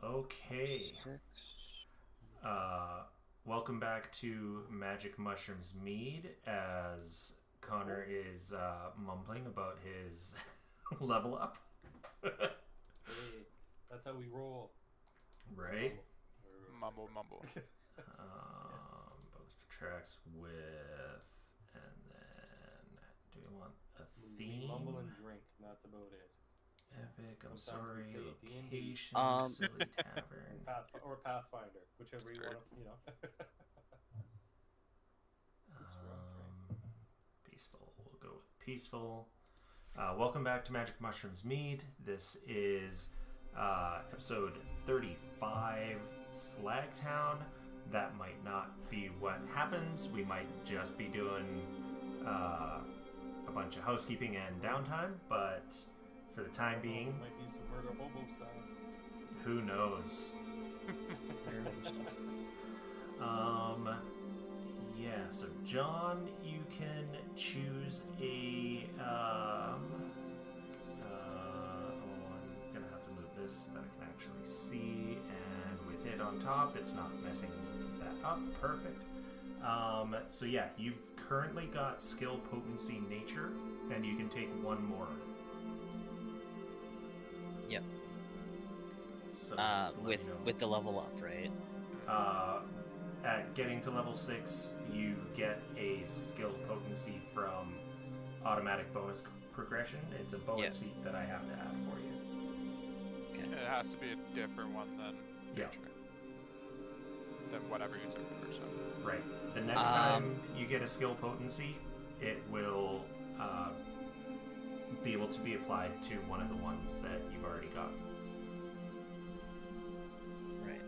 Okay. Welcome back to Magic Mushrooms Mead as Connor is mumbling about his level up. Hey, that's how we roll. Right? Mumble, mumble. Books tracks with, and then do we want a theme? We mumble and drink, and that's about it. Epic, I'm Sometimes sorry, we play D&D. location, silly tavern. Or Pathfinder, whichever That's you great. want to, Peaceful. We'll go with peaceful. Welcome back to Magic Mushrooms Mead. This is episode 35, Slagtown. That might not be what happens. We might just be doing a bunch of housekeeping and downtime, but for the time being, might be some murder hobo style. who knows? Yeah, so John, you can choose a I'm gonna have to move this so that I can actually see, and with it on top it's not messing that up. Perfect. So yeah, you've currently got skill potency nature, and you can take one more. Yep. So just let me know. with the level up, right? At getting to level 6, you get a skill potency from automatic bonus progression. It's a bonus feat that I have to add for you. Okay. It has to be a different one than nature. Than whatever you took the first time. Right. The next time you get a skill potency, it will be able to be applied to one of the ones that you've already got. Right.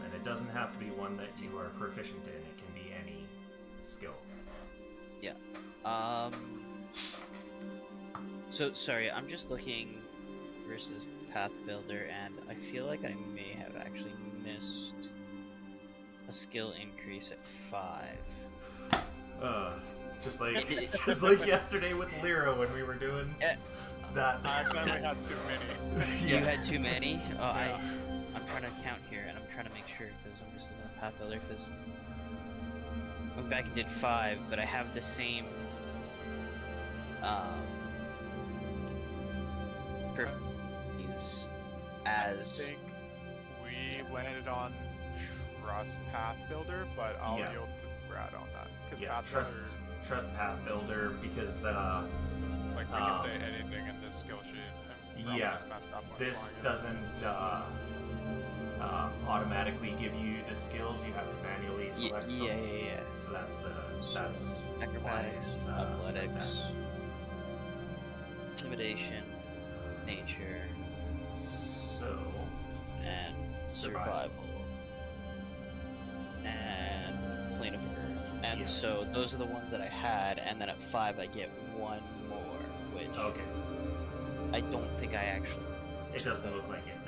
And it doesn't have to be one that you are proficient in. It can be any skill. Yeah. So sorry, I'm just looking versus Path Builder, and I feel like I may have actually missed a skill increase at 5. Just like yesterday with Lyra when we were doing that. I accidentally had too many. You had too many? Oh, Yeah. I'm trying to count here, and I'm trying to make sure, because I'm just looking at Path Builder, because I went back and did 5, but I have the same properties as... I think we landed on Trust Path Builder, but I'll yield to Brad on that. Because Path trust Path Builder because Builder, like we can say anything in this skill sheet. And yeah, messed up when this applying it. doesn't automatically give you the skills. You have to manually select them. Yeah. So that's why Acrobatics, it's, athletics, like intimidation, nature, that. So and survival, and plane of earth. And so those are the ones that I had, and then at 5 I get one more, which okay, I don't think I actually... it doesn't look like it.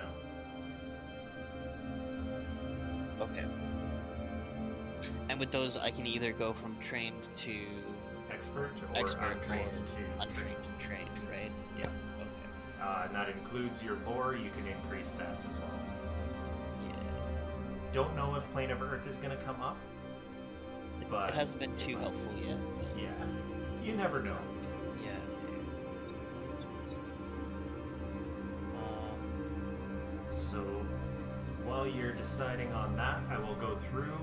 No. Okay. And with those, I can either go from trained to Expert or expert untrained or to untrained to trained, right? Yeah. Okay. And that includes your lore. You can increase that as well. Yeah. Don't know if Plane of Earth is going to come up, but It hasn't been too helpful yet. But yeah, you never know. Yeah. So while you're deciding on that, I will go through.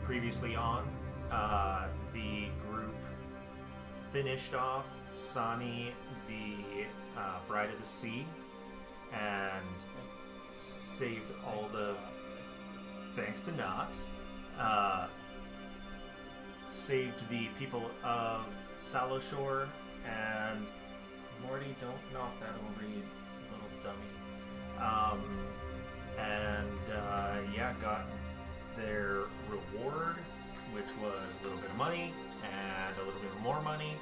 Previously on, the group finished off Sani, the Bride of the Sea, and saved all the... Thanks to Not. Saved the people of Saloshore, and Morty, don't knock that over, you little dummy. Got their reward, which was a little bit of money and a little bit more money,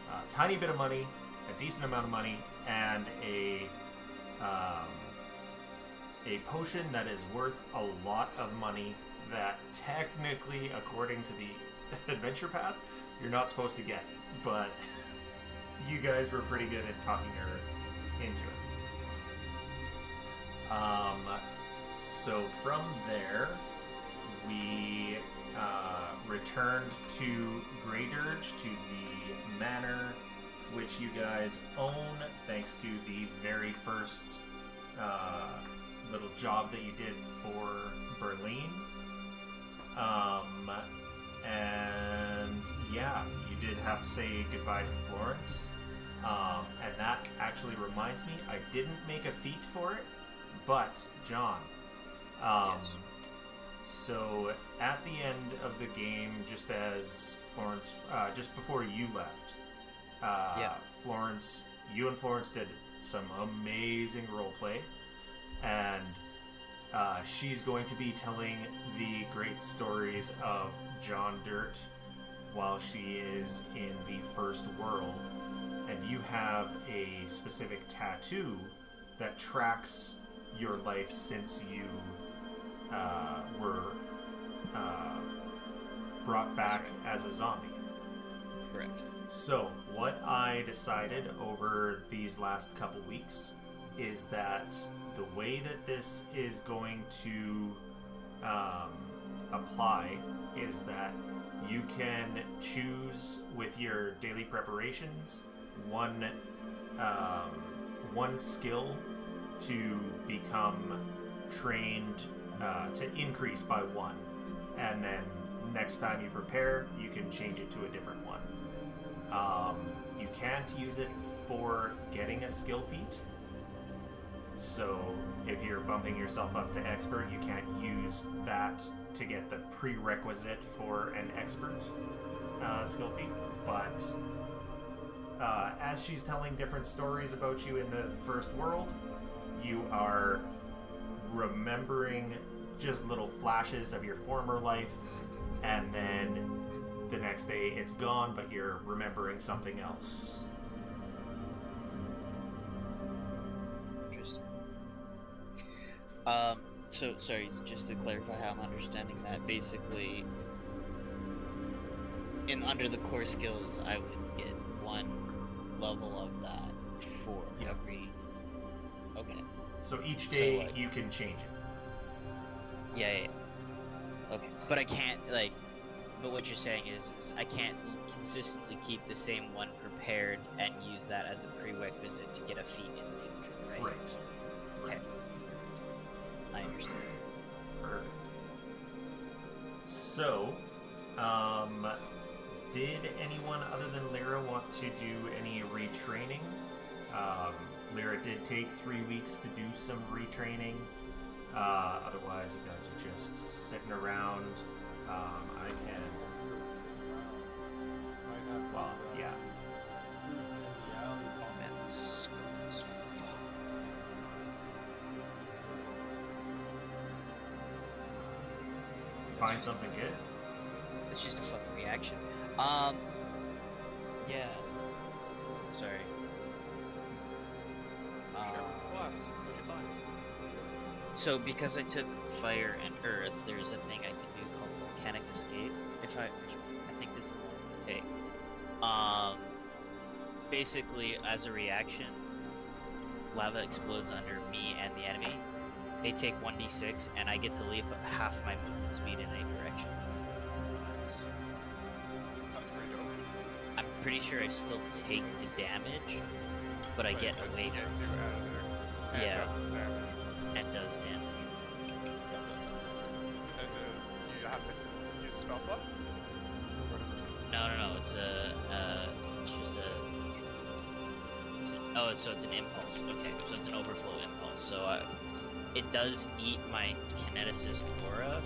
a tiny bit of money, a decent amount of money, and a potion that is worth a lot of money that technically, according to the adventure path, you're not supposed to get, but you guys were pretty good at talking her into it. So from there, we returned to Great Urge, to the manor, which you guys own thanks to the very first little job that you did for Berlin. And yeah, you did have to say goodbye to Florence. And that actually reminds me, I didn't make a feat for it, but John, Yes. so at the end of the game, just as Florence, just before you left, Yeah. Florence, you and Florence did some amazing roleplay, and she's going to be telling the great stories of John Dirt while she is in the first world, and you have a specific tattoo that tracks your life since you were brought back as a zombie. Correct. So, what I decided over these last couple weeks is that the way that this is going to apply is that you can choose with your daily preparations one skill to become trained to increase by 1, and then next time you prepare, you can change it to a different one. You can't use it for getting a skill feat. So if you're bumping yourself up to expert, you can't use that to get the prerequisite for an expert skill feat. But as she's telling different stories about you in the first world, you are remembering just little flashes of your former life, and then the next day it's gone, but you're remembering something else. Interesting. So sorry, just to clarify how I'm understanding that, basically, in under the core skills, I would get 1 level of that for Yep. every. Okay. So each day So, like- you can change it. Yeah. Okay, but I can't But what you're saying is I can't consistently keep the same one prepared and use that as a prerequisite to get a feat in the future, right? Right. Okay. I understand. Perfect. So, did anyone other than Lyra want to do any retraining? Lyra did take 3 weeks to do some retraining. Otherwise, you guys are just sitting around. I can. Well, yeah. Man, this school's fuck. Find something good? It's just a fucking reaction. Yeah. Sorry. Share with the class. What'd you find? So because I took Fire and Earth, there's a thing I can do called Volcanic Escape. I think this is the one to take. Basically, as a reaction, lava explodes under me and the enemy. They take 1d6, and I get to leap half my movement speed in any direction. Sounds pretty dope. I'm pretty sure I still take the damage, but I get away Get from you out of there. And Yeah. does the damage. and does damage. That does sound decent. Is it, you have to use a spell slot? Or does it? No, it's it's just so it's an impulse. Okay, so it's an overflow impulse. So it does eat my kineticist aura,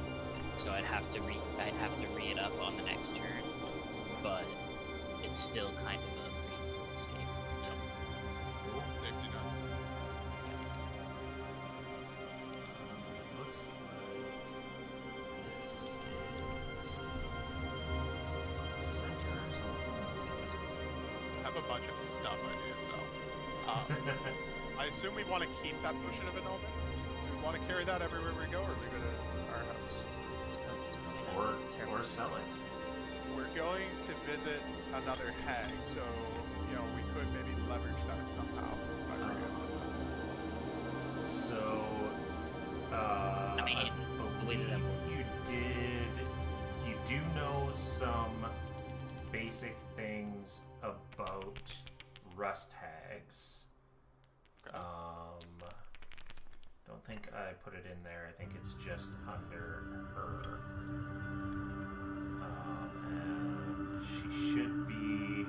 so I'd have to re it up on the next turn, but it's still kind of a reasonable escape. Cool. Safety net. Looks like this is center, so I have a bunch of stuff I need to sell. I assume we want to keep that potion of annulment? Do we want to carry that everywhere we go, or leave it at our house? It's probably not terrible. or sell it. We're going to visit another hag, so, you know, we could completed that. You do know some basic things about rust hags. Okay. Don't think I put it in there. I think it's just under her. And she should be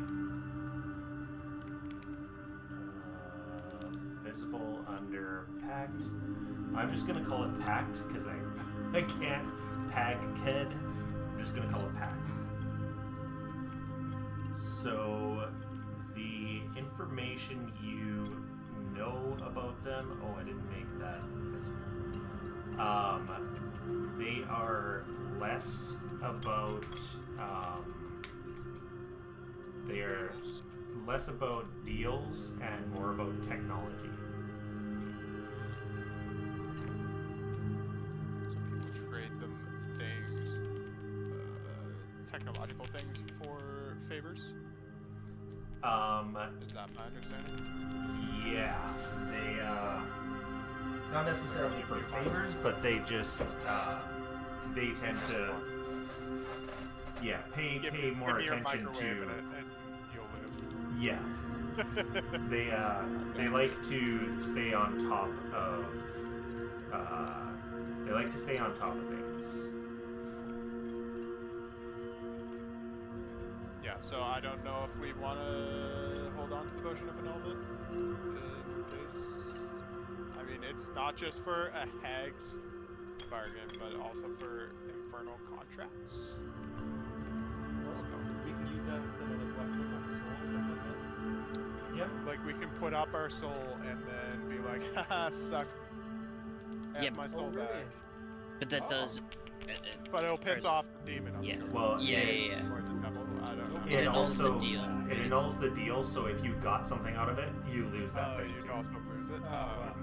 visible under pact. I'm just gonna call it pact because I can't pag ked. I'm just gonna call it pact. So the information you know about them. Oh, I didn't make that visible. They are less about. They are less about deals and more about technology. So people trade them things, technological things for favors. Is that my understanding? Yeah, they not necessarily for favors, but they just they tend to pay more give me your attention microwave to and you'll live. they like to stay on top of things. Yeah, so I don't know if we want to hold on to the potion of annulment in case. I mean, it's not just for a hag's bargain, but also for infernal contracts. So we can use that instead of like weapon of soul or something like that. Yeah. Like, we can put up our soul and then be like, haha, suck. Have Yeah. my soul really? back. But that does. But it'll piss off the demon, I'm Yeah. sure. Well, Yeah. Or the devil, I don't know. It It annuls the also deal. it annuls the deal. So if you got something out of it, you lose that thing. You'd also lose it. wow. Okay.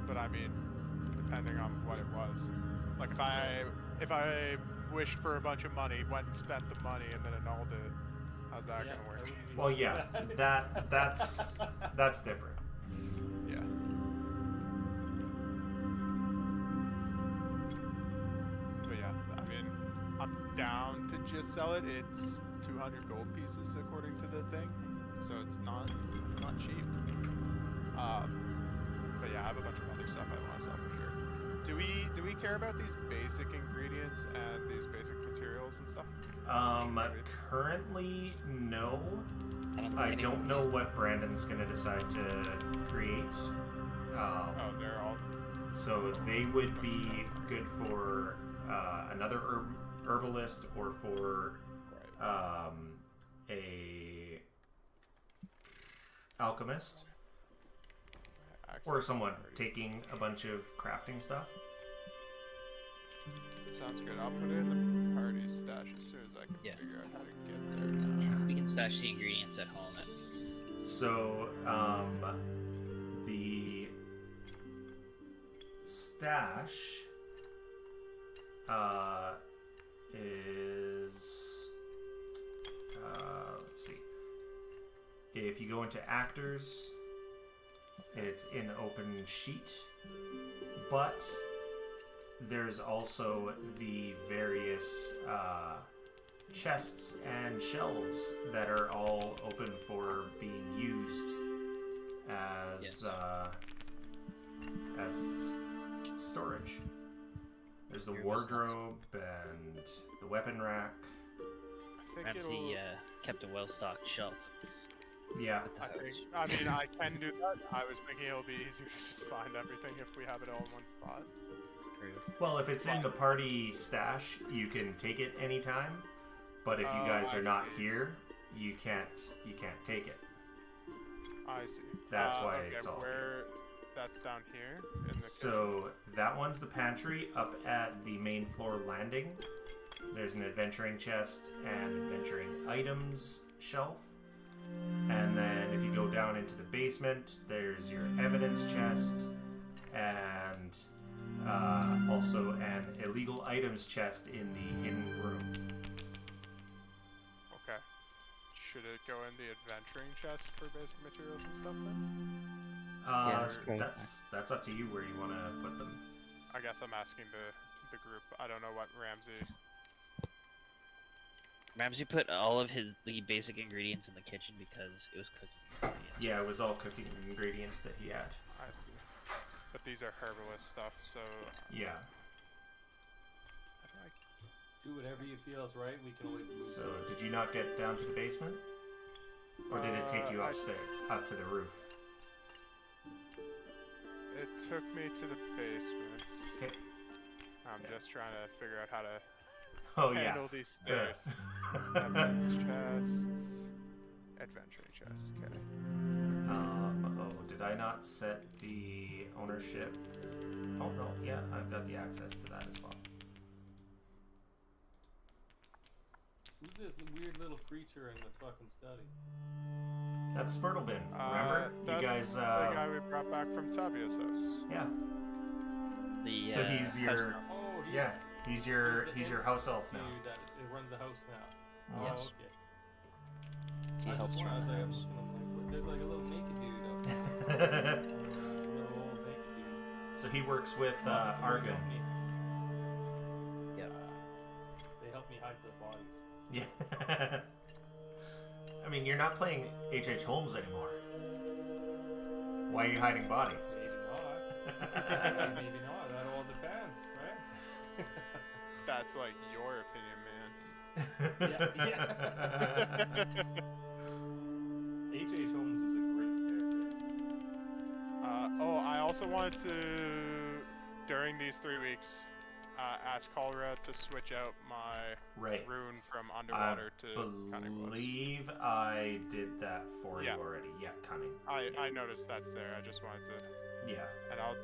But I mean, depending on what it was. Like if I wished for a bunch of money, went and spent the money, and then annulled it, how's that gonna work? wouldn't be Well, so yeah, bad. that's different. Yeah. But yeah, I mean, I'm down to just sell it. It's 200 gold pieces according to the thing, so it's not cheap. But yeah, I have a bunch of other stuff I want to sell for sure. Do we care about these basic ingredients and these basic materials and stuff? Currently, no. think I any- don't know what Brandon's gonna decide to create. Oh, they're all. So they would be good for another herbalist or for Right. a alchemist Access or someone already. taking a bunch of crafting stuff. Sounds good. I'll put it in the party stash as soon as I can Yeah. figure out how to get there. We can stash the ingredients at home. So the stash is let's see. If you go into actors, it's in open sheet, but there's also the various chests and shelves that are all open for being used as storage. There's the Here was that. wardrobe and the weapon rack. I think Perhaps it'll. he kept a well-stocked shelf. Yeah. At the I house. think. I mean, I can do that. I was thinking it'll be easier to just find everything if we have it all in one spot. True. Well, if it's in the party stash, you can take it anytime. But if you guys I are not see. here, you can't take it. I see. That's why okay, it's all where. That's down here in the kitchen. So that one's the pantry up at the main floor landing. There's an adventuring chest and adventuring items shelf. And then if you go down into the basement, there's your evidence chest and also an illegal items chest in the hidden room. Okay. Should it go in the adventuring chest for basic materials and stuff then? That's up to you where you want to put them. I guess I'm asking the group. I don't know what Ramsey put all of the basic ingredients in the kitchen because it was cooking ingredients. Yeah, it was all cooking ingredients that he had. I see. But these are herbalist stuff, so Yeah. how do I... Do whatever you feel is right. We can always move. So, did you not get down to the basement? Or did it take you upstairs, up to the roof? It took me to the basement. Okay. I'm just trying to figure out how to handle these stairs. Adventure chests. Adventuring chest. Okay. Did I not set the ownership? Oh no, yeah, I've got the access to that as well. Who's this weird little creature in the fucking study? That's Spurtlebin, remember? That's you guys, the guy we brought back from Tavia's house. Yeah. So he's your, he's your house elf now. Dude, that it runs the house now. Yes. Oh, okay. He helps I was like, I'm Rams. looking, I'm like, there's like a little naked dude up there. Little old naked dude. So he works with Argon. Yep. They help me hide the bodies. Yeah. I mean, you're not playing H.H. Holmes anymore. Why are you hiding bodies? Maybe not. Maybe not. That all depends, right? That's like your opinion, man. Yeah. H.H. Holmes was a great character. I also wanted to, during these 3 weeks, ask Cholera to switch out my rune from underwater to cunning. I believe I did that for you already. Yeah, cunning. I noticed that's there. I just wanted to. Yeah. And I'll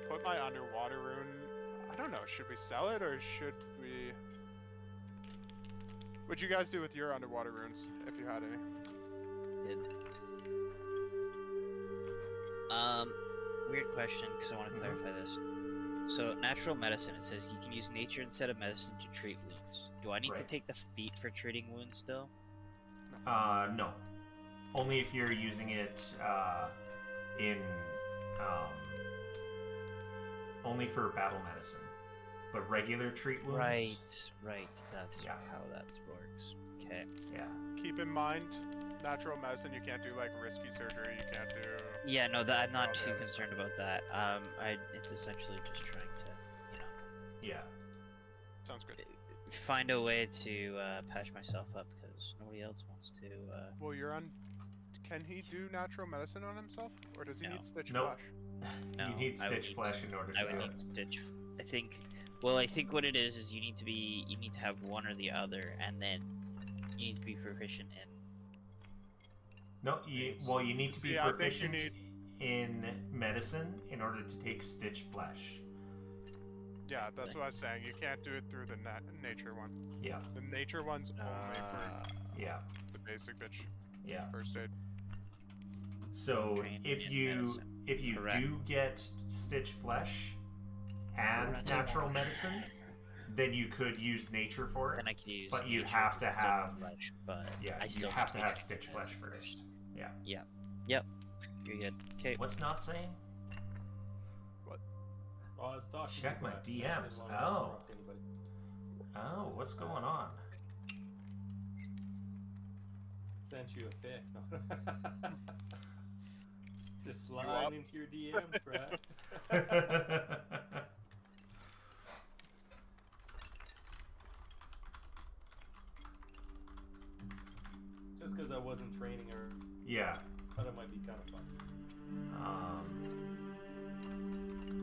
put my underwater rune. I don't know. Should we sell it or should we? What'd you guys do with your underwater runes, if you had any? Weird question, because I want to clarify this. So, natural medicine, it says you can use nature instead of medicine to treat wounds. Do I need to take the feat for treating wounds still? No. Only if you're using it only for battle medicine. But regular treat wounds. Right. That's how that works. Okay. Yeah. Keep in mind, natural medicine, you can't do like risky surgery. You can't do. Yeah, no, I'm not too concerned about that. It's essentially just trying to, Yeah. Sounds good. find a way to patch myself up because nobody else wants to. Well, you're on. Can he do natural medicine on himself, or does he need stitch Nope. flesh? No, you need stitch flesh in order to I do would it. need stitch. I think. Well, I think what it is you need to have one or the other, and then you need to be proficient in. No, you need to be proficient in medicine in order to take stitch flesh. Yeah, that's what I was saying. You can't do it through the nature one. Yeah. The nature one's only for the basic bitch. Yeah. First aid. So if you do get stitch flesh and natural medicine, then you could use nature for it. Then I could use. But you have to have flesh, but you have to have stitch flesh first. Yeah. Yeah. Yep. You're good. Okay. What's not saying? What? Oh, it's talking. Check my DMs. Oh. Oh, what's going on? Sent you a pic. Just slide into your DMs, Brad. Just because I wasn't training her. Yeah. Thought it might be kind of fun.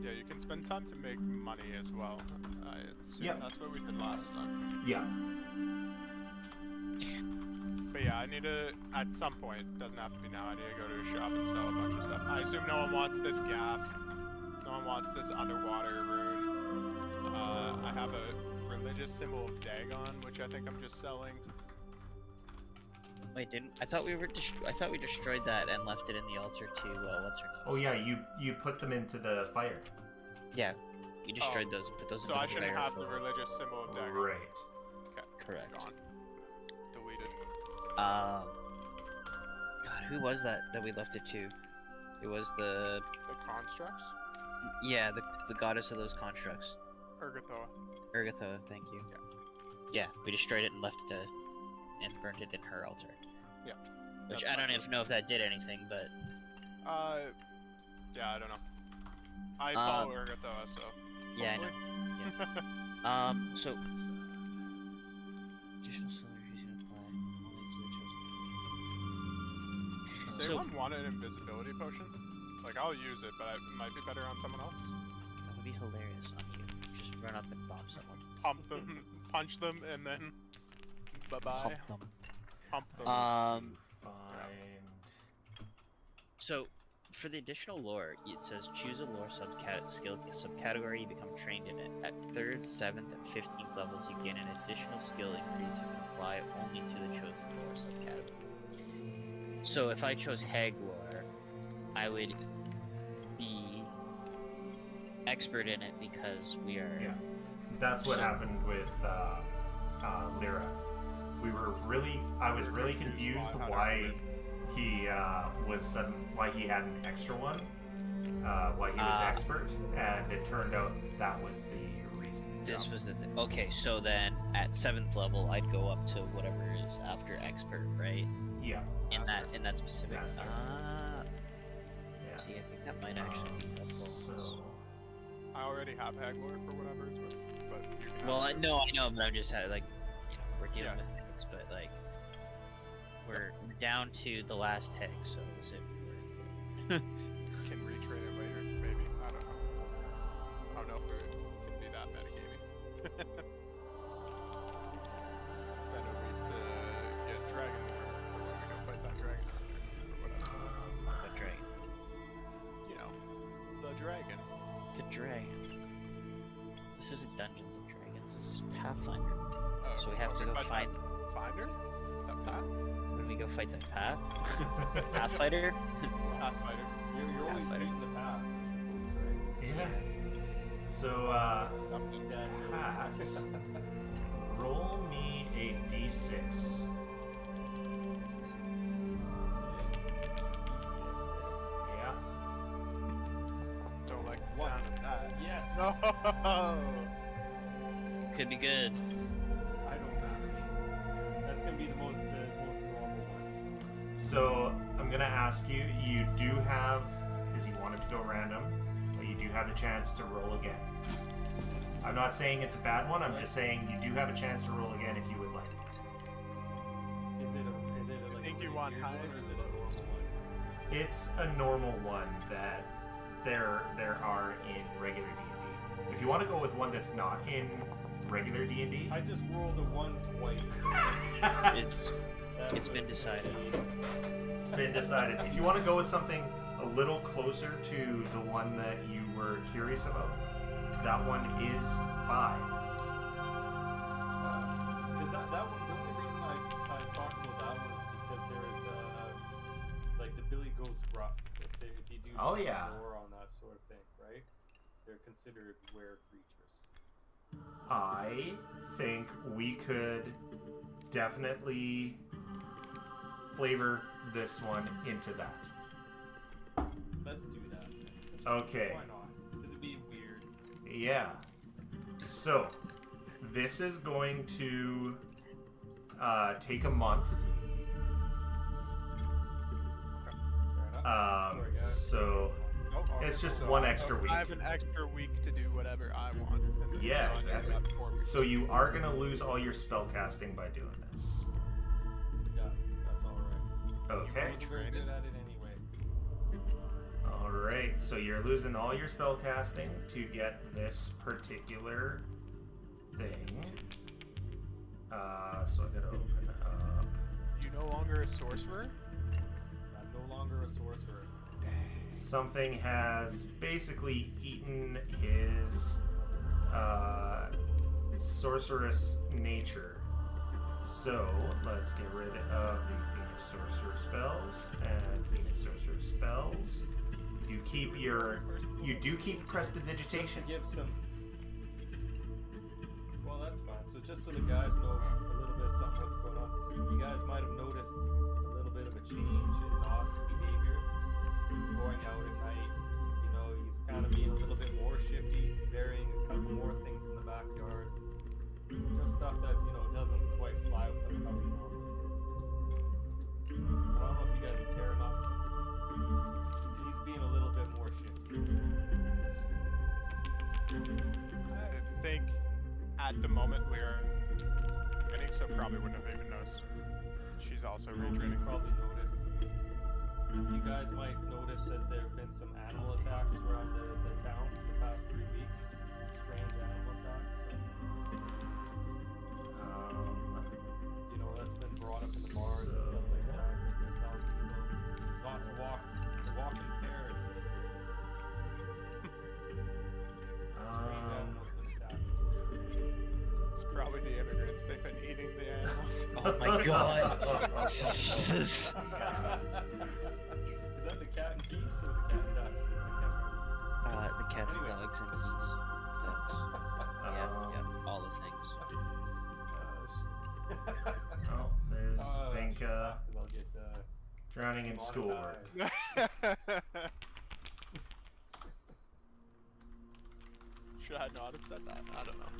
Yeah, you can spend time to make money as well. I assume that's what we did last time. Yeah. But yeah, I need to, at some point, doesn't have to be now, I need to go to a shop and sell a bunch of stuff. I assume no one wants this gaff. No one wants this underwater rune. I have a religious symbol of Dagon, which I think I'm just selling. Wait, I thought we destroyed that and left it in the altar to what's her name? Oh yeah, you put them into the fire. Yeah, you destroyed those and put those. So into I the shouldn't fire have the religious symbol of Dagon. Right. Okay. Correct. Gone. Deleted. God, who was that we left it to? It was the constructs? yeah, the goddess of those constructs. Urgathoa. Urgathoa, thank you. Yeah, we destroyed it and left it and burned it in her altar. Yeah. Which That's I don't fine. even know if that did anything, but Yeah, I don't know. I follow Urgathoa, so. yeah, I know. hopefully. So additional solar is gonna apply only to the chosen. Does anyone want an invisibility potion? Like, I'll use it, but it might be better on someone else. That would be hilarious on you. Just run up and bomb someone. Pump them, punch them, and then bye-bye. Pump them. Pump them. Find. So, for the additional lore, it says choose a lore skill subcategory, you become trained in it. At 3rd, 7th, and 15th levels, you gain an additional skill increase you can apply only to the chosen lore subcategory. So, if I chose Hag lore, I would be expert in it because we are. Yeah, that's what happened with Lyra. I was really confused why he why he had an extra one, why he was expert, and it turned out that was the reason. This was the thing. Okay, so then at 7th level, I'd go up to whatever is after expert, right? Yeah. In that specific. Master. Yeah. See, I think that might actually be helpful. So. I already have Haglor for whatever it's worth, but you can Well, I have know, but I'm just like, we're dealing Yeah. with things, but like, we're down to the last Hag, so is it worth it? can retrain it later, maybe. I don't know. I don't know if it can be that metagaming. Then we need to get Dragon Lore for when we go fight that dragon or whatever. The dragon. You know, the dragon. The dragon. This isn't Dungeons and Dragons. This is Pathfinder. Oh, So we have to go find. Finder? That path? When we go fight the path. Pathfinder. Pathfinder. You're always Pathfinder. beating the path, I suppose, right? Yeah. So, Beat that hill. Pat, roll me a d6. Yeah. Don't like the What? sound of that. Yes. No! Could be good. I don't matter. That's gonna be the most normal one. So, I'm gonna ask you, you do have, because you wanted to go random, but you do have the chance to roll again. I'm not saying it's a bad one, I'm just saying you do have a chance to roll again if you would like. Is it like think a you really want weird high? one, or is it a normal one? It's a normal one that there are in regular D&D. If you want to go with one that's not in regular D&D, I just rolled a 1 twice. It's been decided. it's been decided. If you want to go with something a little closer to the one that you were curious about, that one is 5. Because that one, the only reason I talked about that one is because there is like the Billy Goat's Gruff. If you do Oh, some yeah. more on that sort of thing, right? They're considered were creatures. I think we could definitely flavor this one into that. Let's do that. Okay. Why not? Because it'd be weird. Yeah. So, this is going to take a month. Fair enough. Sorry, guys. So, it's just one extra week. I have an extra week to do whatever I want. And then Yeah, John, you exactly. got 4 weeks. So you are going to lose all your spell casting by doing this. Yeah, that's alright. Okay. I wasn't very good at it anyway. Alright, so you're losing all your spell casting to get this particular thing. So I gotta open up. You no longer a sorcerer? I'm no longer a sorcerer. Something has basically eaten his sorceress nature. So let's get rid of the Phoenix Sorcerer spells and Phoenix Sorcerer spells. You do keep prestidigitation. Just to give some. Well, that's fine. So just so the guys know a little bit of something what's going on, you guys might have noticed a little bit of a change in Nott's behavior. He's going going out at night. You know, he's kind of being a little bit more shifty, burying a couple more things in the backyard. Just stuff that, you know, doesn't quite fly with him how he normally is. I don't know if you guys would care or not. He's being a little bit more shifty. I think at the moment we're getting, so probably wouldn't have even noticed. She's also You retraining. probably notice. You guys might notice that there have been some animal attacks around the town for the past 3 weeks. Some strange animal attacks. You know, that's been brought up in the bars and stuff like that. That they're telling people not to walk in pairs. Strange animals been attacking. It's probably the immigrants. They've been eating the animals. Oh my god. Is that the cat and geese or the cat and ducks? I can't remember. The cats, Anyway. dogs, and geese. Ducks. Yeah, all the things. Oh, there's Oh, Vinka 'cause I'll get drowning in schoolwork. Should I not have said that? I don't know.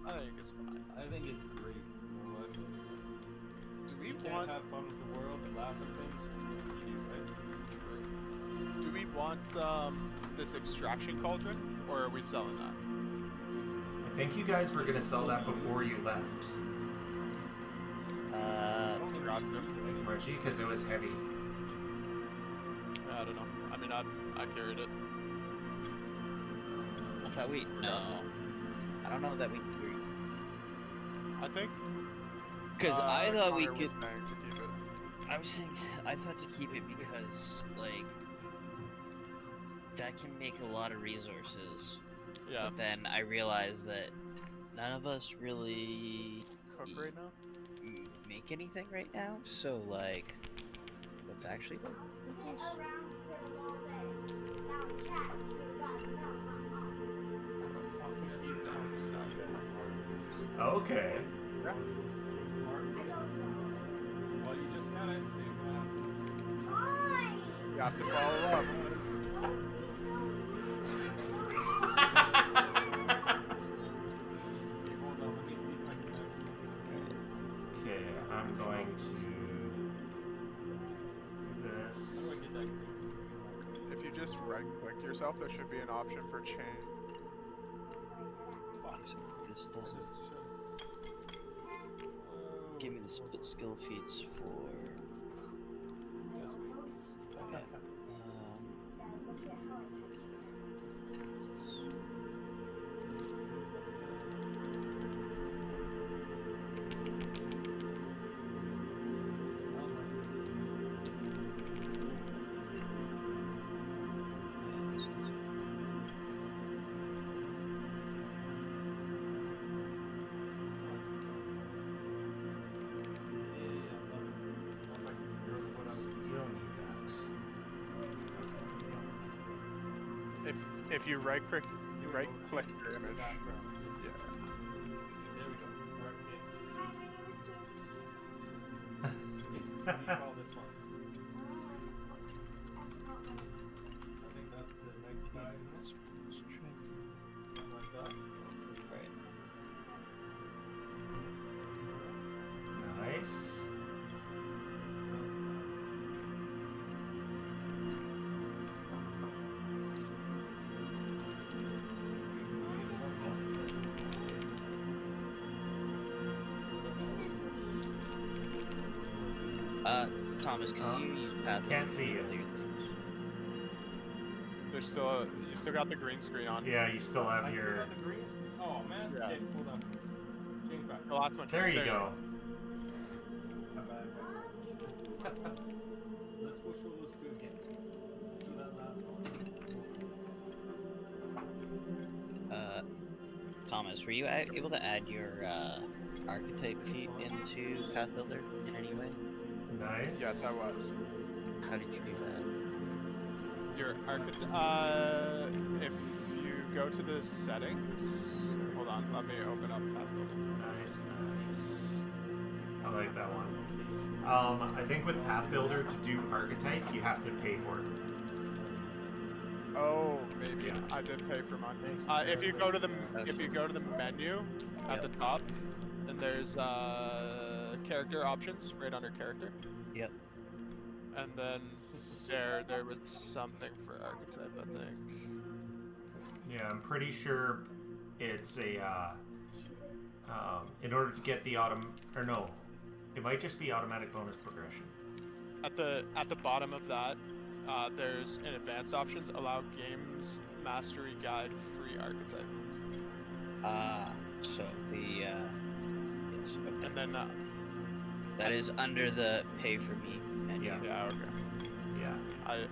I think it's fine. I think it's great. You know what? Do we You can't want? have fun with the world and laugh at things when you eat, right? Do we want this extraction cauldron, or are we selling that? I think you guys were gonna sell that before you left, I don't think Forgot we to. use it anyway. weren't you? Because it was heavy. I don't know. I mean, I carried it. I thought we. No. I don't know that we. I think. Because I thought we Connor could. was saying to keep it. I was saying. I thought to keep it because, like. That can make a lot of resources. Yeah. But then I realized that none of us really Cook right now. make anything right now, so like, let's actually go. Okay. Well, you just said it, so you You have to follow up. hold on, let me see if I can Okay, I'm going to do this. How do I get that green screen? If you just right-click yourself, there should be an option for change. This doesn't Just show. give me the skill feats for. Yes, we. Okay. You don't need that. If you right-click your image. Background. Yeah. There we go. Alright, what do you call this one? I think that's the night sky, isn't it? Something like that. Right. Nice. Thomas, can you use Pathfinder? Can't see you. to clear things? There's still you still got the green screen on. Yeah, you still I have still your. got the green screen. Oh man. Yeah. Okay, hold on. Change back. The last one. There you go. My bad. Let's go show those two again. Let's do that last one. Thomas, were you able to add your archetype feat into Pathbuilder in any way? Nice. Yes, I was. How did you do that? Your if you go to the settings, hold on, let me open up Pathfinder. Nice, nice. I like that one. I think with Path Builder to do archetype, you have to pay for it. Oh, maybe Yeah. I did pay for mine. Thanks for If you go to the clarifying if you go to the menu at the top, then there's character options right under character, Yep. and then there was something for archetype, I think. Yeah, I'm pretty sure it's a in order to get the or no, it might just be automatic bonus progression. At the bottom of that, there's an advanced options, allow games mastery guide free archetype, So the yes, okay. and then That is under the pay for me menu. Yeah. yeah, okay, Yeah.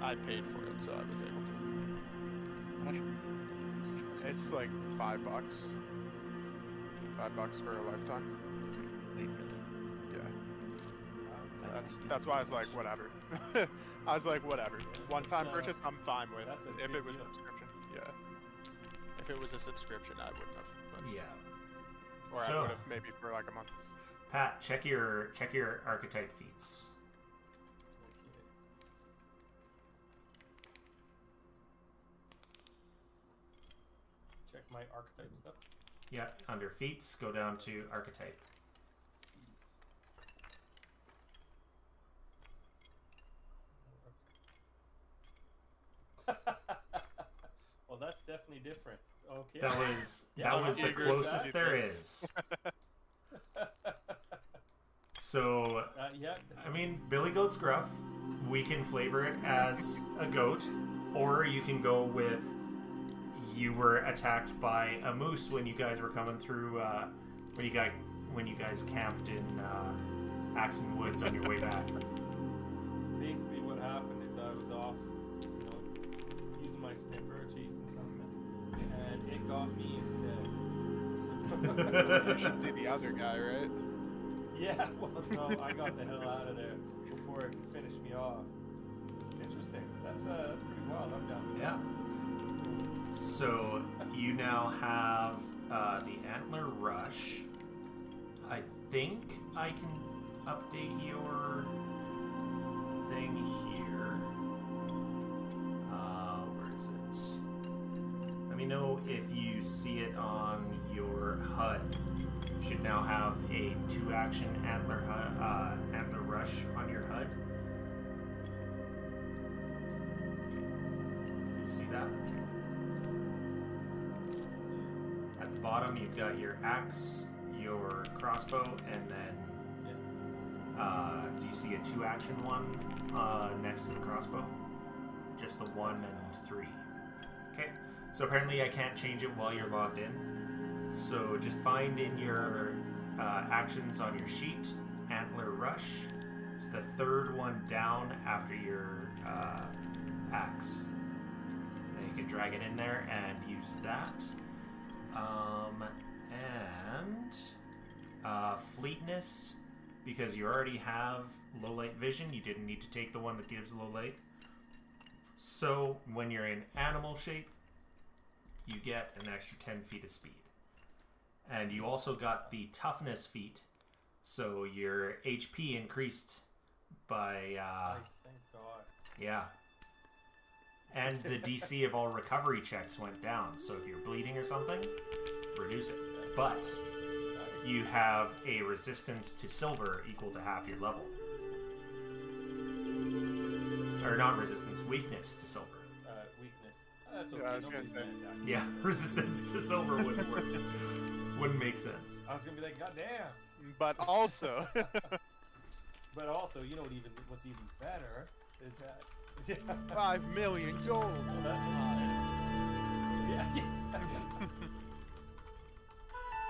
I paid for it, so I was able to. How much? It's like $5. $5 for a lifetime. Wait, really? Yeah. That's why I was like, whatever. I was like, whatever. One-time purchase, I'm fine with. that's a If big it was a deal. subscription, yeah. If it was a subscription, I wouldn't have. But, Yeah. Or So- I would have maybe for like a month. Pat, check your archetype feats. Okay. Check my archetype stuff. Yeah, under feats, go down to archetype. Well, that's definitely different. Okay. That was Yeah, that was the eager to closest see there this. is. So, Yeah. I mean, Billy Goat's gruff. We can flavor it as a goat, or you can go with you were attacked by a moose when you guys were coming through. When you guys camped in Axon Woods on your way back. Basically, what happened is I was off, using my sniffer, chasing something, and it got me instead. So You should see the other guy, right? yeah, well, no, I got the hell out of there before it could finish me off. Interesting. That's pretty wild. I'm down. Yeah. So you now have the Antler Rush. I think I can update your thing here. Where is it? Let me know if you see it on your HUD. You should now have a 2-action Antler Rush on your HUD. You see that? At the bottom, you've got your axe, your crossbow, and then do you see a 2-action one next to the crossbow? Just the 1 and 3. Okay, so apparently I can't change it while you're logged in. So just find in your actions on your sheet, Antler Rush. It's the 3rd one down after your axe. Then you can drag it in there and use that. Fleetness, because you already have low light vision, you didn't need to take the one that gives low light. So when you're in animal shape, you get an extra 10 feet of speed. And you also got the toughness feat, so your HP increased by Nice, thank God. yeah. And the DC of all recovery checks went down, so if you're bleeding or something, reduce it. But you have a resistance to silver equal to half your level. Or not resistance, weakness to silver. Weakness. That's okay. Yeah, I was Nobody's gonna say. gonna attack. Yeah, resistance to silver wouldn't work. Wouldn't make sense. I was gonna be like, God damn. But also, But also, you know what's even better is that. Yeah. 5 million gold. Well, that's awesome. Yeah.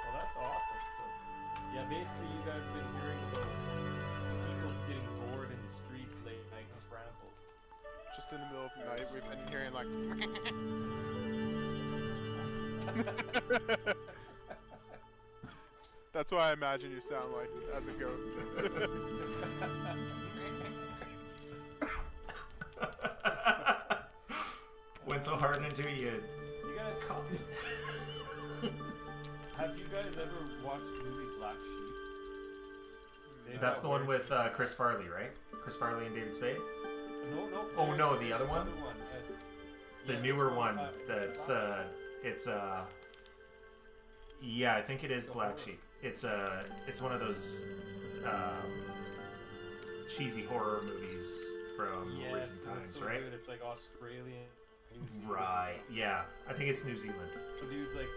Well, that's awesome. So, yeah, basically, you guys have been hearing about people getting gored in the streets late night and trampled. Just in the middle of the night, we've been hearing like. That's why I imagine you sound like as a goat. Went so hard into it, you gotta. caught it. Have you guys ever watched the movie Black Sheep? That's the one with Chris Farley, right? Chris Farley and David Spade? No. Oh, no, there's the other one? That's the Yeah, newer this one. one, That's it's yeah, I think it is Black Sheep. It's one of those cheesy horror movies from Yes, recent it's times, so right? good. It's like Australian, New Zealand or Right. something. Yeah, I think it's New Zealand. The dude's like,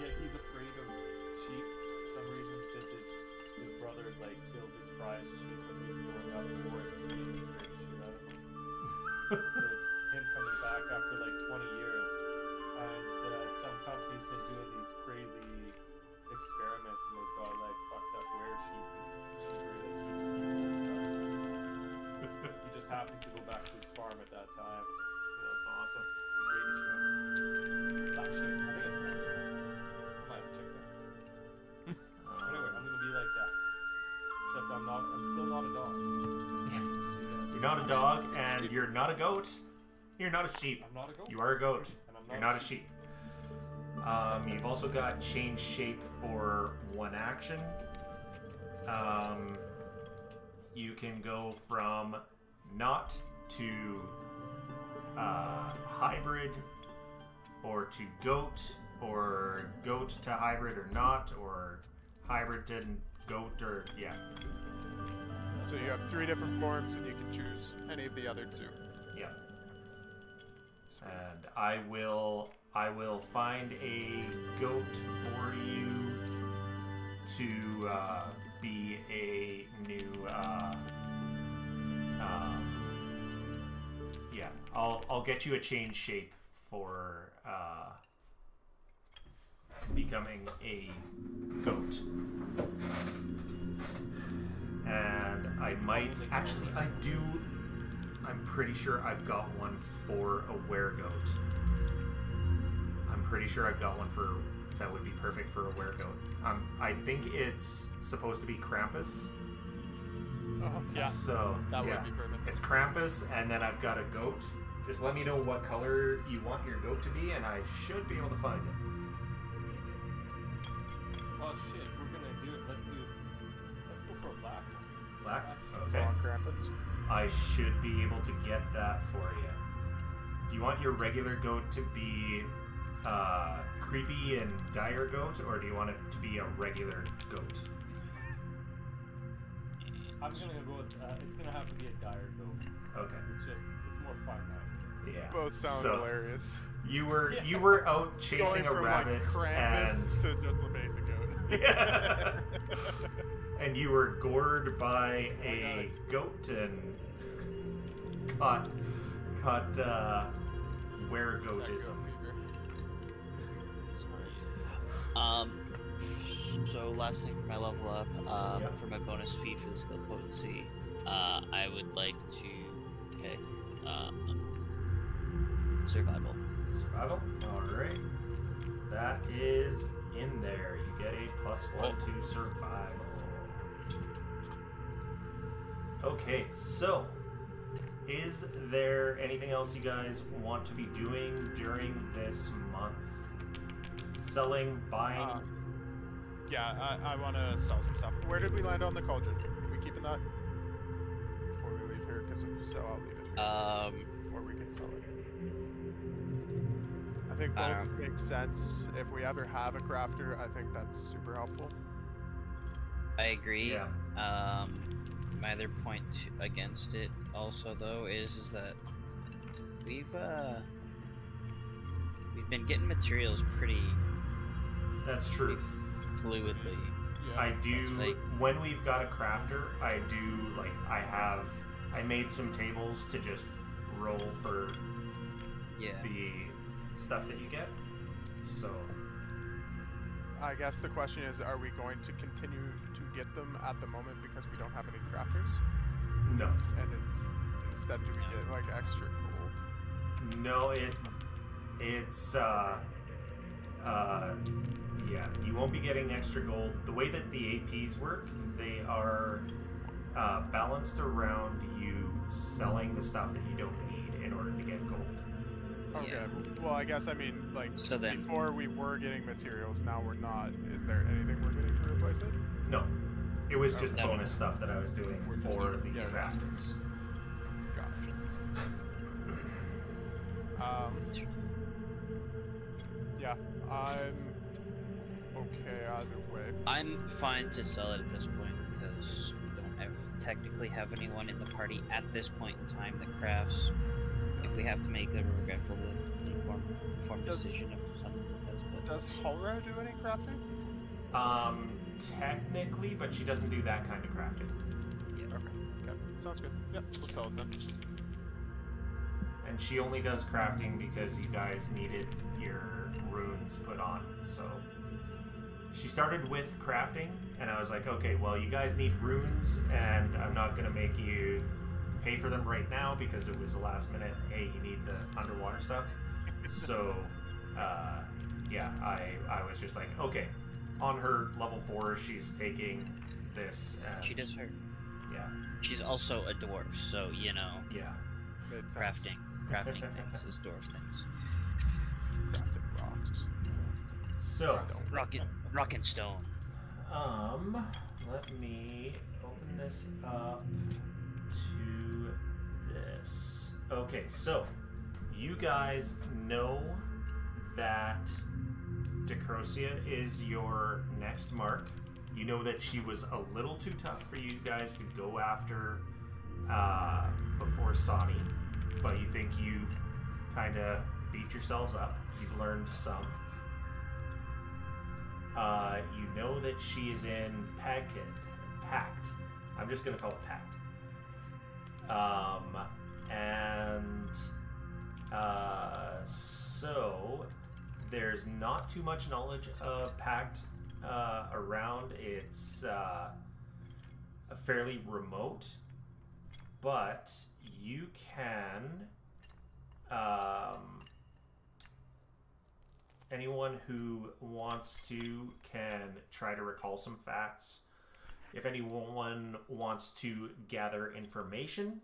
yeah, he's afraid of sheep for some reason because his brother's like killed his prize sheep when he was growing up before it scared the shit out of him. So it's him coming back after like 20 years, and some company's been doing these crazy experiments, and they've got like fucked up were sheep and stuff. He just happens to go back to his farm at that time. It's awesome. It's a great show. Black Sheep. I think it's Black Sheep. I might have checked that. Anyway, I'm gonna be like that. Except I'm still not a dog. You're not a dog, and you're not a goat. You're not a sheep. I'm not a goat. You are a goat. And I'm You're not a sheep. You've also got change shape for one action. You can go from not to hybrid, or to goat, or goat to hybrid or not, or hybrid to goat, or yeah. So you have 3 different forms, and you can choose any of the other 2. Yeah. And I will find a goat for you to be a new yeah. I'll get you a change shape for becoming a goat. And I might actually I'm pretty sure I've got one for a weregoat. I'm pretty sure I've got one for that would be perfect for a weregoat. I think it's supposed to be Krampus. Oh, yeah. So That would yeah. be perfect. It's Krampus, and then I've got a goat. Just let me know what color you want your goat to be, and I should be able to find it. Oh shit, we're gonna do it. Let's go for a black one. Black? sheep. Okay. On Krampus. I should be able to get that for you. Do you want your regular goat to be creepy and dire goat, or do you want it to be a regular goat? I'm gonna go with, it's gonna have to be a dire goat. Okay. It's more fun now. Yeah. Both sound So, hilarious. You were out chasing Going a from rabbit, like Krampus and to just the basic goat. yeah. And you were gored by a goat and caught weregoatism. So last thing for my level up, Yeah. for my bonus feat for the skill potency, I would like to pick survival. Survival? Alright. That is in there. You get a +1 to survival. Okay, so is there anything else you guys want to be doing during this month? Selling, buying? Yeah, I want to sell some stuff. Where did we land on the cauldron? Are we keeping that before we leave here? Because if so, I'll leave it here. Or we can sell it. I think both make sense. If we ever have a crafter, I think that's super helpful. I agree. Yeah. My other point against it also though is that we've been getting materials pretty That's true. fluidly. Yeah. I do, like- when we've got a crafter, I made some tables to just roll for Yeah. the stuff that you get. So, I guess the question is, are we going to continue to get them at the moment because we don't have any crafters? no. And instead do we get like extra gold? No, it's yeah, you won't be getting extra gold. The way that the APs work, they are balanced around you selling the stuff that you don't need in order to get gold. Okay. Yeah. Well, I guess I mean like So then- before we were getting materials, now we're not. Is there anything we're getting to replace it? No, it was just No. bonus stuff that I was doing We're just for doing- the yeah. crafters. Gotcha. Yeah, I'm okay either way. I'm fine to sell it at this point because we don't technically have anyone in the party at this point in time that crafts. If we have to make a regretful informed decision of someone that does, but Does Holra do any crafting? Technically, but she doesn't do that kind of crafting. Yeah. Okay. Sounds good. Yep. We'll sell it then. And she only does crafting because you guys needed your runes put on. So she started with crafting, and I was like, okay, well, you guys need runes, and I'm not going to make you pay for them right now because it was the last minute. Hey, you need the underwater stuff. So, yeah, I was just like, okay. On her level 4, she's taking this. she does her. Yeah. She's also a dwarf, so you know. Yeah. Crafting things is dwarf things. Crafting rocks. So. Rock and stone. Let me open this up to this. Okay, so you guys know that Decrosia is your next mark. You know that she was a little too tough for you guys to go after before Sani, but you think you've kind of beefed yourselves up. You've learned some. You know that she is in Pact. I'm just going to call it Pact. So there's not too much knowledge of Pact around. It's fairly remote, but you can... anyone who wants to can try to recall some facts. If anyone wants to gather information,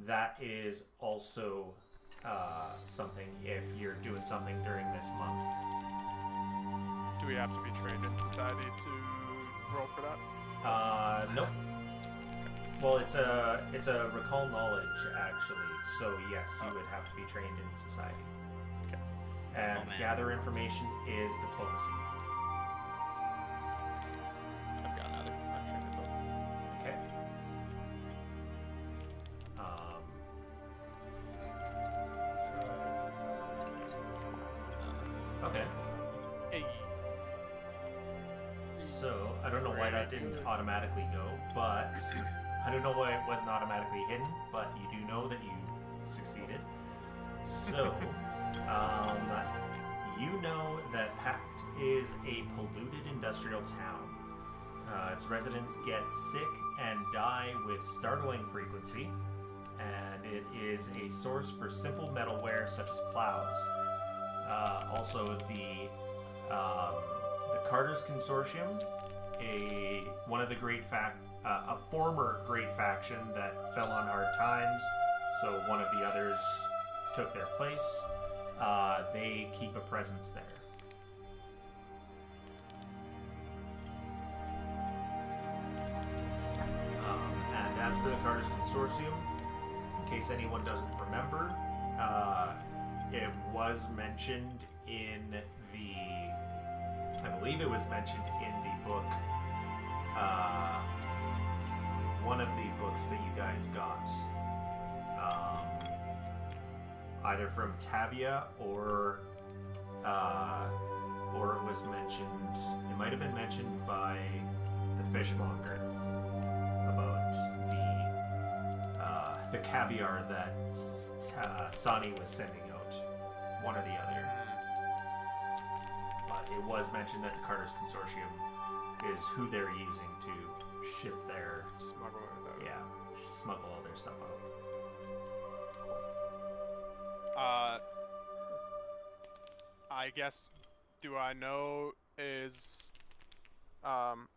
that is also something if you're doing something during this month. Do we have to be trained in society to roll for that? Nope. Well, it's a recall knowledge actually. So yes, you would have to be trained in society. Okay. And gather information is diplomacy. I've got neither. I'm trained in both. Okay. Okay. Hey. So, I don't know why that didn't automatically go, but I don't know why it wasn't automatically hidden, but you do know that you succeeded. So, you know that Pact is a polluted industrial town. Its residents get sick and die with startling frequency, and it is a source for simple metalware such as plows. Also, the Carter's Consortium, a former great faction that fell on hard times, so one of the others took their place. They keep a presence there. And as for the Carter's Consortium, in case anyone doesn't remember, it was mentioned in I believe it was mentioned in the book, one of the books that you guys got, either from Tavia or it was mentioned, it might have been mentioned by the fishmonger about the caviar that Sani was sending out, one or the other. But it was mentioned that the Carter's Consortium is who they're using to ship their... smuggle all their stuff out. I guess, do I know is...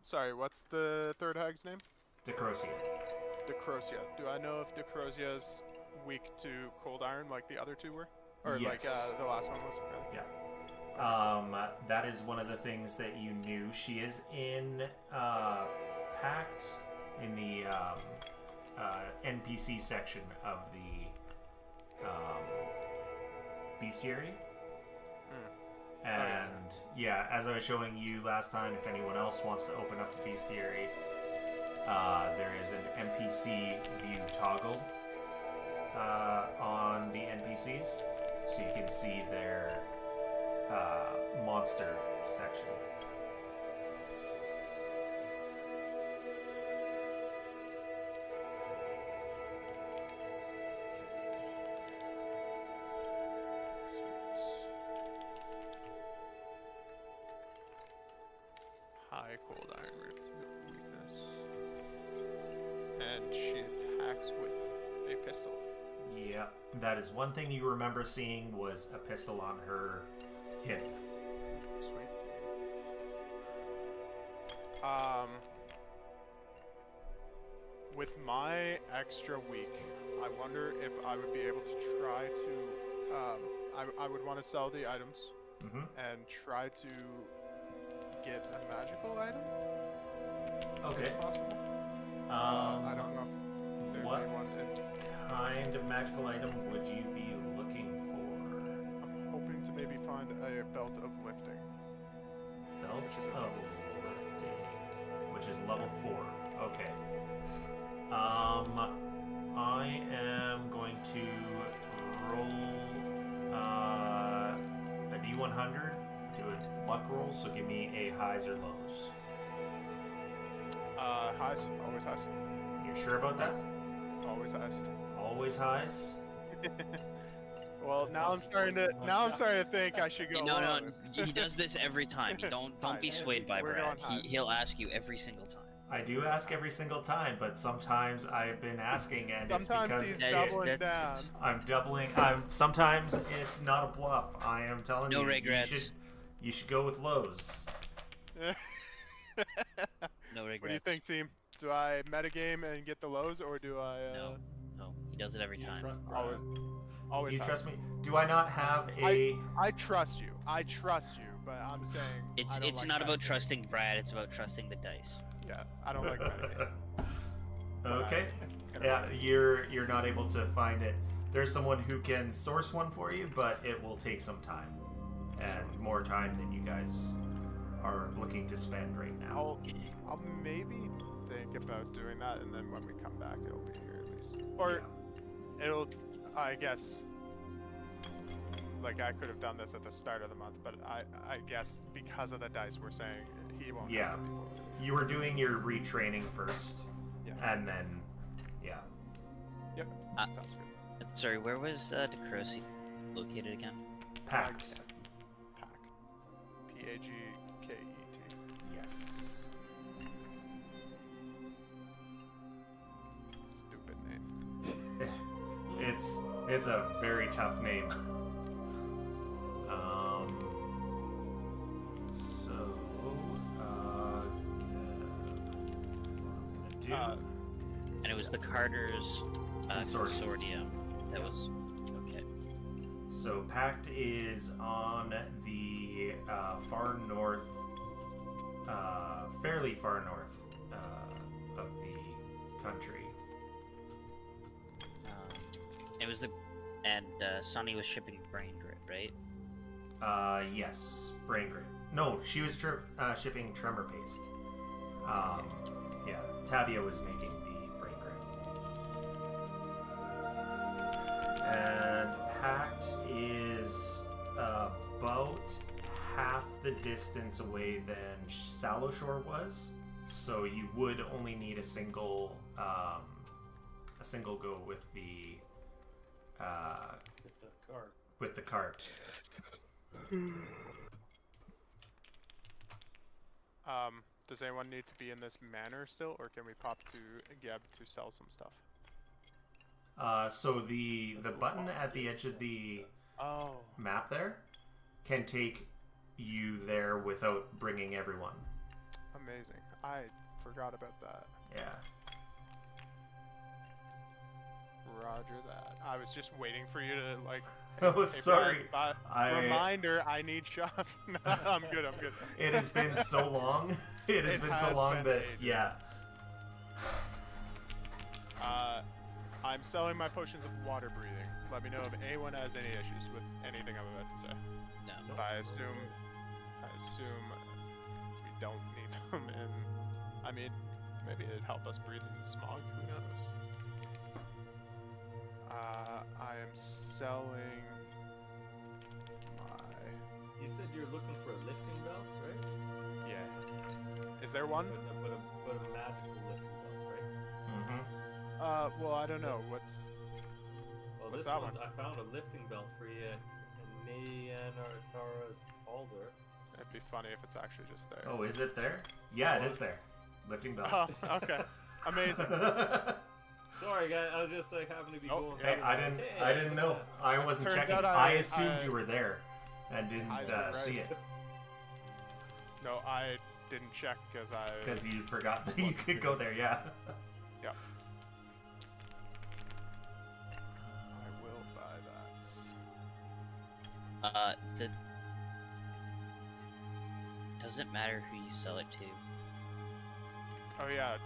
sorry, what's the third hag's name? Decrosia. Decrosia. Do I know if Decrosia's weak to cold iron like the other two were? Or Yes. like the last one was? Okay. Yeah. That is one of the things that you knew. She is in Pact, in the NPC section of bestiary. Hmm. And yeah, as I was showing you last time, if anyone else wants to open up the bestiary, there is an NPC view toggle on the NPCs, so you can see their monster section. High cold iron root weakness. And she attacks with a pistol. Yeah, that is one thing you remember seeing was a pistol on her hip. Sweet. With my extra week, I wonder if I would be able to try to, I would want to sell the items Mm-hmm. and try to get a magical item. Okay. If possible. I don't know if there'd What be one in- kind of magical item would you be looking for? I'm hoping to maybe find a belt of lifting. Belt Which is a of level lifting, which is level 4. Okay. I am going to roll a D100. Do a luck roll. So give me a highs or lows. Highs, always highs. You're sure about that? Always highs. Always highs. Well, now I'm starting to think I should go. No, lows. he does this every time. You don't be Highs. swayed by We're Brad. going highs. He'll ask you every single time. I do ask every single time, but sometimes I've been asking, and Sometimes it's he's because doubling down. I'm doubling. Sometimes it's not a bluff. I am telling No you. regrets. You should go with lows. No regrets. What do you think, team? Do I metagame and get the lows, or do I? No, he does it every You time. trust Brad. Always. Do you highs. trust me? Do I not have a? I trust you. I trust you, but I'm saying I don't It's like not about metagame. trusting Brad. It's about trusting the dice. Yeah, I don't like metagame. Okay. Yeah, you're not able to find it. There's someone who can source one for you, but it will take some time, and more time than you guys are looking to spend right now. I'll maybe think about doing that, and then when we come back, it'll be here at least. Or it'll, I guess, like I could have done this at the start of the month, but I guess because of the dice we're saying, he won't Yeah. have it before. You were doing your retraining first, Yeah. and then, yeah. Yep. Uh, Sounds good. Sorry, where was DeCrocy located again? Pact. Pack. P-A-G-K-E-T. Yes. Stupid name. It's a very tough name. So, what I'm gonna do. And it was the Carter's Consortium. consortium. That was okay. So Pact is on the far north, fairly far north of the country. It was Sonny was shipping brain grit, right? Yes, brain grit. No, she was shipping tremor paste. Yeah, Tavia was making the brain grit. And Pact is about half the distance away than Saloshore was, so you would only need a single go with the With the cart. with the cart. Does anyone need to be in this manor still, or can we pop to Geb to sell some stuff? So the button at the edge of the Oh. map there can take you there without bringing everyone. Amazing. I forgot about that. Yeah. Roger that. I was just waiting for you to like. Oh, hey, sorry. Brad, reminder, I need shops. No, I'm good. I'm good. It has been so long. It has been so long that ages. yeah. I I'm selling my potions of water breathing. Let me know if anyone has any issues with anything I'm about to say. No. But I assume we don't need them, and I mean, maybe it'd help us breathe in the smog. Who knows? I am selling my. You said you're looking for a lifting belt, right? Yeah. Is there one? But a magical lifting belt, right? Mm-hmm. Well, I don't know. What's Well, this that one, one? I found a lifting belt for you at Neanartara's Alder. It'd be funny if it's actually just there. Oh, is it there? Yeah, it is there. Lifting belt. Oh, okay. Amazing. Sorry, guys. I was just like happened to be going. Hey, I didn't know. I wasn't Turns checking. out I I- assumed I- you were there and didn't I was see right. it No, I didn't check because I. because you forgot that you could go there. Yeah. Yeah. I will buy that. The doesn't matter who you sell it to. Oh yeah.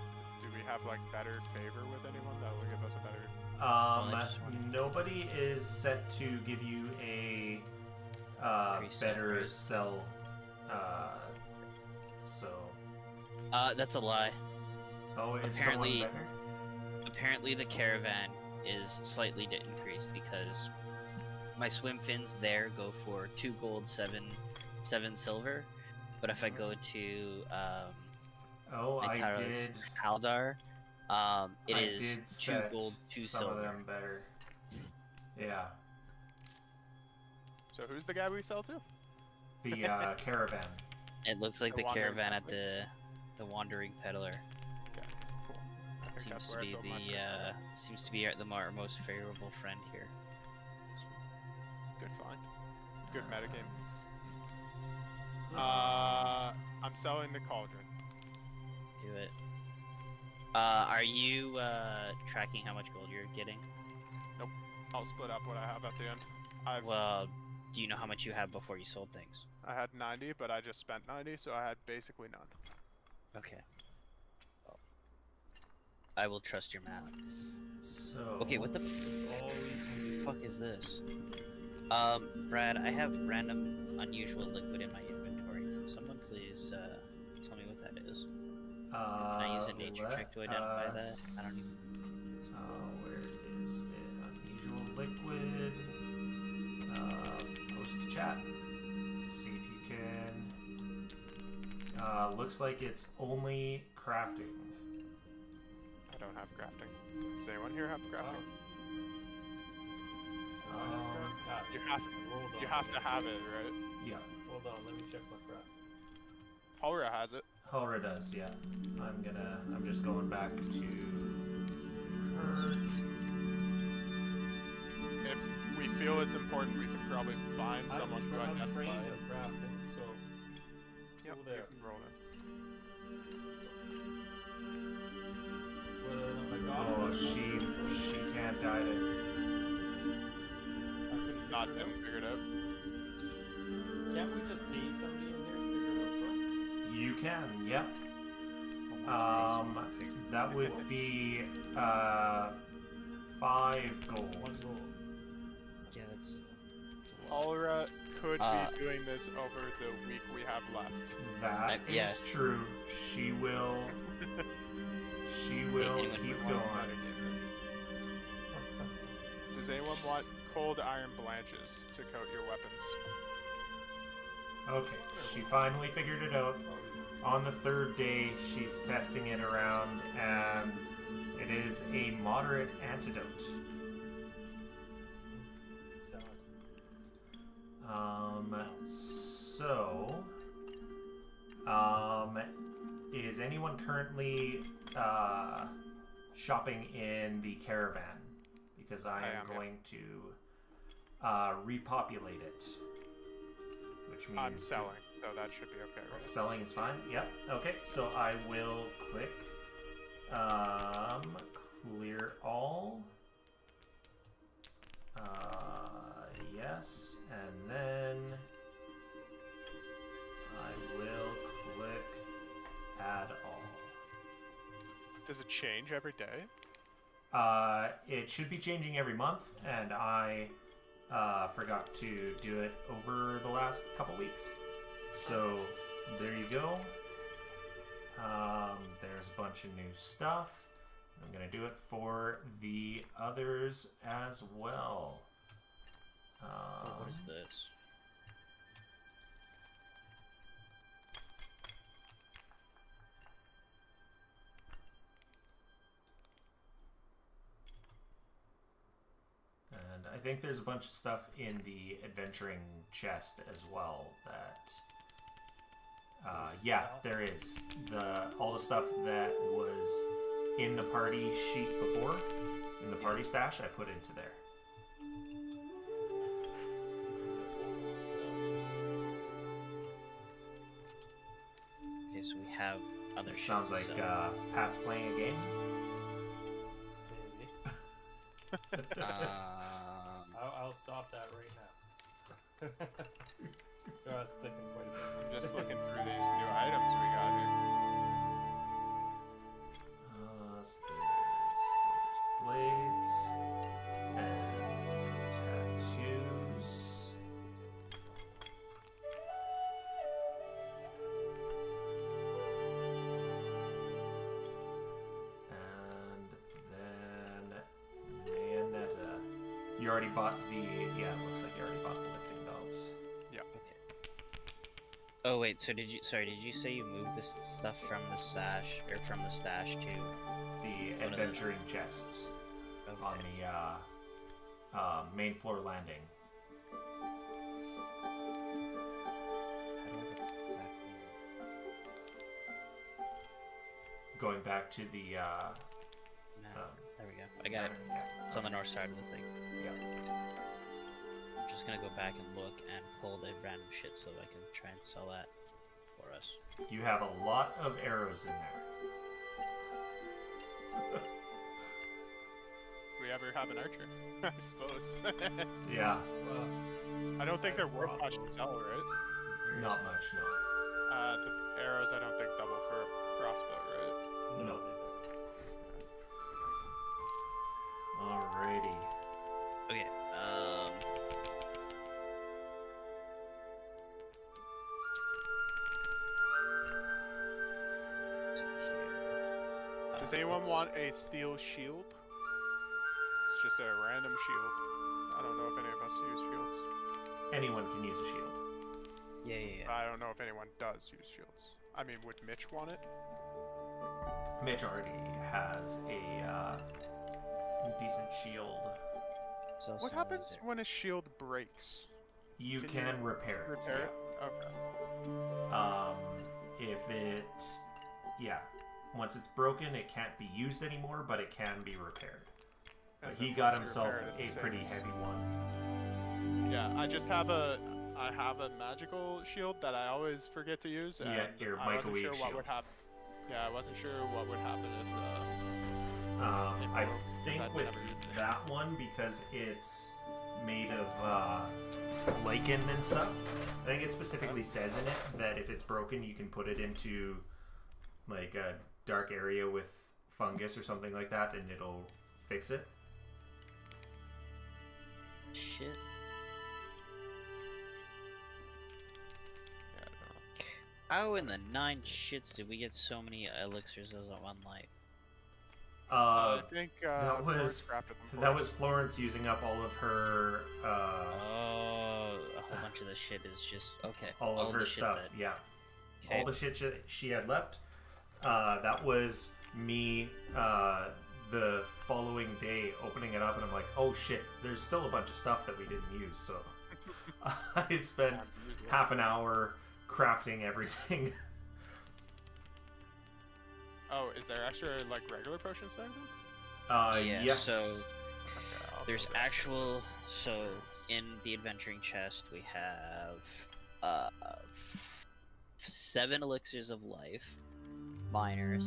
Do we have like better favor with anyone that will give us a better? I just wanted- Nobody is set to give you a Reset, better right? sell. So. That's a lie. Oh, is Apparently- someone better? Apparently the caravan is slightly increased because my swim fins there go for 2 gold, 7 silver. But if I go to Oh, I Nitaro's did. Haldar, it I is did 2 set gold, 2 some silver. of them better. Yeah. So who's the guy we sell to? The caravan. It looks like The the wandering caravan at peddler? the wandering peddler. Okay, cool. I think Seems that's to where I be sold my seems to be our most favorable friend here. Good find. Good metagame. Uh, I'm selling the cauldron. Do it. Are you tracking how much gold you're getting? I'll split up what I have at the end. Well, do you know how much you have before you sold things? I had 90, but I just spent 90, so I had basically none. Okay. Well, I will trust your math. So. Okay, what the fuck is this? Brad, I have random unusual liquid in my inventory. Can someone please tell me what that is? Can I use a nature check to identify that? I don't even. Where is it? Unusual liquid. Post to chat. Let's see if you can. Looks like it's only crafting. I don't have crafting. Does anyone here have crafting? You have to have it, right? Yeah. Hold on, let me check my craft. Halra has it. Halra does, yeah. I'm just going back to Hurt. If we feel it's important, we can probably find someone to I'm identify trained it. in crafting, so Yep, go there. you can roll in. But I got Oh, it. she can't either. Not didn't figure it out. Can't we just pay somebody in here to figure it out for us? You can, yep. That would be 5 gold. 1 gold. Yeah, that's. Halra could Uh, be doing this over the week we have left. That is yeah. true. She will. She will anyone keep One going. metagame. Does anyone want cold iron blanches to coat your weapons? Okay, she finally figured it out. On the 3rd day, she's testing it around, and it is a moderate antidote. Sad. So, is anyone currently shopping in the caravan? Because I am am, going to repopulate it. Which means I'm selling, so that should be okay, right? selling is fine. Yep. Okay, so I will click clear all. Yes, and then I will click add all. Does it change every day? It should be changing every month, and I forgot to do it over the last couple weeks. So there you go. There's a bunch of new stuff. I'm gonna do it for the others as well. What is this? And I think there's a bunch of stuff in the adventuring chest as well that yeah, there is. All the stuff that was in the party sheet before, in the party stash, I put into there. Okay, so we have other shit. Sounds like Pat's playing a game. Maybe. I'll stop that right now. So I was clicking quite a bit. I'm just looking through these new items we got here. There's blades and tattoos. And then Mayonetta. You already bought the... Yeah, it looks like you already bought the lifting belt. Yeah. Oh wait, so did you say you moved this stuff from the stash to The adventuring chests on the main floor landing. Going back to the there we go. I got it. It's on the north side of the thing. Yeah. I'm just gonna go back and look and pull the random shit so I can try and sell that for us. You have a lot of arrows in there. We ever have an archer? I suppose. Yeah. Well, I don't think they're worth much to sell, right? Not much, no. The arrows I don't think double for a crossbow, right? No. Alrighty. Okay, Does anyone want a steel shield? It's just a random shield. I don't know if any of us use shields. Anyone can use a shield. Yeah. I don't know if anyone does use shields. I mean, would Mitch want it? Mitch already has a decent shield. So What happens when a shield breaks? You can repair it. Repair it? Okay. If it, once it's broken, it can't be used anymore, but it can be repaired. But And he then got once you himself repair it, a it's the pretty same as- heavy one. Yeah, I have a magical shield that I always forget to use. Yeah, and your I wasn't microwave sure what shield. would happen. Yeah, I wasn't sure what would happen if. I broke, think I'd with never used it. that one, because it's made of lichen and stuff, I think it specifically says in it that if it's broken, you can put it into like a dark area with fungus or something like that, and it'll fix it. shit. Yeah, I don't know. How in the 9 shits did we get so many elixirs of one life? I think that Florence was crafted them for that us. was Florence using up all of her Oh, a whole bunch of this shit is just okay. all of her the shit stuff. that- Yeah, Okay. all the shit she had left. That was me the following day opening it up, and I'm like, oh shit, there's still a bunch of stuff that we didn't use. So I spent half an hour crafting everything. Oh, is there extra like regular potions there? Then? Yeah, Yes. so Okay, I'll there's go back. actual. So in the adventuring chest we have 7 elixirs of life, minor,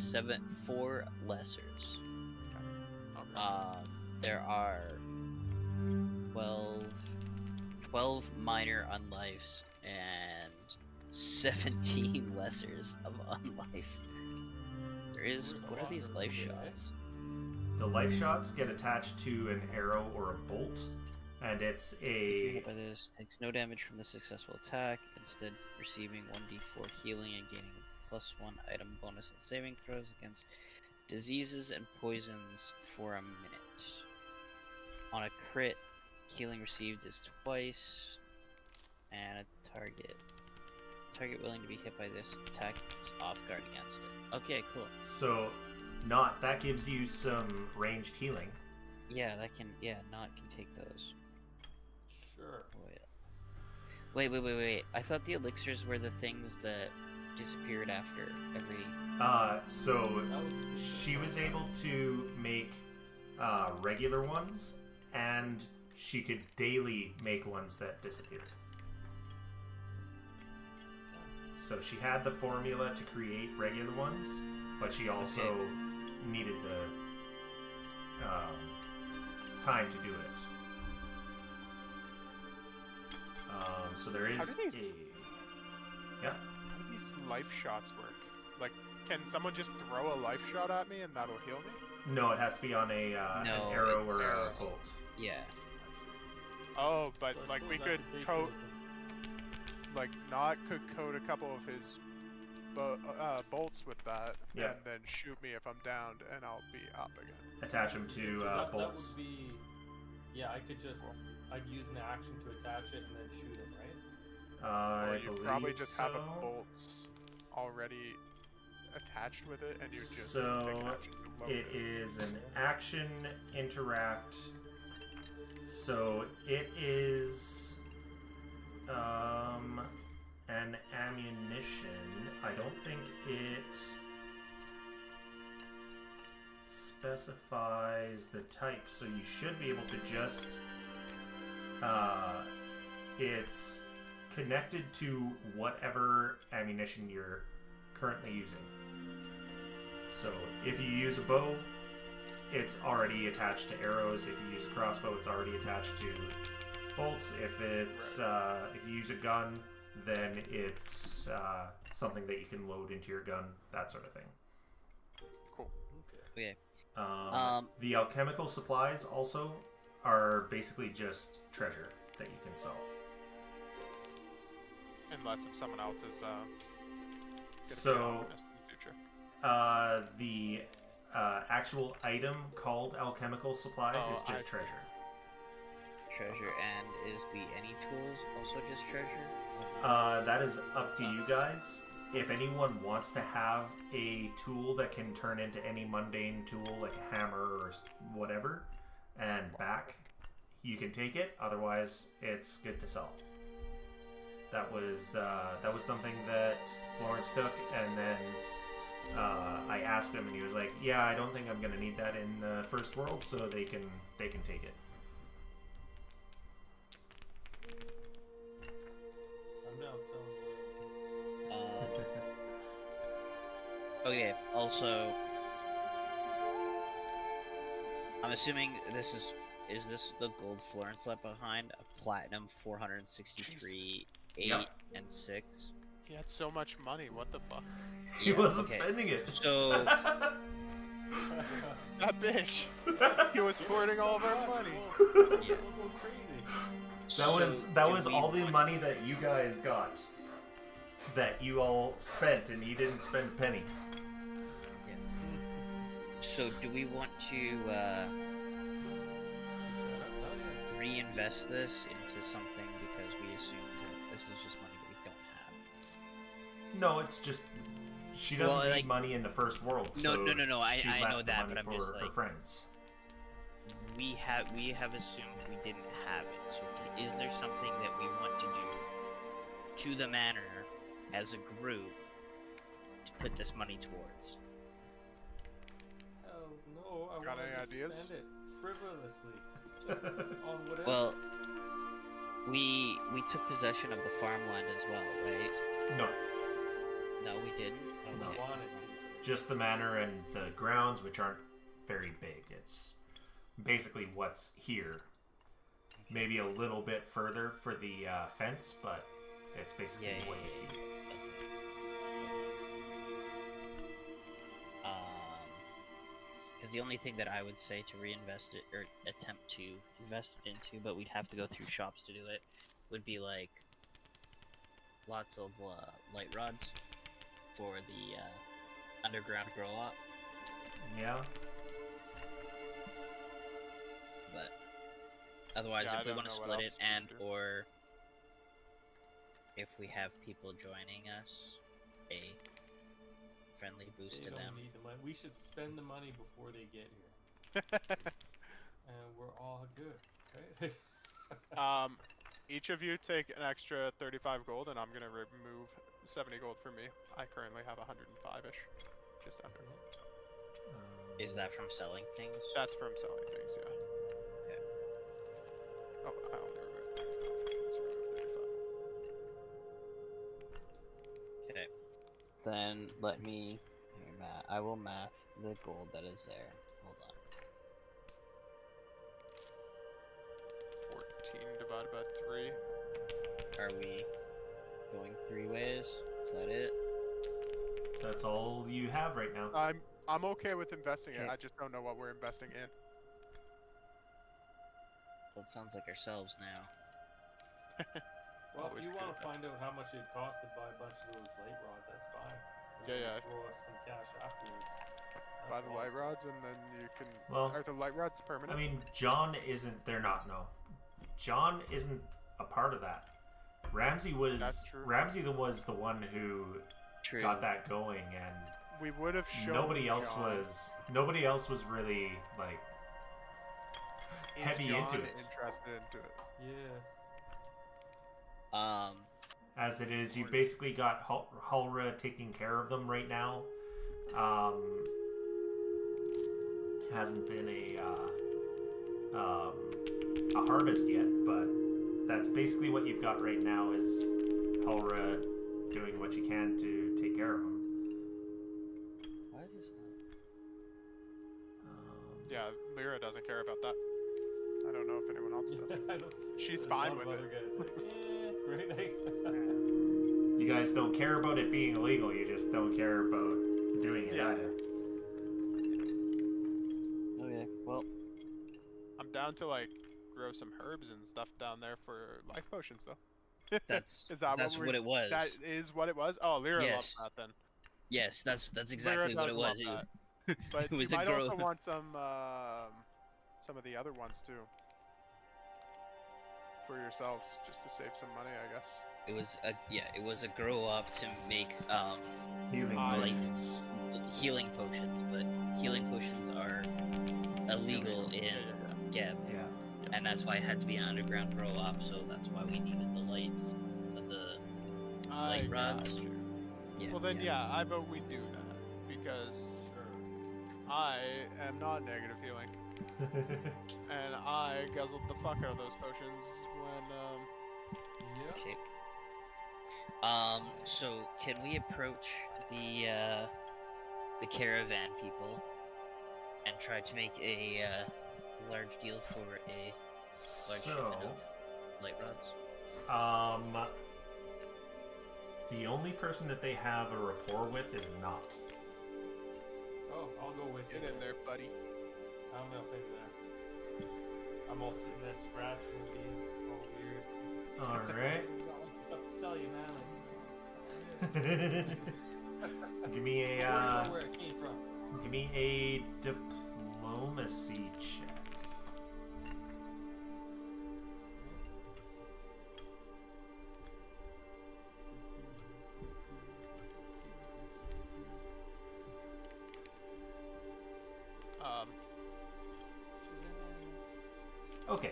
4 lessers. Okay. There are 12 minor unlifes and 17 lessers of unlife. There is. What are these life shots? the life shots get attached to an arrow or a bolt, and it's a... Hit by this takes no damage from the successful attack, instead receiving 1d4 healing and gaining a +1 item bonus on saving throws against diseases and poisons for a minute. On a crit, healing received is twice, and a target willing to be hit by this attack is off guard against it. Okay, cool. So, that gives you some ranged healing. Yeah, Not can take those. Sure. Wait. I thought the elixirs were the things that disappeared after every... So she was able to make regular ones, and she could daily make ones that disappeared. So she had the formula to create regular ones, but she also needed the time to do it. So there is yeah. How do these life shots work? Like, can someone just throw a life shot at me and that'll heal me? No, it has to be on an arrow or a bolt. Yeah. I see. Oh, but So I like we suppose I could take coat, this and- like Not could coat a couple of his bolts with that, Yeah. and then shoot me if I'm downed, and I'll be up again. Attach them So to that bolts. would be... Yeah, I'd use an action to attach it and then shoot him, right? Or I you believe probably just have so. a bolts already attached with it, and you just So, take an action to load it is an action interact. So it is an ammunition. I don't think it specifies the type, so you should be able to just it's connected to whatever ammunition you're currently using. So if you use a bow, it's already attached to arrows. If you use a crossbow, it's already attached to bolts. If it's if you use a gun, then it's something that you can load into your gun, that sort of thing. Cool. Okay. The alchemical supplies also are basically just treasure that you can sell. Unless if someone else is gonna be an So alchemist in the future. the actual item called alchemical supplies is I just see. treasure. Treasure, and is the any tools also just treasure? That is up to you guys. If anyone wants to have a tool that can turn into any mundane tool, like a hammer or whatever, and back, you can take it. Otherwise, it's good to sell. That was something that Florence took, and then I asked him, and he was like, "Yeah, I don't think I'm gonna need that in the first world, so they can take it." I'm down selling. Okay, also, I'm assuming this is this the gold Florence left behind? A platinum 463, 8, Yep. and 6? He had so much money. What the fuck? He Yeah, wasn't okay. spending it. So, That bitch. He was hoarding all of our money. yeah. Go crazy. That do was we all the want- money that you guys got. That you all spent, and you didn't spend a penny. Yeah. So, do we want to reinvest this into something because we assume that this is just money that we don't have? No, it's just she doesn't Well, need like- money in the first world. No, so no. I she know left the that, money but I'm for just her like, friends. we have assumed we didn't have it. So, is there something that we want to do to the manor as a group to put this money towards? Hell no, I Got want any to ideas? spend it frivolously. Just on whatever. Well, we took possession of the farmland as well, right? No, No, we didn't. No. I wanted to. just the manor and the grounds, which aren't very big. It's basically what's here. Maybe a little bit further for the fence, but it's basically Yeah, what yeah, you see. Because the only thing that I would say to reinvest it or attempt to invest it into, but we'd have to go through shops to do it, would be like lots of light rods for the underground grow up. Yeah. But otherwise, Yeah, I if we don't want to know what split it else we can and do. or if we have people joining us, a friendly boost They to don't them. need the money. We should spend the money before they get here, and we're all good, right? Each of you take an extra 35 gold, and I'm gonna remove 70 gold for me. I currently have 105-ish, just under. So. Is that from selling things? That's from selling things, yeah. Okay. Oh, I only removed 35. Let's remove 35. Okay. Then let me. Here, I will math the gold that is there. Hold on. 14 divided by 3. Are we going 3 ways? Is that it? So that's all you have right now. I'm okay with investing it. Okay. I just don't know what we're investing in. Well, it sounds like ourselves now. Well, Always if you good want at to find out how much it cost to buy a bunch of those light rods, that's fine. Yeah, yeah. Just throw us some cash afterwards. Buy That's the all. light rods, and then you can. Well, Are the light rods permanent? I mean, John isn't. They're not. No, John isn't a part of that. Ramsey was. That's true. Ramsey was the one who True. got that going, and we would have shown. nobody else John. was. Nobody else was really like Is heavy John into it. Interested into it. Yeah. As it is, you basically got Hulra taking care of them right now. Hasn't been a harvest yet, but that's basically what you've got right now is Hulra doing what you can to take care of them. Why is this not? Yeah, Lyra doesn't care about that. I don't know if anyone else does. I don't- She's there's a fine lot with of other it. guys like, right? Like, You guys don't care about it being illegal, you just don't care about doing it Yeah. either. Okay, well, I'm down to like grow some herbs and stuff down there for life potions, though. that's Is that that's what it was. That is what it was. Oh, Lyra Yes. loves that then. Yes, that's Lyra exactly what does it was. love that. But It you was a might grow. also want some of the other ones too. For yourselves, just to save some money, I guess. It was a it was a grow up to make Healing I- potions. healing potions, but healing potions are illegal in Geb, Yeah. and that's why it had to be an underground grow up. So that's why we needed the lights, the light rods. gotcha. Yeah. Well then, yeah, I vote we do that because sure. I am not negative healing, and I guzzled the fuck out of those potions when Yep. Okay. So can we approach the caravan people and try to make a large deal for a large shipment So, of light rods? the only person that they have a rapport with is not. Oh, I'll go with you. get in there, buddy. I'm up in there. I'm all sitting there scratching and being all weird. All right. Got lots of stuff to sell you, man. Give me Like, a where it came from. give me a diplomacy check. Okay.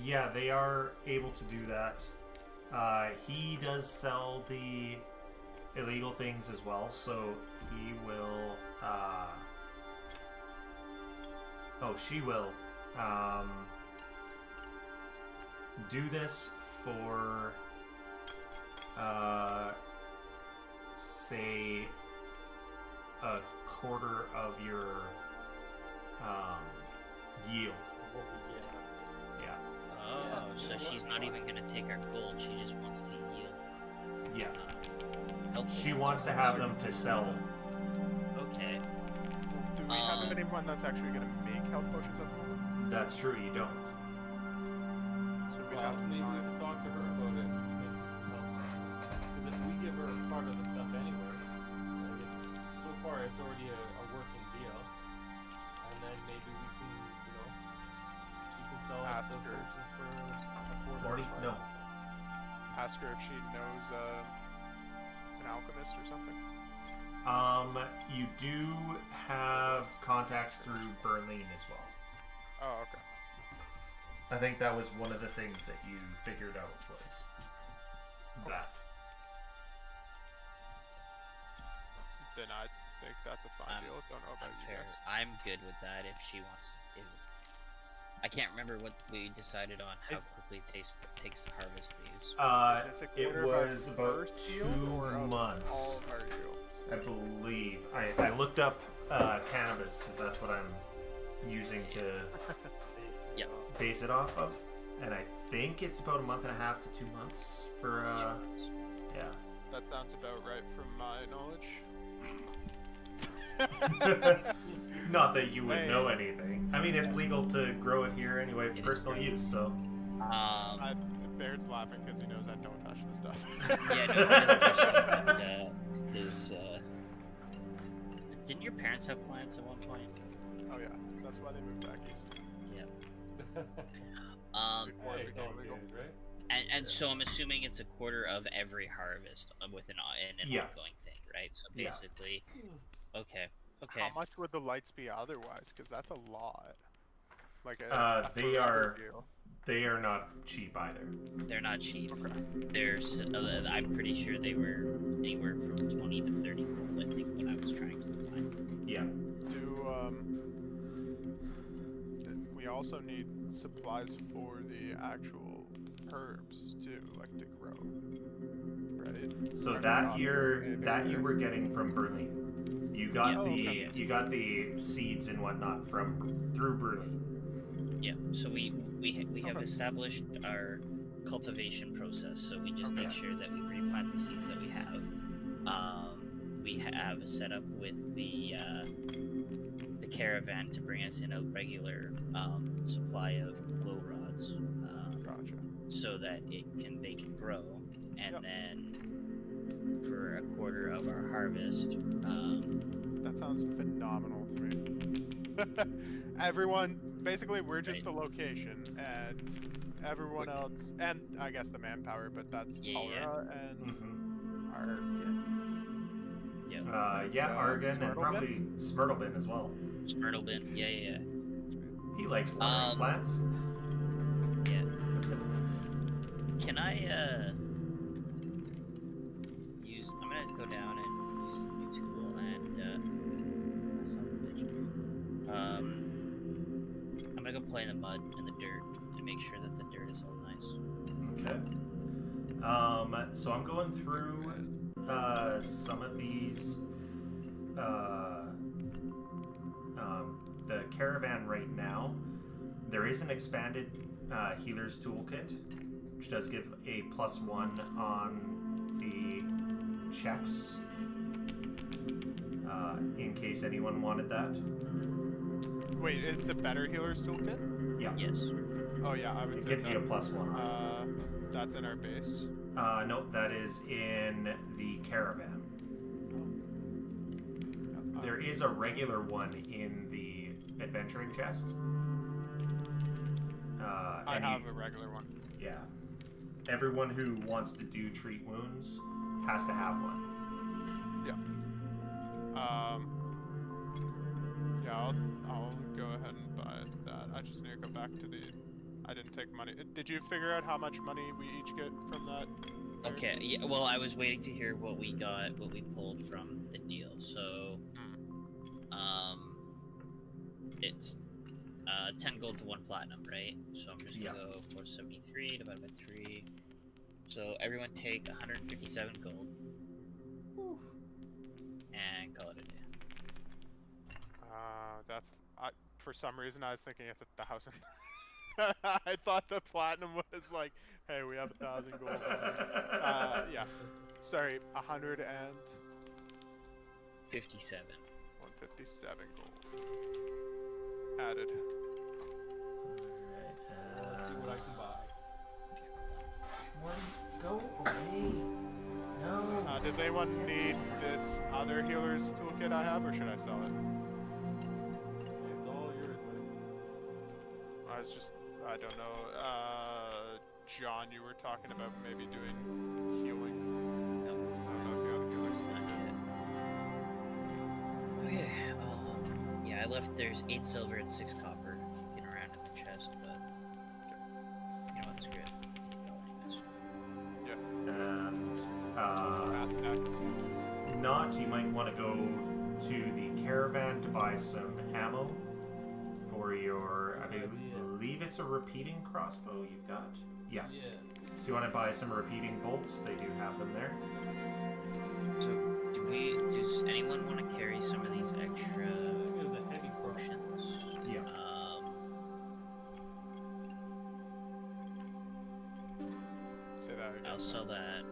Yeah, they are able to do that. He does sell the illegal things as well, so he will. She will. Do this for. Say. A quarter of your. Yield. What we get. Yeah. Oh, Yeah, so you know she's what? not even gonna take our gold. She just wants to yield. Yeah. Help She us. wants to have them to sell. Okay. Do we have a anyone that's actually going to make health potions at the moment. That's true, you don't. So we'd Well, have to maybe we find. could talk to her about it. Because if we give her part of the stuff anyway, like so far it's already a working deal, and then maybe we can, she can sell us Ask the her. potions for a quarter. Morty, of the no. price or something. Ask her if she knows an alchemist or something. You do have contacts through Berlin as well. Oh, okay. I think that was one of the things that you figured out was that. Then I think that's a fine deal. Don't know about you fair. guys. I'm good with that if she wants. I can't remember what we decided on how Is- quickly it takes to harvest these. Is this a It quarter of our was about first deal 2 or of months, all our deals? I believe. I looked up cannabis because that's what I'm using to Yep. base it off of, and I think it's about a month and a half to 2 months for yeah. That sounds about right from my knowledge. Not that you would Hey. know anything. I mean, it's legal to grow it here anyway for personal use, so. Baird's laughing because he knows I don't touch the stuff. Yeah, no, it doesn't touch that, but, there's, didn't your parents have plants at one point? Oh yeah, that's why they moved back east. Yeah. Before Hey, it it's became all legal. good, right? And so I'm assuming it's a quarter of every harvest with an Yeah. ongoing thing, right? So Yeah. basically, okay. How much would the lights be otherwise? Because that's a lot. Like a They forever are- deal. They are not cheap either. They're not cheap. Okay. There's, I'm pretty sure they were anywhere from 20 to 30 gold, I think, when I was trying to find. Yeah. We also need supplies for the actual herbs too, like to grow. Right? So Are that not you anything were getting from Berlin. You got Yeah. Okay. you got the seeds and whatnot through Berlin. Yeah, so we have Okay. established our cultivation process, so we just make Okay. sure that we replant the seeds that we have. We have a setup with the caravan to bring us in a regular supply of glow rods, Gotcha. so that they can grow, and Yep. then for a quarter of our harvest, That sounds phenomenal to me. Everyone, basically, we're just Right. the location, and everyone else, and I guess the manpower, but that's Yeah, yeah. Palra and Mm-hmm. Argan. Yeah, Argon and Smyrtlebin? probably Smyrtlebin as well. Smyrtlebin, yeah. He likes watering plants. Can I use? I'm gonna go down and use the new tool and son of a bitch. I'm gonna go play in the mud and the dirt and make sure that the dirt is all nice. Okay. So I'm going through some of these. The caravan right now. There is an expanded healer's toolkit, which does give a +1 on the checks. In case anyone wanted that. Wait, it's a better healer's toolkit? Yeah. Yes. Oh yeah, I would It take gives you a that. +1 on it. That's in our base. No, that is in the caravan. There is a regular one in the adventuring chest. I and have a regular one. Yeah. Everyone who wants to do treat wounds has to have one. Yeah. I'll go ahead and buy that. I just need to go back to the. I didn't take money. Did you figure out how much money we each get from that? Okay. Yeah. Well, I was waiting to hear what we pulled from the deal. So, it's 10 gold to 1 platinum, right? So I'm just gonna go 473 divided by 3. So everyone take 157 gold. And call it a day. That's. For some reason, I was thinking it's 1,000. I thought the platinum was like, hey, we have 1,000 gold. Yeah. Sorry, 100 and 57. 157 gold. Added. Let's see what I can buy. Morty, go away. No. Does anyone need this other healer's toolkit I have, or should I sell it? It's all yours, buddy. I don't know. John, you were talking about maybe doing healing. I don't know if the other healers can do it. Okay, yeah, I left, there's 8 silver and 6 copper kicking around in the chest, but you know what, screw it. Take it all anyways. And not, you might want to go to the caravan to buy some ammo for your, I believe it's a repeating crossbow you've got? Yeah. So you want to buy some repeating bolts? They do have them there. So, does anyone want to carry some of these extra It was a heavy crush. potions? Yeah. Say that again. I'll sell that.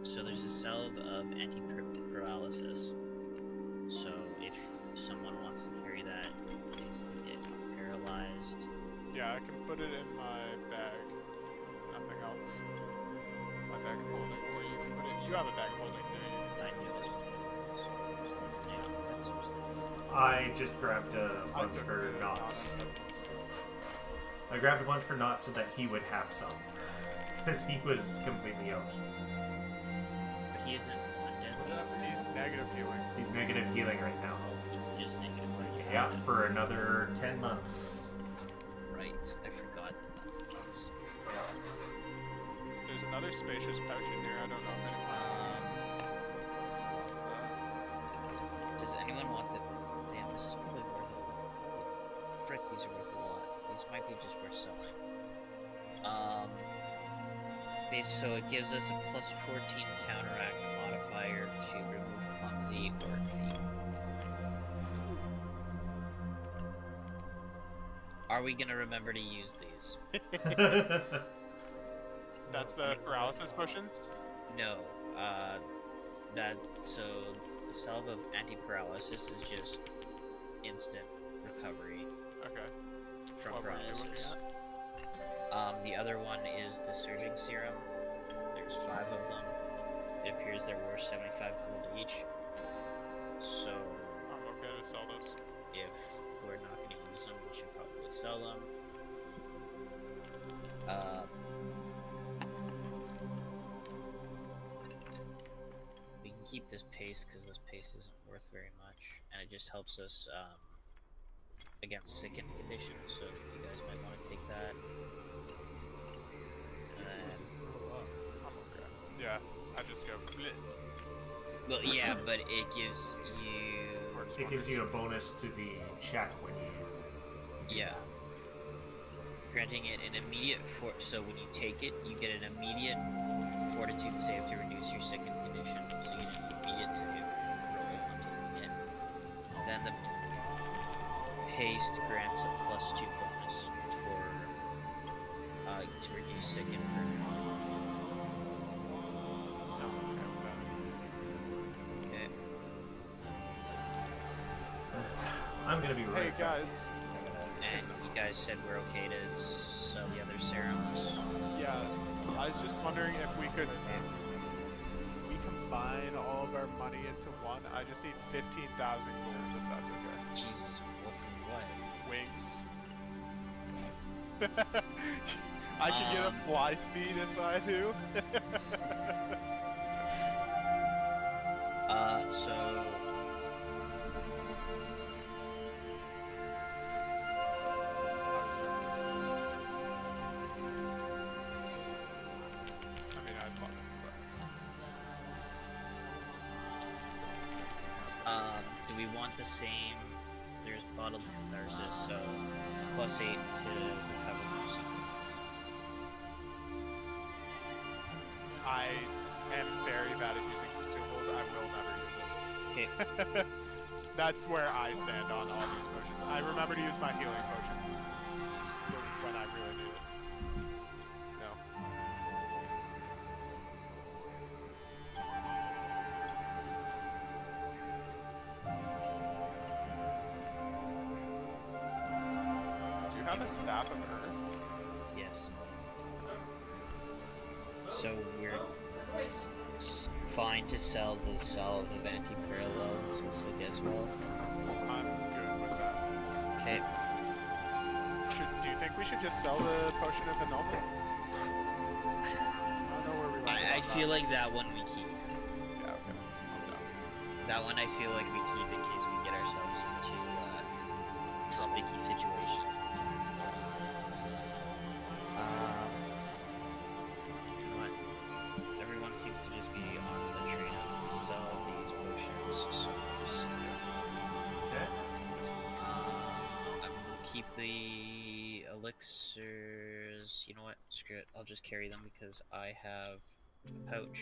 So there's a salve of anti-paralysis. So if someone wants to carry that, they get paralyzed. Yeah, I can put it in my bag. Nothing else. My bag of holding. Or you can put it. You have a bag of holding, do you? I knew this was yeah, that's some things. I just grabbed a bunch for knots. I grabbed a bunch for knots so that he would have some. Because he was completely out. But he isn't undead. He's negative healing. He's negative healing right now. Just negative. Yeah, for another 10 months. Right, I forgot that's the case. There's another spacious pouch in here. I don't know if anyone. Does anyone want the? Damn, this is probably worth it. Frick, these are worth a lot. These might be just worth selling. So it gives us a plus 14 counteract modifier to remove clumsy or feet. Are we gonna remember to use these? That's the paralysis potions? No. So the salve of anti-paralysis is just instant recovery Okay. from What were you looking paralysis. at? The other one is the surging serum. There's 5 of them. It appears they're worth 75 gold each. So I'm okay to sell those. if we're not going to use them, we should probably sell them. We can keep this paste because this paste isn't worth very much, and it just helps us against sickened conditions. So you guys might want to take that. And then, Just throw up. I'm okay. Yeah, I just go. Bleh. well, yeah, but it gives you. It gives you a bonus to the check when you... Yeah. Granting it an immediate so when you take it, you get an immediate fortitude save to reduce your sickened condition. So you get an immediate save roll on taking it. Then the paste grants a +2 bonus for to reduce sickened for I'm okay with that. okay. I'm gonna be right Hey back. guys. And you guys said we're okay to sell the other serums. Yeah, I was just wondering if we could combine all of our money into one. I just need 15,000 gold, if that's okay. Jesus, what from what? Wings. I can get a fly speed if I do. So I mean, I'd love it, do we want the same? There's bottled catharsis, so +8 to recover most. but I am very bad at using consumables. I will never use Okay. it. That's where I stand on all these potions. I remember to use my healing potions when I really need it. No. have a staff of Earth? Yes. So we're fine to sell the salve of anti-parallel as well. I'm good with that. Okay. Do you think we should just sell the potion of annulment? I don't know where we went I with feel that. like that one we keep. Yeah, okay. I'm down. That one I feel like we keep in case we get ourselves into a sticky situation. You know what? Everyone seems to just be on the train of sell these potions. So just, Okay. I will keep the elixirs. You know what? Screw it. I'll just carry them because I have a pouch.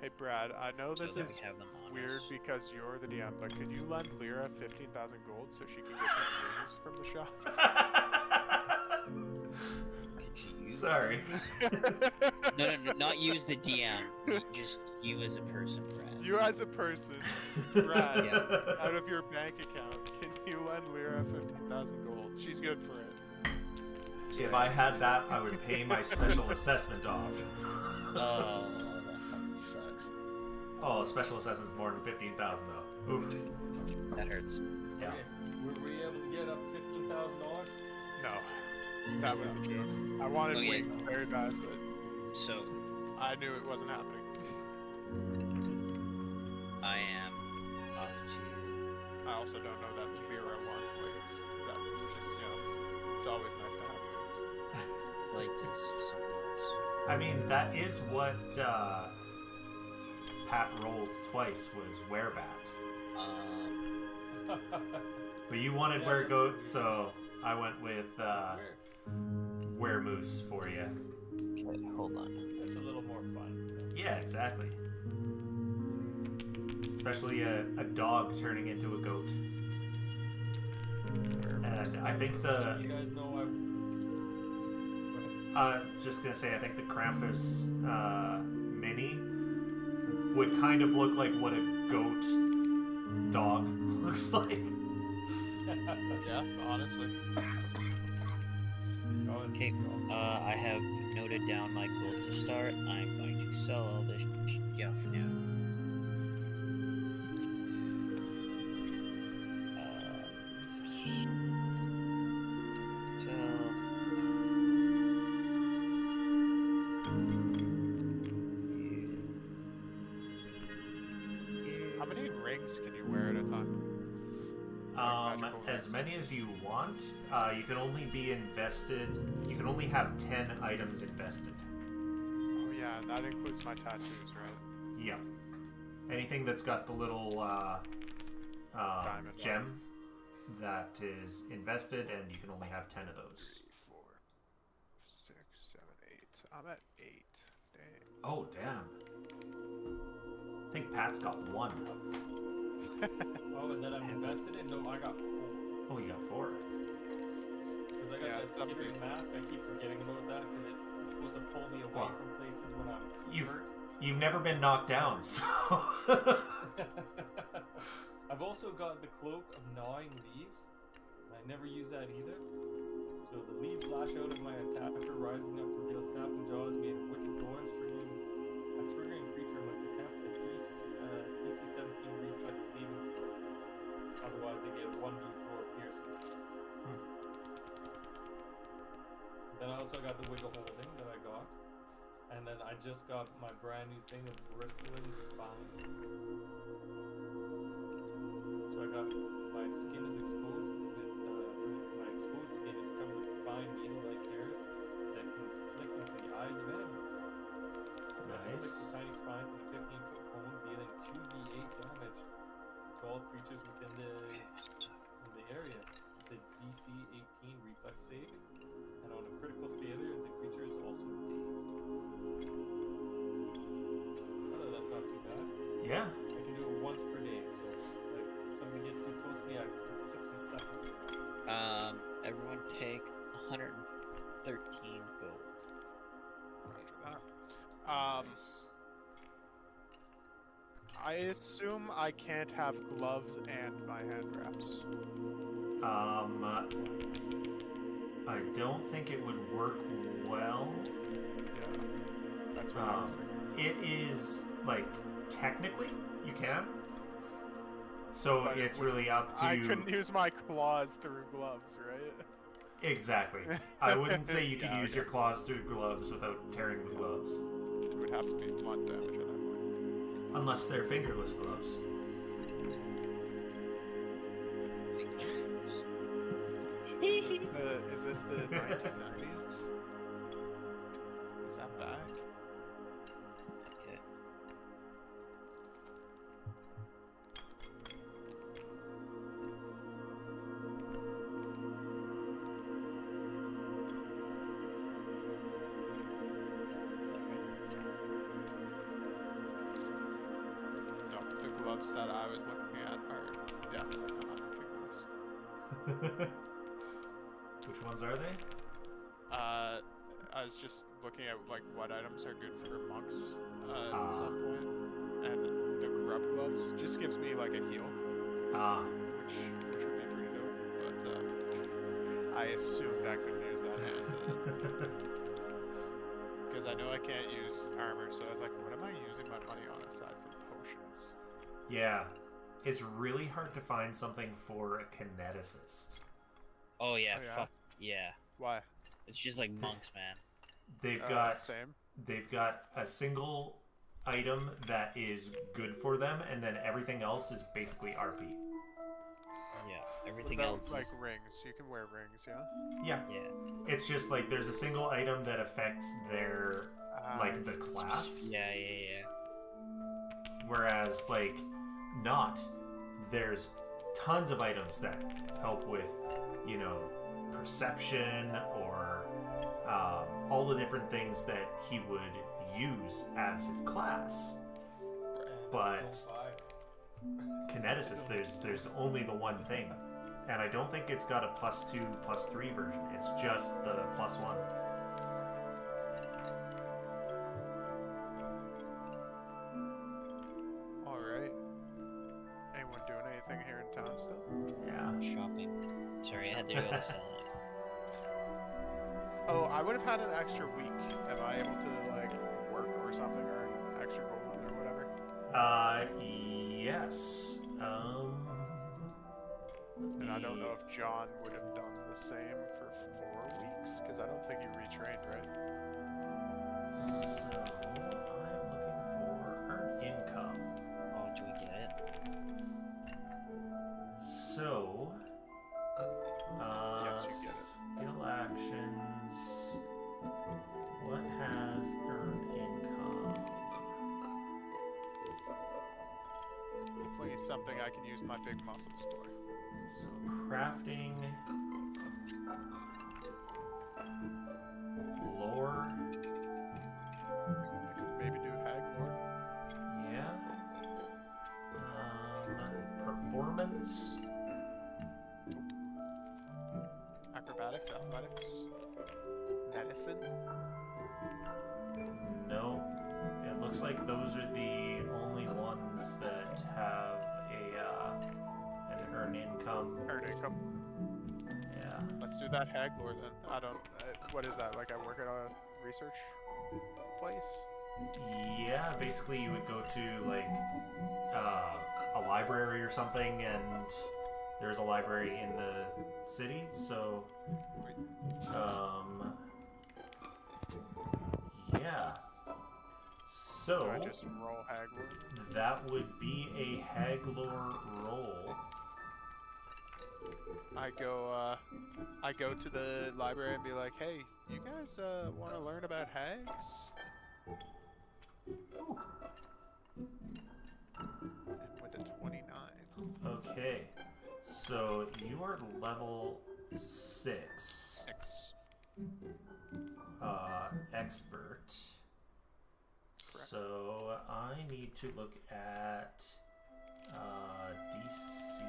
Hey Brad, I know So this that is we have them on weird us. because you're the DM, but could you lend Lyra 15,000 gold so she can get some rings from the shop? Could you Sorry. No, not use the DM. Just you as a person, Brad. You as a person, Brad, Yeah. out of your bank account, can you lend Lyra 15,000 gold? She's good for it. If I had that, I would pay my special assessment off. Oh, that fucking sucks. Oh, special assessment's more than 15,000 though. Oof. That hurts. Yeah. Okay. Were we able to get up $15,000? No, that was the joke. I wanted Okay. wings very bad, but So, I knew it wasn't happening. I am off to... I also don't know that Lyra wants wings. That's just, it's always nice to have wings. Flight is something else. I mean, that is what Pat rolled twice was werebat. But you wanted Yeah, weregoat, that's so I went with weremoose for you. Okay, hold on. That's a little more fun. Yeah, exactly. Especially a dog turning into a goat. And I think the... You guys know I... just gonna say, I think the Krampus mini would kind of look like what a goat dog looks like. Yeah, honestly. Okay, I have noted down my goal to start. I'm going to sell all this stuff now. How many rings can you wear at a time? Magical As rings. many as you want. You can only be invested. You can only have 10 items invested. Oh yeah, and that includes my tattoos, right? Yeah. Anything that's got the little Diamond gem that is invested, and you can only have 10 of those. 4, 6, 7, 8. I'm at 8. Dang. Oh, damn. I think Pat's got 1. Oh, and then I'm invested in? No, I got 4. Oh, you got 4. Because I got Yeah, that some skipping reason. mask. I keep forgetting about that because it's supposed to pull me away Well, from places when I'm hurt. You've never been knocked down, so... I've also got the cloak of gnawing leaves. I never use that either. So the leaves lash out of my attacker, rising up to reveal snapping jaws made of wicked thorns. A triggering creature must attempt a DC 17 reflex saving throw. Otherwise, they get 1d4 piercing. Then I also got the wiggle holding that I got. And then I just got my brand new thing of bristling spines. So I got my skin is exposed with my exposed skin is covered with fine needle-like hairs that can flick into the eyes of enemies. So I can flick the Nice. tiny spines in a 15-foot cone, dealing 2d8 damage to all creatures within the area. It's a DC 18 reflex save, and on a critical failure, the creature is also dazed. Oh, that's not too bad. Yeah. I can do it once per day, so like if somebody gets too close to me, I flick some stuff into them. Everyone take 113 gold. Roger that. Nice. I assume I can't have gloves and my hand wraps. I don't think it would work well. Yeah, that's what I was thinking. It is, like, technically, you can. So But it's really up to... I couldn't use my claws through gloves, right? Exactly. I wouldn't say you could Yeah, use okay. your claws through gloves without tearing the gloves. It would have to be blunt damage at that point. Unless they're fingerless gloves. Is this the 1990s? Is that back? Okay. No, the gloves that I was looking at are definitely not fingerless. Which ones are they? I was just looking at like what items are good for monks at some point, and the grub gloves just gives me like a heal, which would be pretty dope. But I assumed I couldn't use that hand because I know I can't use armor. So I was like, what am I using my money on aside from potions? Yeah. It's really hard to find something for a kineticist. Oh yeah, Oh, yeah? fuck yeah. Why? It's just like monks, man. They've got Same. they've got a single item that is good for them, and then everything else is basically RP. Yeah, What everything about, else like is... rings? You can wear rings, yeah. Yeah. Yeah. It's just like there's a single item that affects their like the class. Yeah, yeah, yeah. Whereas like there's tons of items that help with, you know, perception or all the different things that he would use as his class. But kineticist, there's only the one thing, and I don't think it's got a +2, +3 version. It's just the +1. All right. Anyone doing anything here in town still? Yeah. Shopping. Sorry, I had to do all the selling. Oh, I would have had an extra week. Am I able to like work or something, or an extra gold or whatever? Yes. And I don't know if John would have done the same for 4 weeks, because I don't think you retrained, right? So I'm looking for earn income. Oh, do we get it? So, Yes, you get it. skill actions. What has earn income? Hopefully it's something I can use my big muscles for. So crafting, lore, I could maybe do hag lore. yeah. Performance, Acrobatics, athletics, medicine. no. It looks like those are the only ones that have an earn income. Earn income. Yeah. Let's do that hag lore then. I don't. What is that? Like I work at a research place? Yeah, basically you would go to like a library or something, and there's a library in the city, so yeah. So Do I just roll hag lore? that would be a Haglor roll. I go to the library and be like, hey, you guys want to learn about hags? Ooh. And with a 29. Okay, so you are level 6. 6. Expert. So I need to look at DCs.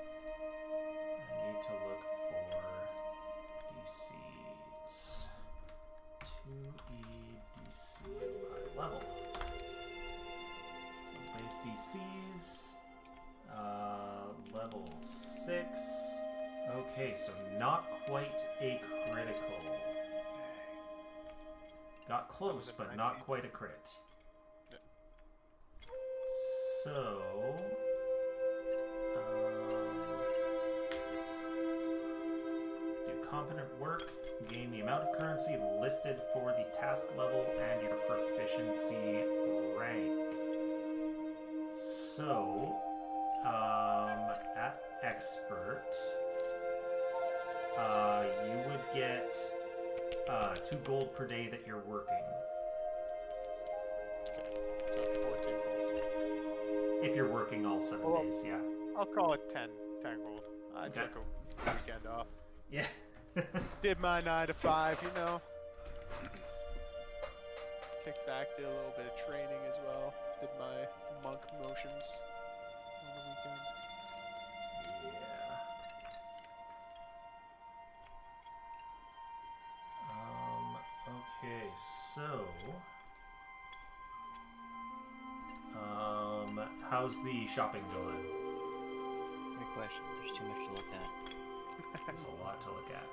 I need to look for DCs. 2E DC SDCs. Level 6. Okay, so not quite a critical. Got close, but not quite a crit. Yeah. So... do competent work. Gain the amount of currency listed for the task level and your proficiency rank. So, at expert, you would get 2 gold per day that you're working. So 14 gold. If you're working all 7 Well, days, yeah. I'll call it 10 gold. I Okay. took a weekend off. Yeah. Did my 9 to 5, you know. Kicked back, did a little bit of training as well. Did my monk motions on the weekend. Okay, so... how's the shopping going? Great question. There's too much to look at. There's a lot to look at.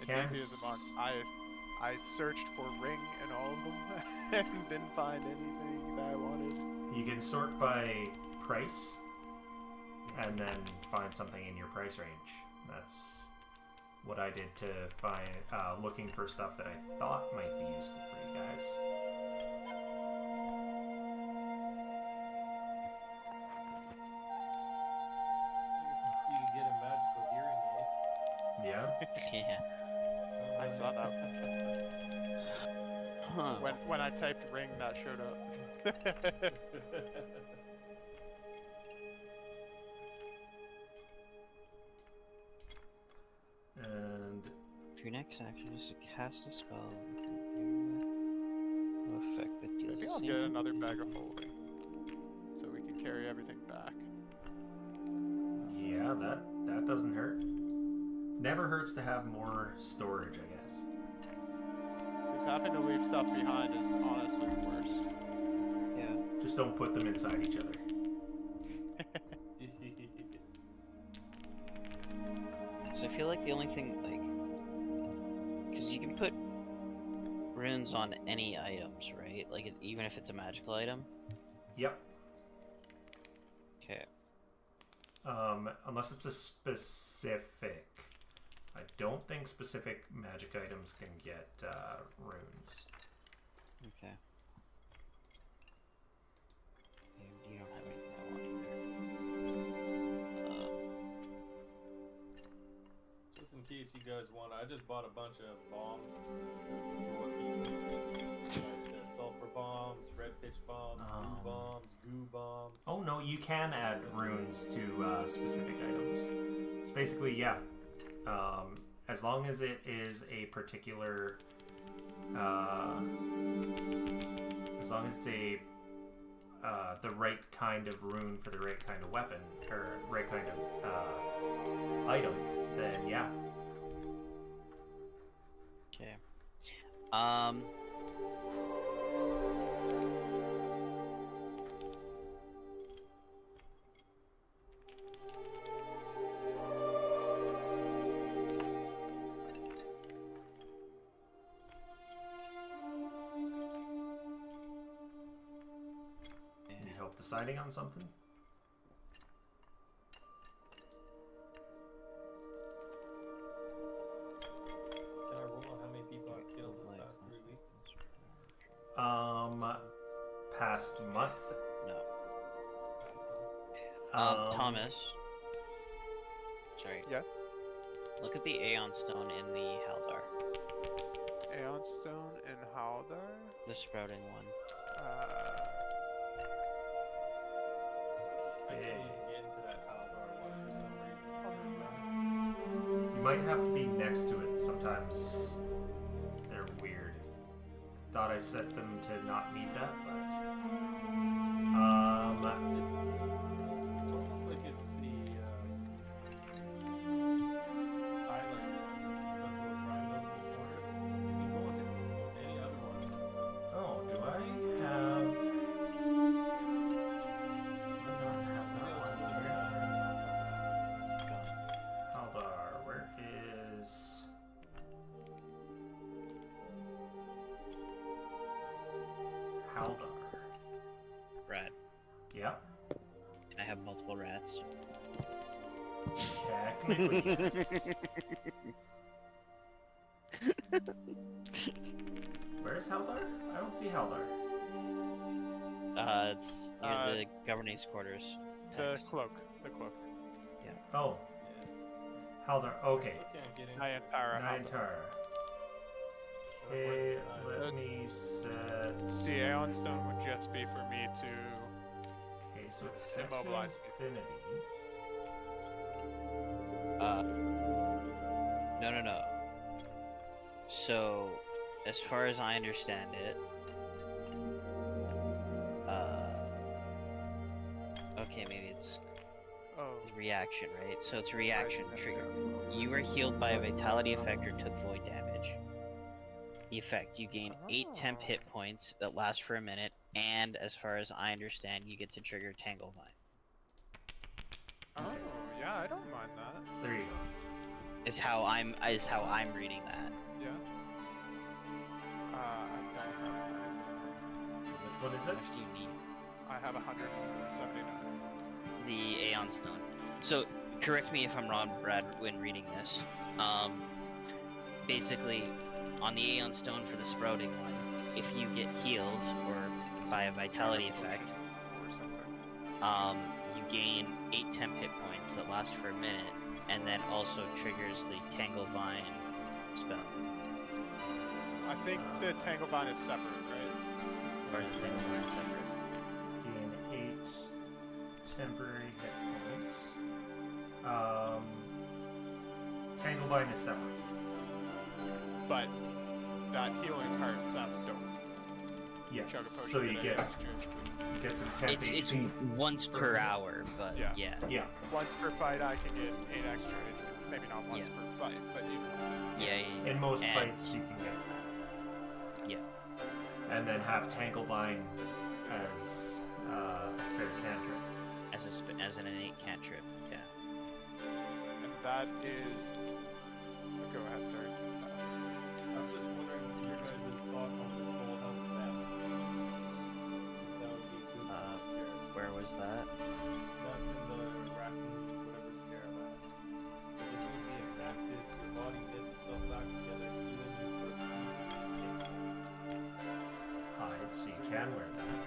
It's easy as a monk. I searched for ring in all of them and didn't find anything that I wanted. You can sort by price and then find something in your price range. That's what I did to find, looking for stuff that I thought might be useful for you guys. You can get a magical hearing aid. Yeah? Yeah. I saw that. Huh. When I typed ring, that showed up. And If your next action is to cast a spell, will affect that deals Maybe the I'll same get another bag of holding, so we can carry everything back. yeah, that doesn't hurt. Never hurts to have more storage, I guess. Because having to leave stuff behind is honestly the worst. Yeah. Just don't put them inside each other. So I feel like the only thing, like, because you can put runes on any items, right? Like, even if it's a magical item. Yep. Okay. Unless it's a specific. I don't think specific magic items can get runes. Okay. You don't have anything I want either. Just in case you guys want, I just bought a bunch of bombs for what people like sulfur bombs, red pitch bombs, goo bombs. Oh no, you can add runes to specific items. So basically, yeah. As long as it is a particular, as long as it's a the right kind of rune for the right kind of weapon or right kind of item, then yeah. Okay. Need help deciding on something? Can I roll on how many people I've killed this past 3 weeks? Past month. No. Um, Thomas. Sorry. Yeah. Look at the Aeon Stone in the Haldar. Aeon Stone and Haldar. The sprouting one. I can't even get into that Haldar one for some reason. You might have to be next to it. Sometimes they're weird. Thought I set them to not need that, but It's almost like it's the island ones, the stuff with the triangles and the corners. You can go into any other ones. oh, do I Haldar. Rat. Yep. And I have multiple rats. Technically, yes. Where's Haldar? I don't see Haldar. It's near the governor's quarters. The Text. cloak. The cloak. Oh, Yeah. Haldar. Okay. Still can't get into Nayantara. Nayantara. Okay, let me set. The Aeon Stone would just be for me to. Okay, so it's set to Immobilize me. infinity. No. So, as far as I understand it, okay, maybe it's Oh. reaction, right? So it's a reaction trigger. You were healed by a vitality effect or took void damage. The effect, you gain 8 temp hit points that last for a minute, and as far as I understand, you get to trigger Tanglevine. Oh, yeah, I don't mind that. There you go. Is how I'm reading that. Yeah. I don't have anything. Which one is How it? much do you need? I have 179. The Aeon Stone. So, correct me if I'm wrong, Brad, when reading this. Basically, on the Aeon Stone for the sprouting one, if you get healed or by a vitality effect, Or something. you gain 8 temp hit points that last for a minute, and then also triggers the Tanglevine spell. I think the Tanglevine is separate, right? Or is Tanglevine separate? Gain 8 temporary hit points. Tanglevine is separate. But that healing part sounds dope. Yeah. Chug a So potion you in get exchange. some temp It's HP. once per hour, but Yeah. yeah. Yeah. Once per fight, I can get 8 extra. Maybe not once per fight, but you know. Yeah. In most And- fights, you can get that. Yeah. And then have Tanglevine as a spare cantrip. As an innate cantrip, yeah. And that is. Go ahead, sorry. I was just wondering your guys' thought on control health best. That would be good. Where was that? That's in the raccoon, whatever's caravan. Because it was the effect is your body gets itself back together, healing you for a time. Hide, so you can wear that.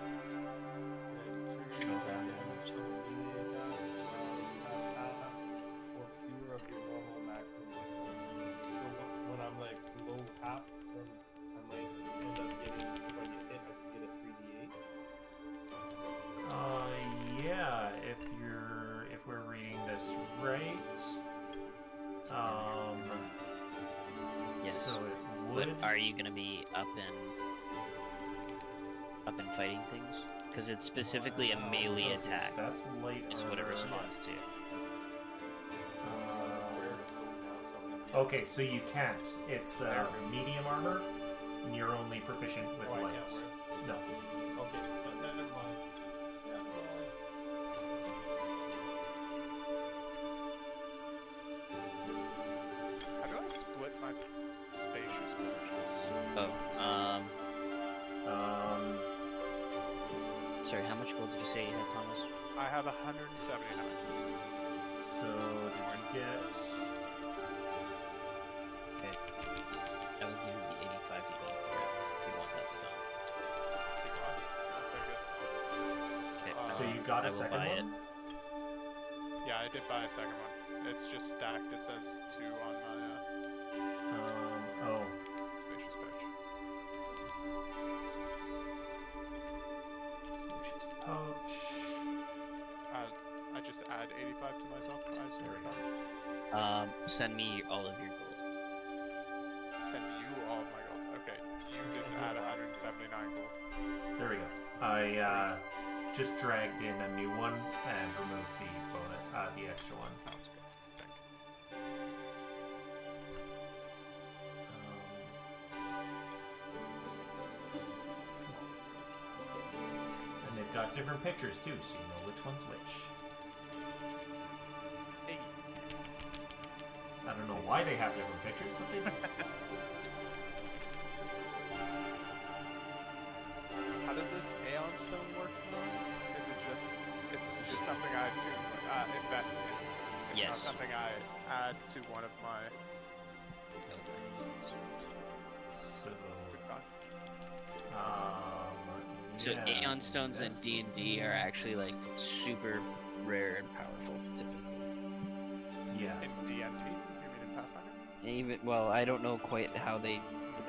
Trigger damage from a melee attack. You have half or fewer of your normal maximum hit points. So when I'm like below half, then I might end up getting, if I get hit, I can get a 3d8. Yeah, if we're reading this right. Yes. So it But would. are you gonna be up and fighting things? Because it's specifically a melee attack. That's light Is what it armor. responds to. Where to go now, so I'm gonna be Okay, so you can't. It's medium armor, and you're only proficient with Oh, I light. can't wear it. No. Okay, so never mind. Never mind. How do I split my spacious portions? Oh, Um, sorry, how much gold did you say you had, Thomas? I have 179. so did you get? Okay. I will give you the 85 you need for it, if you want that stone. Okay, I So will- you got I a will second buy one? it. Yeah, I did buy a second one. It's just stacked. It says 2 on my Oh. spacious pouch. Spacious pouch. I just add 85 to myself. I swear. Send me all of your gold. Send you all of my gold. Okay, you just add 179 gold. There we go. I just dragged in a new one and removed the bonus, the extra one. Sounds good. Thank you. And they've got different pictures too, so you know which one's which. Hey. I don't know why they have different pictures, but they do. How does this something I invest in. It's Yes. not something I add to one of my So, good thought. So yeah, Aeon Stones in that's- D&D are actually like super rare and powerful, typically. Yeah. In DNT? You mean in Pathfinder? Even well, I don't know quite how the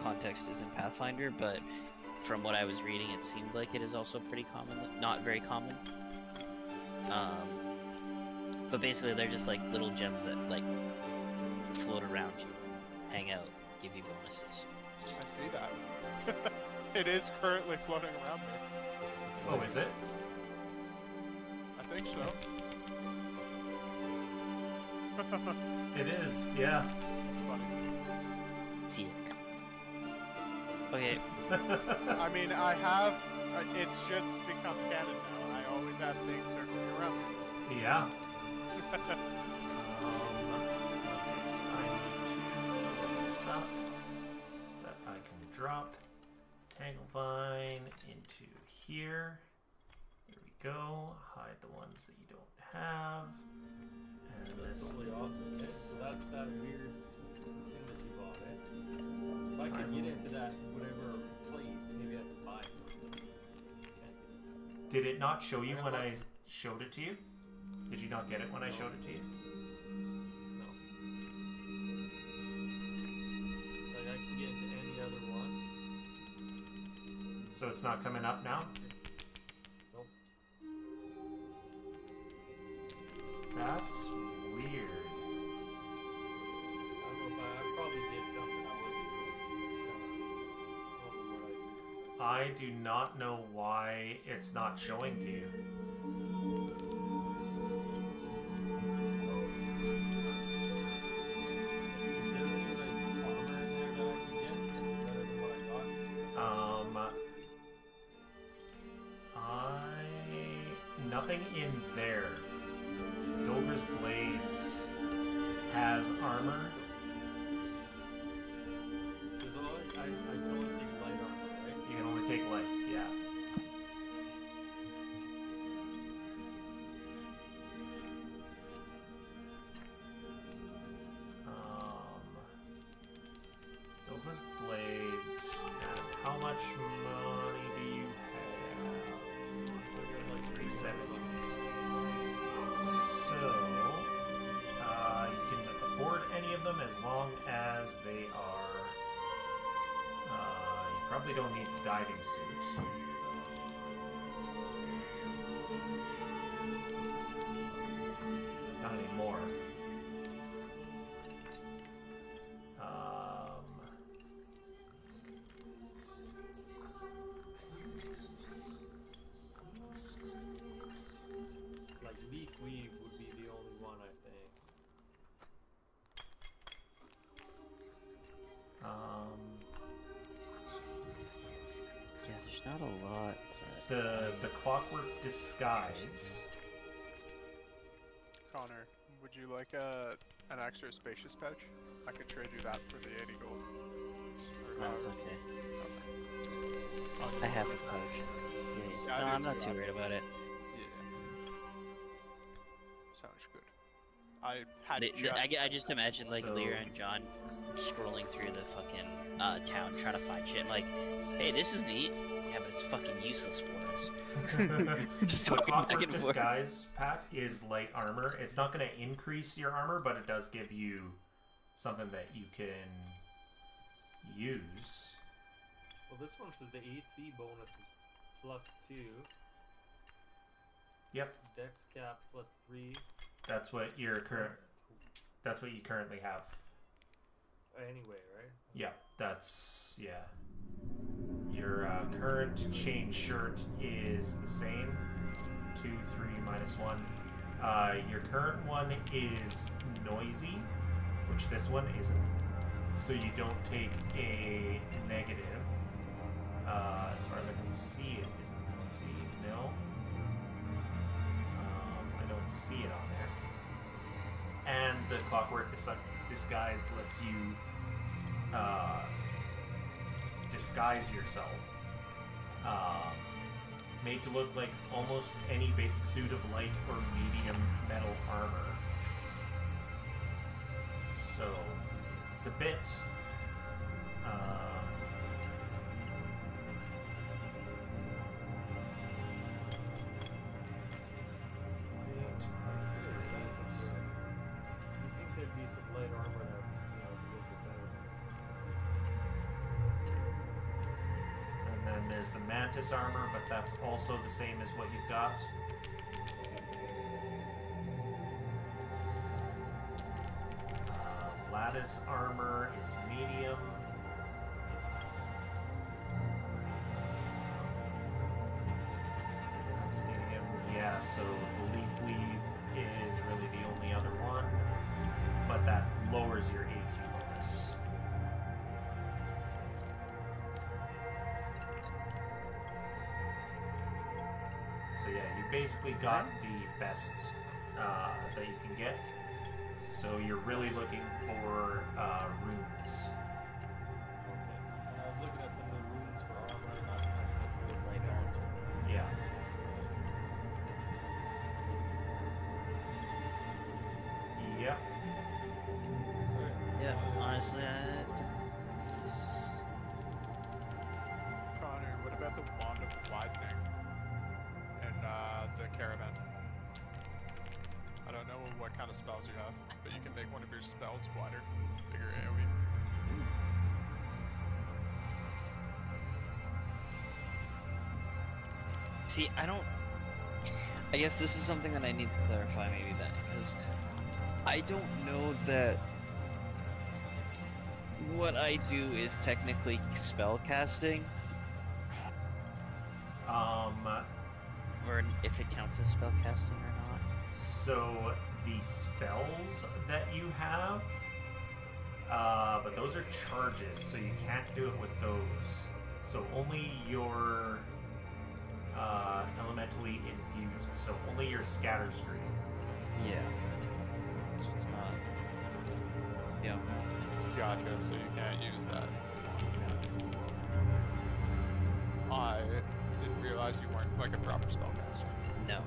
context is in Pathfinder, but from what I was reading, it seemed like it is also pretty common, not very common. But basically, they're just like little gems that like float around you, hang out, give you bonuses. I see that. It is currently floating around me. Oh, is it? I think so. It is, yeah. It's funny. See it. Okay, I mean, I have. It's just become canon now. I always have things circling around me. Yeah. Okay, so I need to look this up so that I can drop Tanglevine into here. There we go. Hide the ones that you don't have. And That's this totally awesome. Okay, so that's that weird thing that you bought, eh? So if I could get into that whatever place, maybe I could buy something. Can't Did it not show you when I showed it to you? Did you not get it when I showed it to you? no. Like I can get into any other one. So it's not coming up now? Nope. That's weird. I don't know if I probably did something I wasn't supposed to. I do not know why it's not showing to you. Is there any like armor in there that I can get better than what I got? Nothing in there. Dolger's Blades has armor. Because I can only take light armor, right? You can only take light, yeah. Dolger's Blades. And how much money do you have? Like 370. So, you can afford any of them as long as they are. You probably don't need the diving suit. Not anymore. Like leaf weave would be the only one, I think. yeah, there's not a lot. But The clockwork disguise. Connor, would you like an extra spacious pouch? I could trade you that for the 80 gold. Or no, it's however- okay. Okay. I have a pouch. Yeah, Yeah, I no, do I'm not too. too worried about it. Yeah. Sounds good. I had I just imagine like So- Lyra and John scrolling through the fucking town trying to find shit. Like, hey, this is neat. Yeah, but it's fucking useless for us. Just So the talking back clockwork and forth. disguise, Pat, is light armor. It's not going to increase your armor, but it does give you something that you can use. Well, this one says the AC bonus is +2. Yep, Dex cap +3. that's what your current. That's what you currently have. Anyway, right? Yeah, that's yeah. Your current chain shirt is the same. 2, 3, -1. Your current one is noisy, which this one isn't. So you don't take a negative. As far as I can see, it isn't noisy. No. I don't see it on there. And the clockwork disguise lets you disguise yourself made to look like almost any basic suit of light or medium metal armor. So it's a bit You think there'd be some light armor that, is a little bit better. and then there's the mantis armor, but that's also the same as what you've got. Lattice armor is medium. That's medium. Yeah, so the leaf weave is really the only other one, but that lowers your AC bonus. So yeah, you basically got the best that you can get. So you're really looking for runes. Okay. I was looking at some of the runes for armor, not light armor. Yeah. Yep. Yeah, honestly, Connor, what about the Wand of Widening in the caravan? I don't know what kind of spells you have, but you can make one of your spells wider, bigger AoE. see, I guess this is something that I need to clarify maybe then, because I don't know that what I do is technically spell casting, or if it counts as spell casting or not. So the spells that you have, but those are charges, so you can't do it with those. So only your elementally infused, so only your scatter screen. Yeah. So it's not. Yeah. Gotcha, so you can't use that. I didn't realize you weren't like a proper spellcaster. No.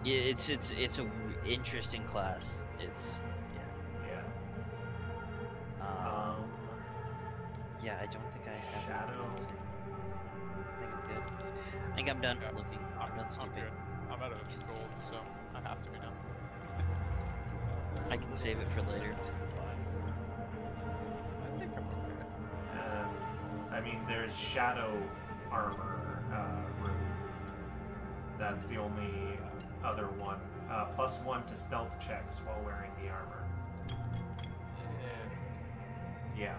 Yeah, it's a interesting class. It's Yeah. yeah. I don't think I have Shadow. anything else. I think I'm good. I think I'm done Yeah. looking. I'm done I'm skipping. good. I'm out of gold, so I have to be done. I can save it for later. I think I'm okay. I mean, there's shadow armor rune. That's the only other one. +1 to stealth checks while wearing the armor. Yeah.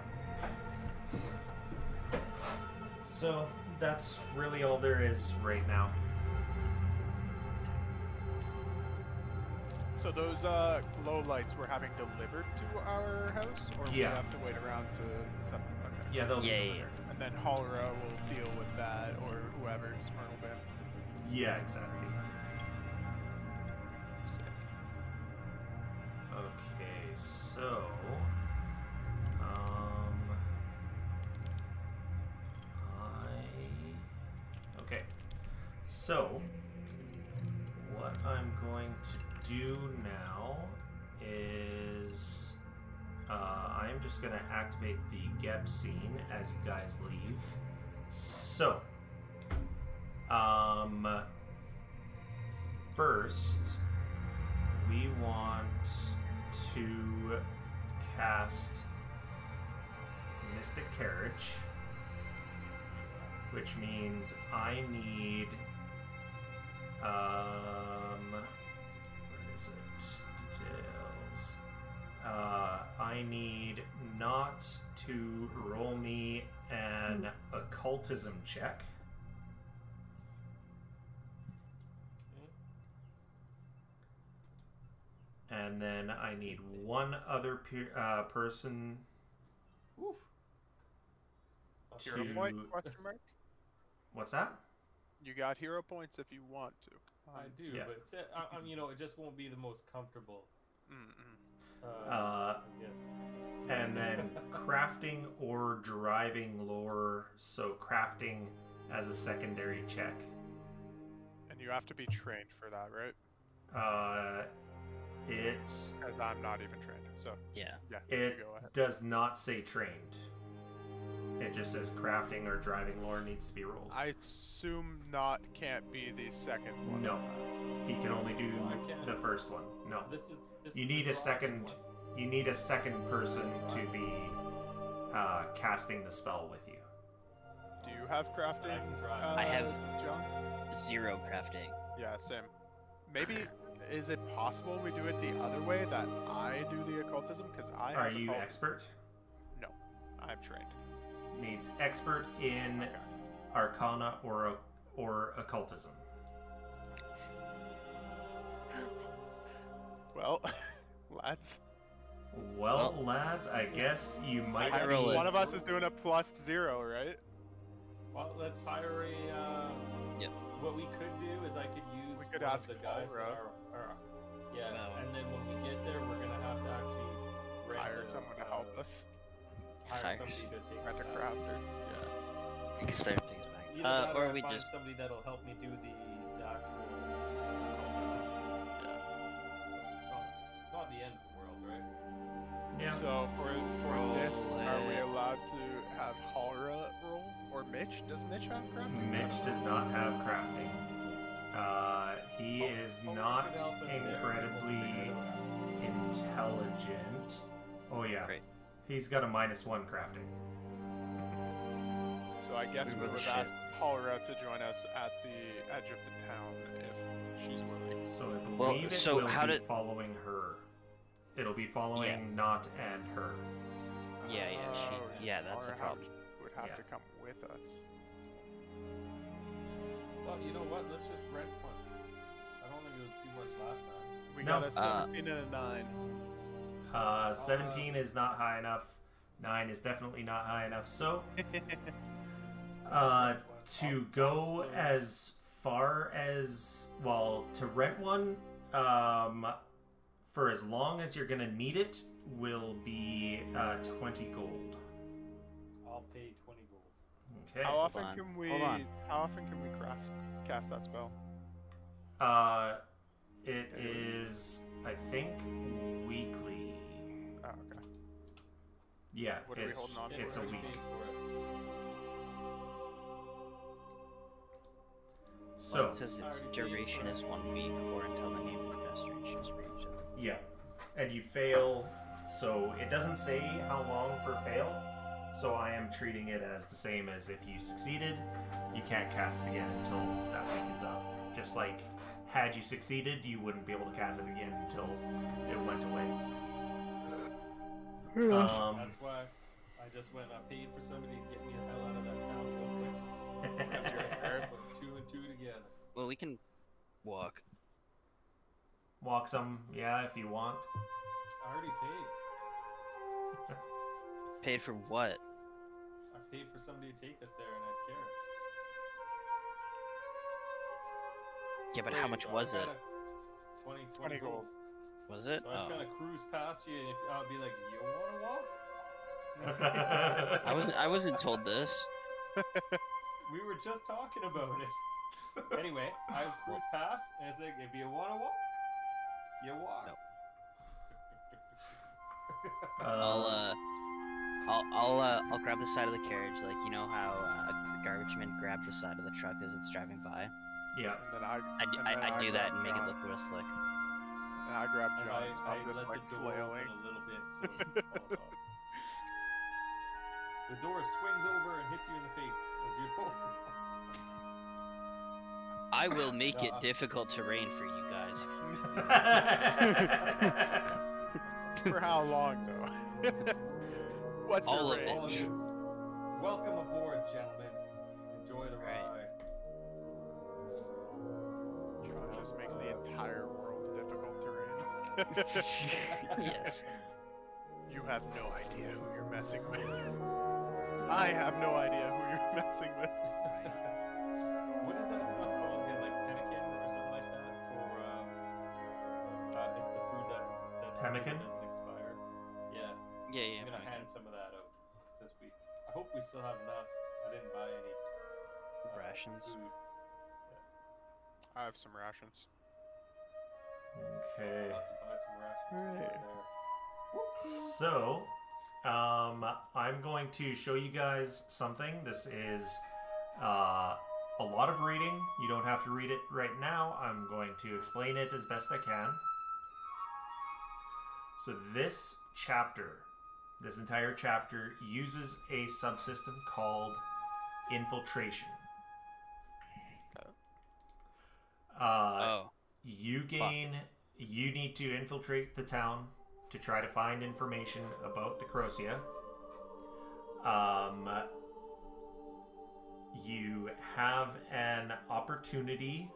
So that's really all there is right now. So those glow lights we're having delivered to our house, or we Yeah. have to wait around to set them? Okay. Yeah, they'll be Yeah, delivered. And then Halra will deal with that, or whoever's Myrtle been. Yeah, exactly. Sick. Okay, so okay. So what I'm going to do now is I'm just going to activate the Geb scene as you guys leave. So first we want to cast Mystic Carriage, which means I need where is it? Details. I need not to roll me an occultism check. And then I need one other person Oof. Hero to... point? Question mark. What's that? You got hero points if you want to. I do, Yeah. but it just won't be the most comfortable. Mm-mm. Yes. And then crafting or driving lore, so crafting as a secondary check. And you have to be trained for that, right? It Because I'm not even trained. So Yeah. yeah, it you go ahead. does not say trained. It just says crafting or driving lore needs to be rolled. I assume not can't be the second one. No, he can only do I can't. the first one. No, This you is need the a driving second. one. You need a second person to be casting the spell with you. Do you have crafting? I can drive. Uh, I have- John. 0 crafting. Yeah, same. Maybe is it possible we do it the other way, that I do the occultism? Because I Are have you occult- expert? No, I'm trained. Needs expert in Okay. Arcana or occultism. Well, lads, Well, lads, I guess you might I be. roll it. one of us is doing a +0, right? Well, let's hire a. Yep. What we could do is I could use We could one ask of the guys that Paul, are yeah, Well. and then when we get there, we're gonna have to actually Hire someone to help us. Hire somebody to take Rent us a back. crafter. Take a start things back. Either that Or I we find just somebody that'll help me do the actual. Occultism. Yeah. So it's not the end of the world, right? Yeah. So for this, are we Roll it. allowed to have Halra roll or Mitch? Does Mitch have crafting? Mitch does not have crafting. He is Oh, not could help us there. incredibly We'll figure it out. intelligent. Oh yeah. Great. He's got a -1 crafting. So I guess We we were the would shit. ask Halra to join us at the edge of the town if she's willing. So I Well, believe it so will how be did- following her. It'll be following Not and her. Yeah, Oh, yeah, that's the Halra problem. would have Yeah. to come with us. Well, you know what? Let's just rent one. I don't think it was too much last time. We No. got a 17 and a 9. 17 is not high enough. 9 is definitely not high enough. So, to go as far as, well, to rent one, for as long as you're gonna need it, will be 20 gold. I'll pay 20 gold. Okay. How often on, can we? hold on. How often can we cast that spell? It is, I think, weekly. Oh, okay. Yeah, What are we it's holding on to? it's a Already week. paid for it. So Well, it says its duration is 1 week or until the name of the restoration is reached. yeah, and you fail. So it doesn't say how long for fail. So I am treating it as the same as if you succeeded, you can't cast it again until that week is up. Just like had you succeeded, you wouldn't be able to cast it again until it went away. That's why I just went. I paid for somebody to get me the hell out of that town real quick. That's right. Fair. Put 2 and 2 together. Well, we can walk. Walk some, yeah, if you want. I already paid. Paid for what? I paid for somebody to take us there in a carriage. Yeah, but how Wait, much so was I've it? gotta- 20 20 gold. Was it? So I was gonna cruise past you, and if I'll be like, "You wanna walk?" I wasn't told this. We were just talking about it. Anyway, I cruise past, and it's like, "If you wanna walk, you walk." No. Um, I'll grab the side of the carriage, like you know how the garbage men grab the side of the truck as it's driving by. yeah. And then I I do that grab and make it John. look real slick. And I grab And John, so I I'm just let like the door flailing. open a little bit so it falls off. The door swings over and hits you in the face as you're I will make it Yeah. difficult terrain for you guys. For how long though? What's All your of it. range? All of you. Welcome aboard, gentlemen. Enjoy the Right. ride. John just makes the entire world difficult terrain. Yes. You have no idea who you're messing with. I have no idea who you're messing with. What is that stuff called again? Like pemmican or something like that? For it's the food that Pemmican? doesn't expire. Yeah, Yeah, I'm gonna yeah. hand some of that out this week. I hope we still have enough. I didn't buy any Rations. food. I have some rations. Okay. I'll have to buy some rations Right. right there. So, I'm going to show you guys something. This is a lot of reading. You don't have to read it right now. I'm going to explain it as best I can. So this chapter, this entire chapter, uses a subsystem called infiltration. Oh. You need to infiltrate the town to try to find information about Decrosia. You have an opportunity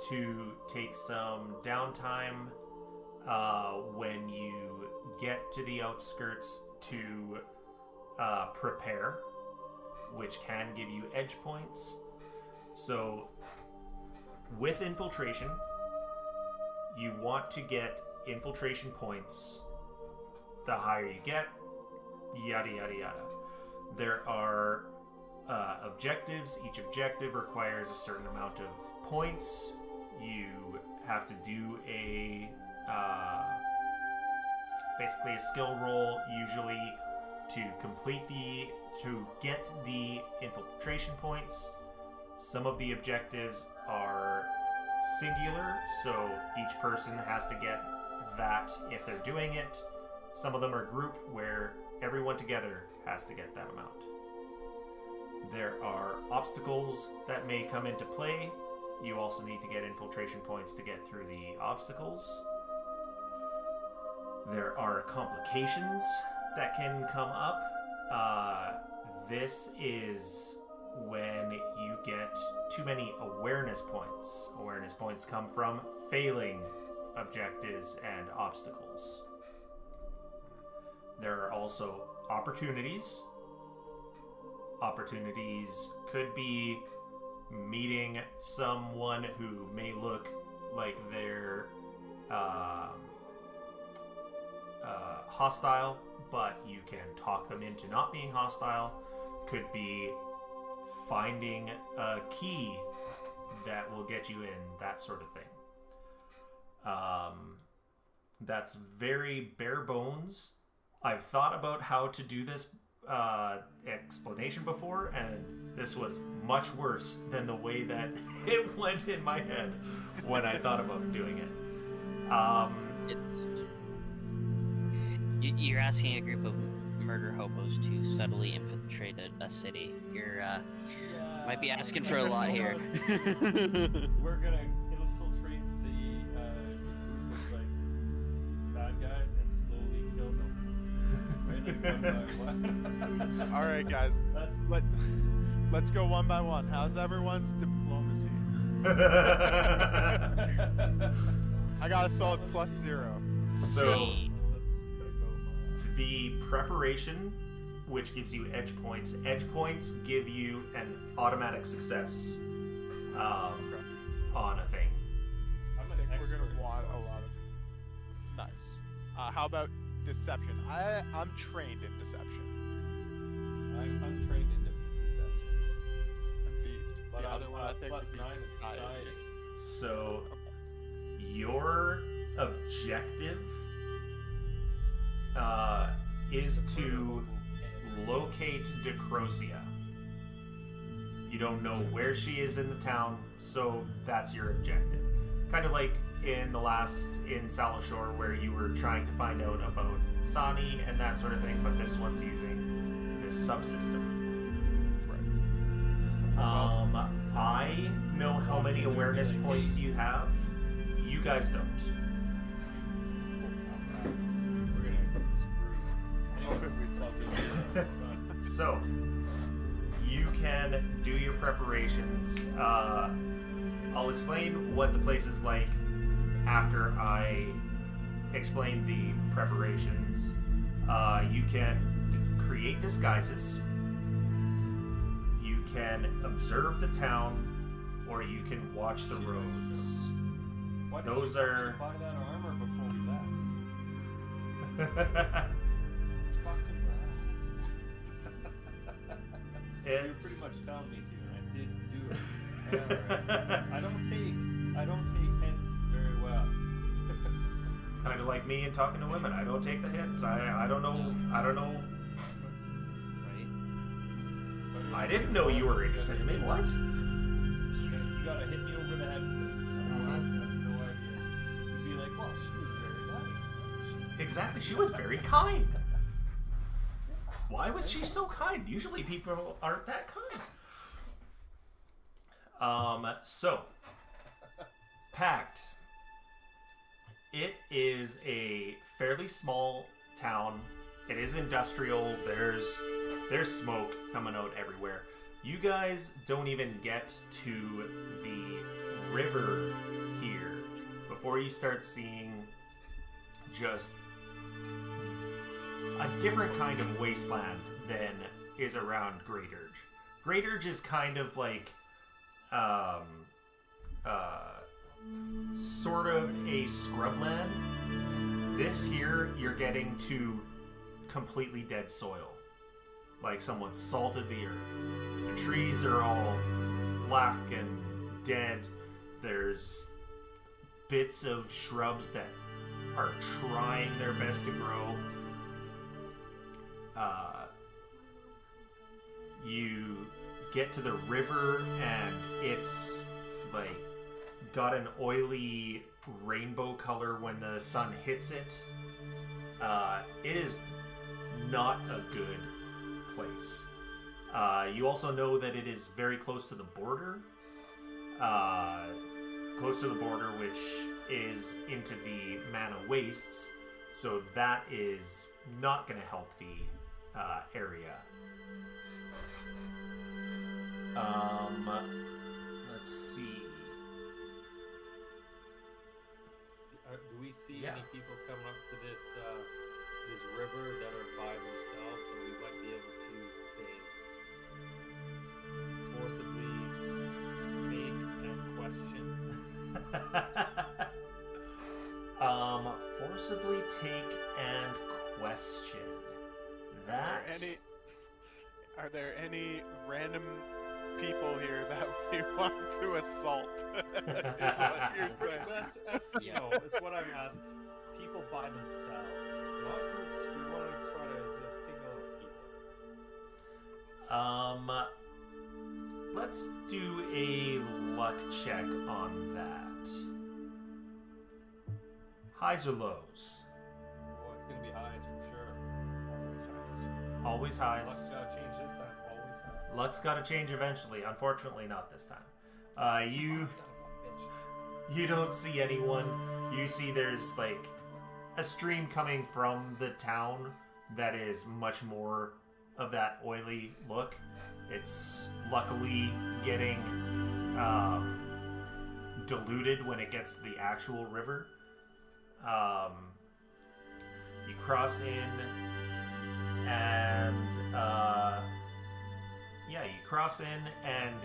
to take some downtime when you get to the outskirts to prepare, which can give you edge points. So with infiltration, you want to get infiltration points. The higher you get, yada yada yada. There are objectives. Each objective requires a certain amount of points. You have to do a basically a skill roll, usually to get the infiltration points. Some of the objectives are singular, so each person has to get that if they're doing it. Some of them are group, where everyone together has to get that amount. There are obstacles that may come into play. You also need to get infiltration points to get through the obstacles. There are complications that can come up. This is when you get too many awareness points. Awareness points come from failing objectives and obstacles. There are also opportunities. Opportunities could be meeting someone who may look like they're hostile, but you can talk them into not being hostile. Could be finding a key that will get you in, that sort of thing. That's very bare bones. I've thought about how to do this explanation before, and this was much worse than the way that it went in my head when I thought about doing it. You're asking a group of murder hobos to subtly infiltrate a city. You're might be asking for a lot here. We're gonna infiltrate the group of like bad guys and slowly kill them. Right, like one by one. All right, guys. Let's go one by one. How's everyone's diplomacy? I got a solid +0. So the preparation, which gives you edge points. Edge points give you an automatic success on a thing. I think we're gonna want a lot of. Nice. How about deception? I'm trained in deception. I'm trained in deception. The other one I think would be +9 is society. So your objective is to locate Decrosia. You don't know where she is in the town, so that's your objective. Kind of like in Salashore, where you were trying to find out about Sani and that sort of thing, but this one's using this subsystem. Right. I know how many awareness points you have. You guys don't. We're gonna get screwed. Anyway, we tell people. So, you can do your preparations. I'll explain what the place is like after I explain the preparations. You can create disguises. You can observe the town, or you can watch the roads. Why Those did you are- buy that armor before we left? Fucking You're It's pretty much telling me to, and I did do it. I don't take kind of like me in talking to women. I don't take the hints. I don't know. I don't know. Right? I didn't know you were interested in me. What? You gotta hit me over the head with it. I have no idea. You'd be like, well, she was very nice. Exactly. She was very kind. Why was she so kind? Usually people aren't that kind. So, Pact. It is a fairly small town. It is industrial. There's smoke coming out everywhere. You guys don't even get to the river here before you start seeing just a different kind of wasteland than is around Great Urge. Great Urge is kind of like sort of a scrubland. This here, you're getting to completely dead soil. Like someone salted the earth. The trees are all black and dead. There's bits of shrubs that are trying their best to grow. You get to the river and it's like got an oily rainbow color when the sun hits it. It is not a good place. You also know that it is very close to the border. Which is into the Mana Wastes, so that is not going to help the area. Let's see. Do we see Yeah. any people coming up to this river that are by themselves that we might be able to save? Forcibly take and question. Forcibly take and question. That. Are there any random people here that we want to assault? Is what you're saying. That's no, it's what I'm asking. People by themselves, not groups. We want to try to get a signal of people. Let's do a luck check on that. Highs or lows? Oh, it's gonna be highs for sure. Always highs. Luck's gotta change this time. Always high. Luck's got to change eventually. Unfortunately, not this time. You Son of a bitch. you don't see anyone. You see there's like a stream coming from the town that is much more of that oily look. It's luckily getting diluted when it gets to the actual river. You cross in and you cross in and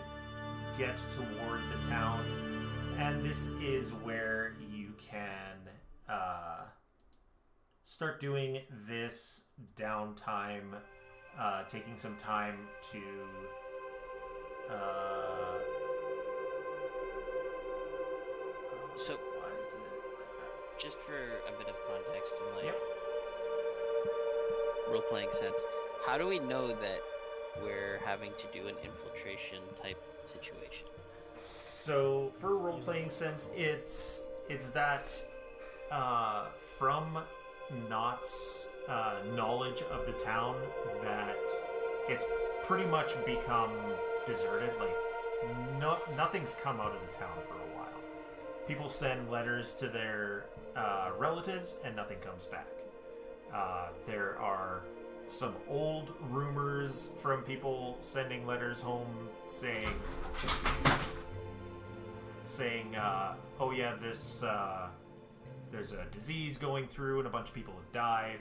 get toward the town, and this is where you can start doing this downtime, taking some time to So, why is it like that? just for a bit of context and like Yep. role-playing sense, how do we know that we're having to do an infiltration type situation? So for role-playing sense, it's that from Knott's knowledge of the town that it's pretty much become deserted. Like nothing's come out of the town for a while. People send letters to their relatives and nothing comes back. There are some old rumors from people sending letters home saying, oh yeah, there's a disease going through and a bunch of people have died.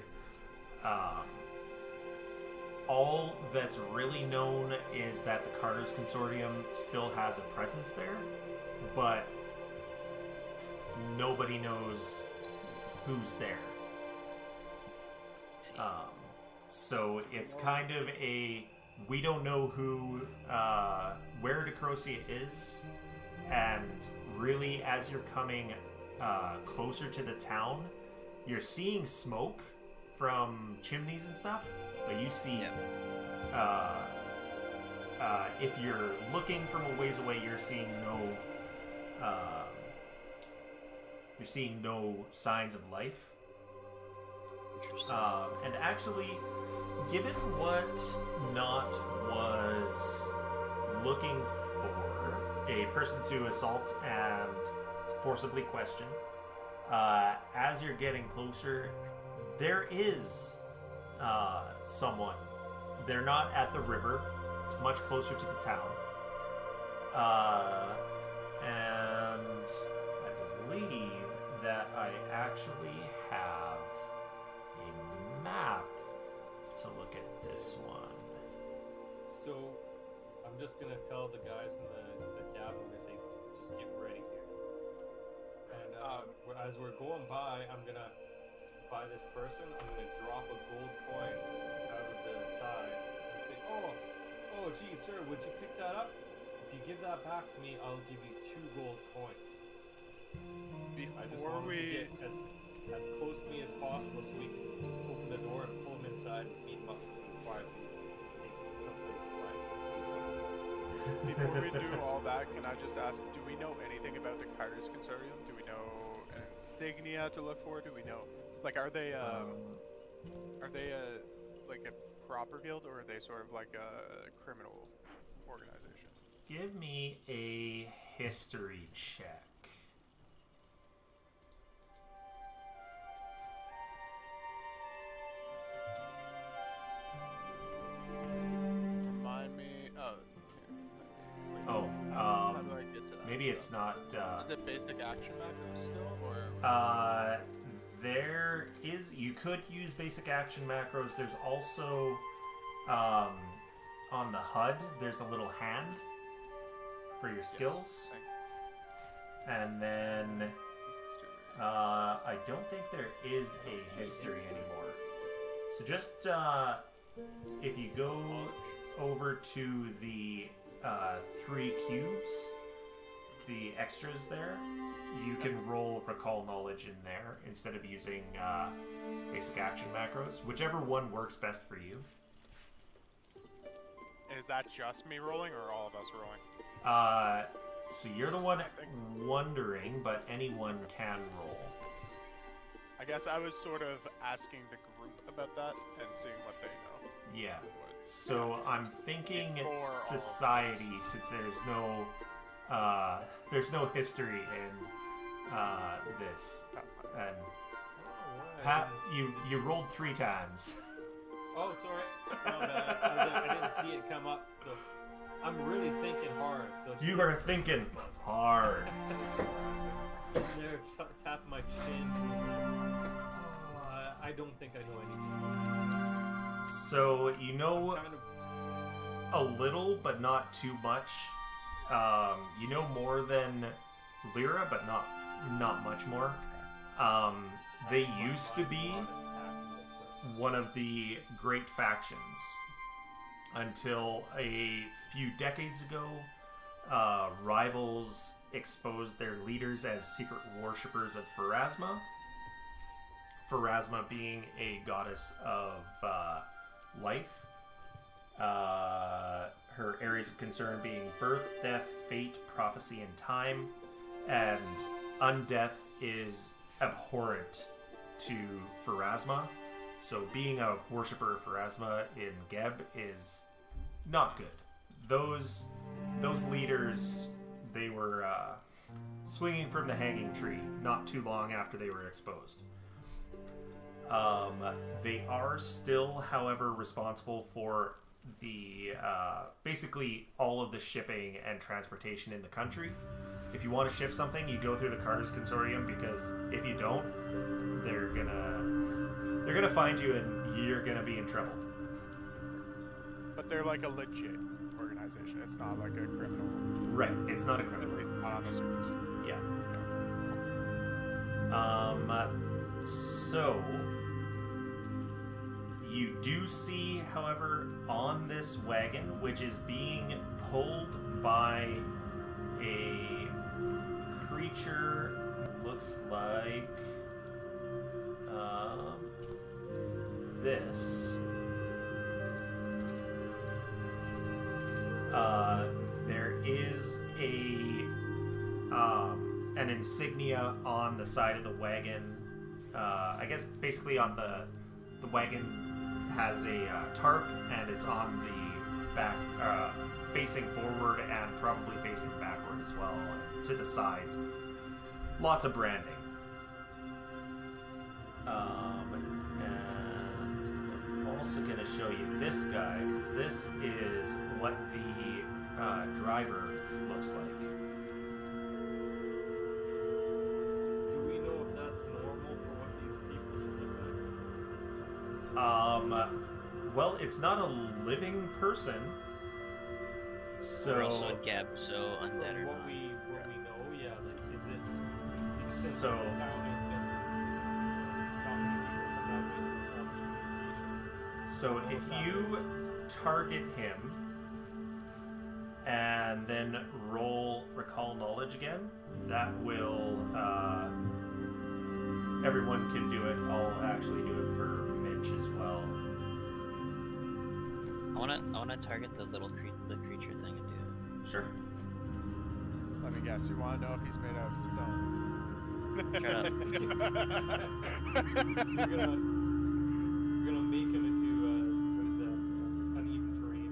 All that's really known is that the Carter's Consortium still has a presence there, but nobody knows who's there. So it's kind of we don't know where Decrocia is, and really as you're coming closer to the town, you're seeing smoke from chimneys and stuff, but you see, if you're looking from a ways away, you're seeing no signs of life. Interesting. And actually, given what Knot was looking for, a person to assault and forcibly question, as you're getting closer, there is someone. They're not at the river. It's much closer to the town. And I believe that I actually have a map to look at this one. So, I'm just gonna tell the guys in the cabin, I'm gonna say, just get ready here. And as we're going by, I'm gonna, by this person, I'm gonna drop a gold coin out of the side and say, oh, gee, sir, would you pick that up? If you give that back to me, I'll give you 2 gold coins. I just want to get as close to me as possible so we can open the door and pull him inside and meet him up quietly. Someplace quiet. Before we do all that, can I just ask, do we know anything about the Carter's Consortium? Do we know an insignia to look for? Do we know, like, are they like a proper guild, or are they sort of like a criminal organization? Give me a history check. Remind me. Oh, how do I get to that? maybe it's not. Is it basic action macros still, or? There is. You could use basic action macros. There's also, on the HUD, there's a little hand for your skills, and then I don't think there is a history anymore. So just if you go over to the 3 cubes, the extras there, you can roll recall knowledge in there instead of using basic action macros, whichever one works best for you. Is that just me rolling, or all of us rolling? So you're the one wondering, but anyone can roll. I guess I was sort of asking the group about that and seeing what they know. Yeah. So I'm thinking society, since there's no history in this. And Pat, you rolled 3 times. Oh, sorry. No, man. I didn't see it come up, so I'm really thinking hard. So You are thinking hard. sitting there tapping my chin. I don't think I know anything. So you know Kind of, a little, but not too much. You know more than Lyra, but not much more. They used to be one of the great factions until a few decades ago. Rivals exposed their leaders as secret worshippers of Pharasma. Pharasma being a goddess of life. Her areas of concern being birth, death, fate, prophecy, and time. And undeath is abhorrent to Pharasma. So being a worshipper of Pharasma in Geb is not good. Those leaders, they were swinging from the hanging tree not too long after they were exposed. They are still, however, responsible for the basically all of the shipping and transportation in the country. If you want to ship something, you go through the Carter's Consortium, because if you don't, they're gonna find you and you're gonna be in trouble. But they're like a legit organization. It's not like a criminal. Right, it's not a criminal. At least not on the surface. Yeah. So you do see, however, on this wagon, which is being pulled by a creature, looks like This. There is an insignia on the side of the wagon. I guess basically on the wagon has a tarp, and it's on the back, facing forward and probably facing backward as well, and to the sides. Lots of branding. And I'm also going to show you this guy, because this is what the driver looks like. Do we know if that's normal for what these people should look like? Well, it's not a living person, so... We're also Gab, so From undead or what not. we know, yeah, like, is this... Since So- the town has been... How many people come out with this opportunity? So if you target him and then roll Recall Knowledge again, that will, everyone can do it. I'll actually do it for Mitch as well. I wanna target the little the creature thing and do Sure. Let me guess, you want to know if he's made out of stone? Shut up. You're gonna make him into, what is that, uneven terrain,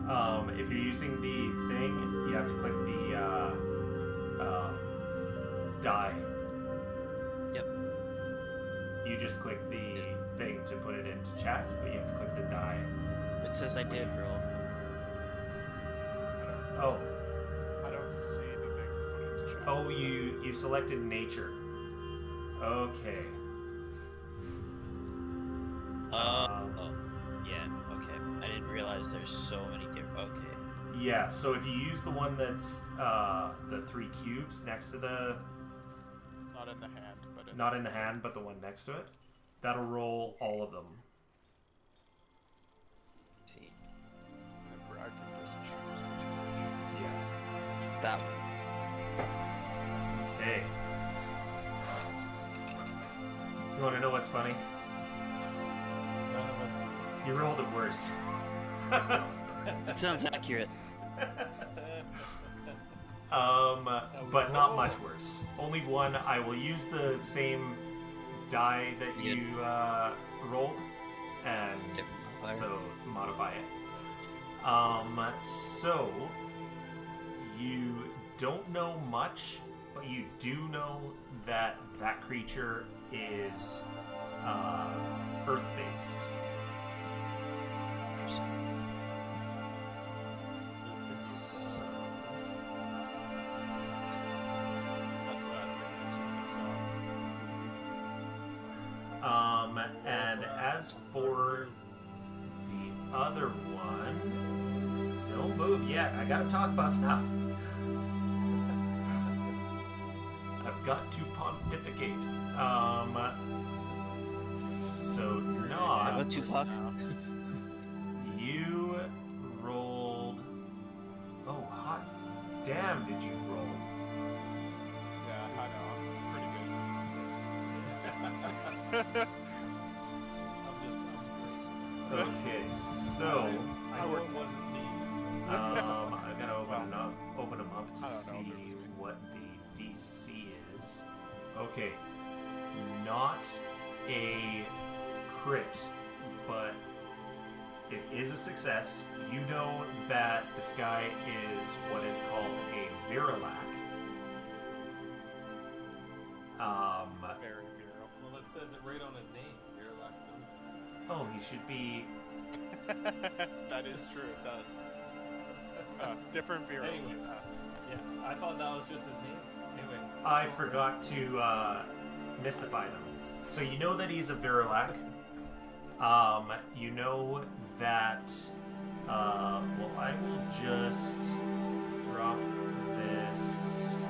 or... If you're using the thing, you have to click the die. Yep. You just click the thing to put it into chat, but you have to click the die. It says I did roll. Oh. I don't see the thing to put into chat. Oh, you selected nature. Okay. Oh, yeah, okay. I didn't realize there's so many different. Okay. Yeah, so if you use the one that's the 3 cubes next to the... Not in the hand, but in Not in the hand, but the one next to it, that'll roll all of them. Let's see. I can just choose which one. Yeah. That one. Okay. You want to know what's funny? None of us... You rolled it worse. That sounds accurate. But not much worse. Only one. I will use the same die that you rolled, and Different so modify it. So you don't know much, but you do know that that creature is Earth-based. That's what I was thinking as soon as I saw it. And as for the other one, don't move yet. I gotta talk about stuff. I've got to pontificate. So How not. about Tupac? You rolled. Oh, hot damn! Did you roll? Yeah, I know. I'm pretty good. Okay, so I know it wasn't me. I gotta open them up I to don't know see if it was me. what the DC is. Okay, not a crit, but it is a success. You know that this guy is what is called a Viralac. Very virile. Well, it says it right on his name. You're like, Oh, he should be. That is true, it does. Different virile. Anyway. yeah, I thought that was just his name. Anyway. I forgot to mystify them. So you know that he's a Viralac. You know that. Well, I will just drop this.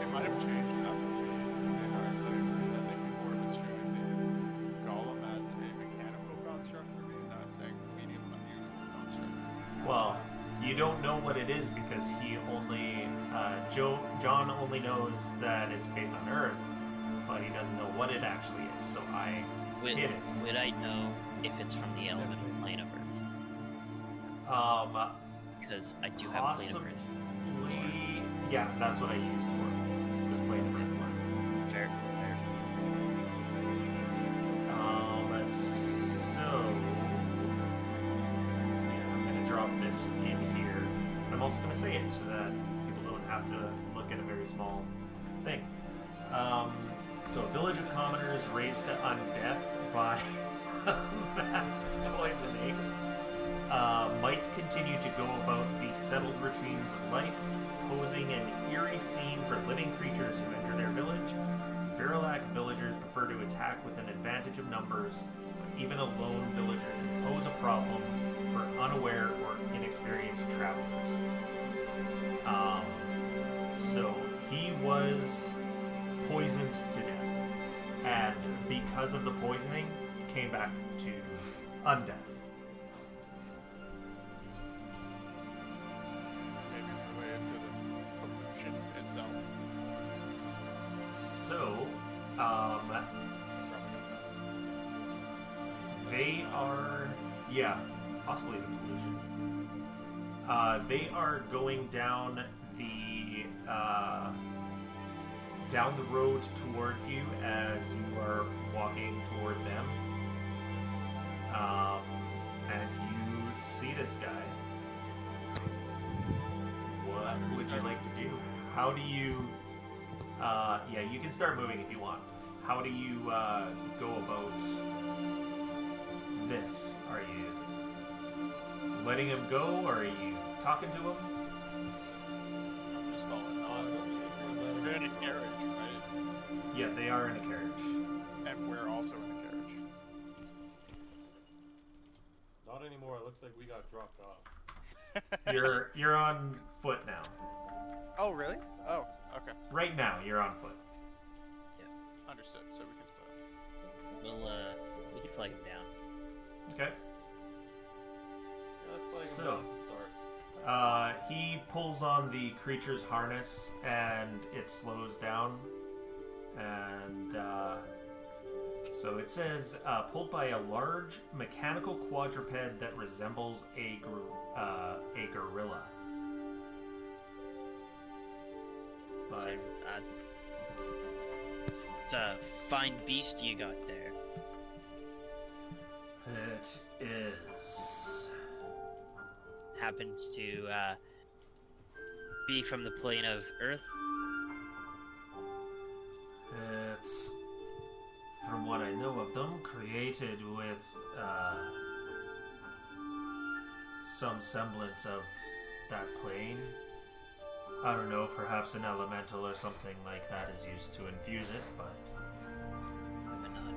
It might have changed enough in our thing, because I think before it was showing the golem as a mechanical construct for me, and now it's saying medium unusual construct. Well, You don't know what it is because he only John only knows that it's based on Earth, but he doesn't know what it actually is. So I hid it. Would I know if it's from the elemental plane of Earth? Because I do have a plane of Earth. Possibly. Yeah, that's what I used for it. Was plane of Earth one. Fair. So yeah, I'm gonna drop this in here. But I'm also gonna say it so that people don't have to look at a very small thing. So a village of commoners raised to undeath by mass poisoning might continue to go about the settled routines of life, posing an eerie scene for living creatures who enter their village. Verilac villagers prefer to attack with an advantage of numbers, but even a lone villager can pose a problem for unaware or inexperienced travelers. So he was poisoned to death, and because of the poisoning, came back to undeath. Maybe related to the pollution itself. So, they are, yeah, possibly the pollution. They are going down the road toward you as you are walking toward them. And you see this guy. What would you like to do? How do you... yeah, you can start moving if you want. How do you go about this? Are you letting him go, or are you talking to him? I'm just following on. They're in a carriage, right? Yeah, they are in a carriage. And we're also in a carriage. Not anymore. It looks like we got dropped off. You're on foot now. Oh, really? Oh, okay. Right now, you're on foot. Understood. So we can split up. We can flag him down. Okay. Yeah, let's flag him So, down to start. he pulls on the creature's harness and it slows down. And so it says, pulled by a large mechanical quadruped that resembles a gorilla. But It's a fine beast you got there. it is. Happens to be from the plane of Earth. It's, from what I know of them, created with some semblance of that plane. I don't know, perhaps an elemental or something like that is used to infuse it, but...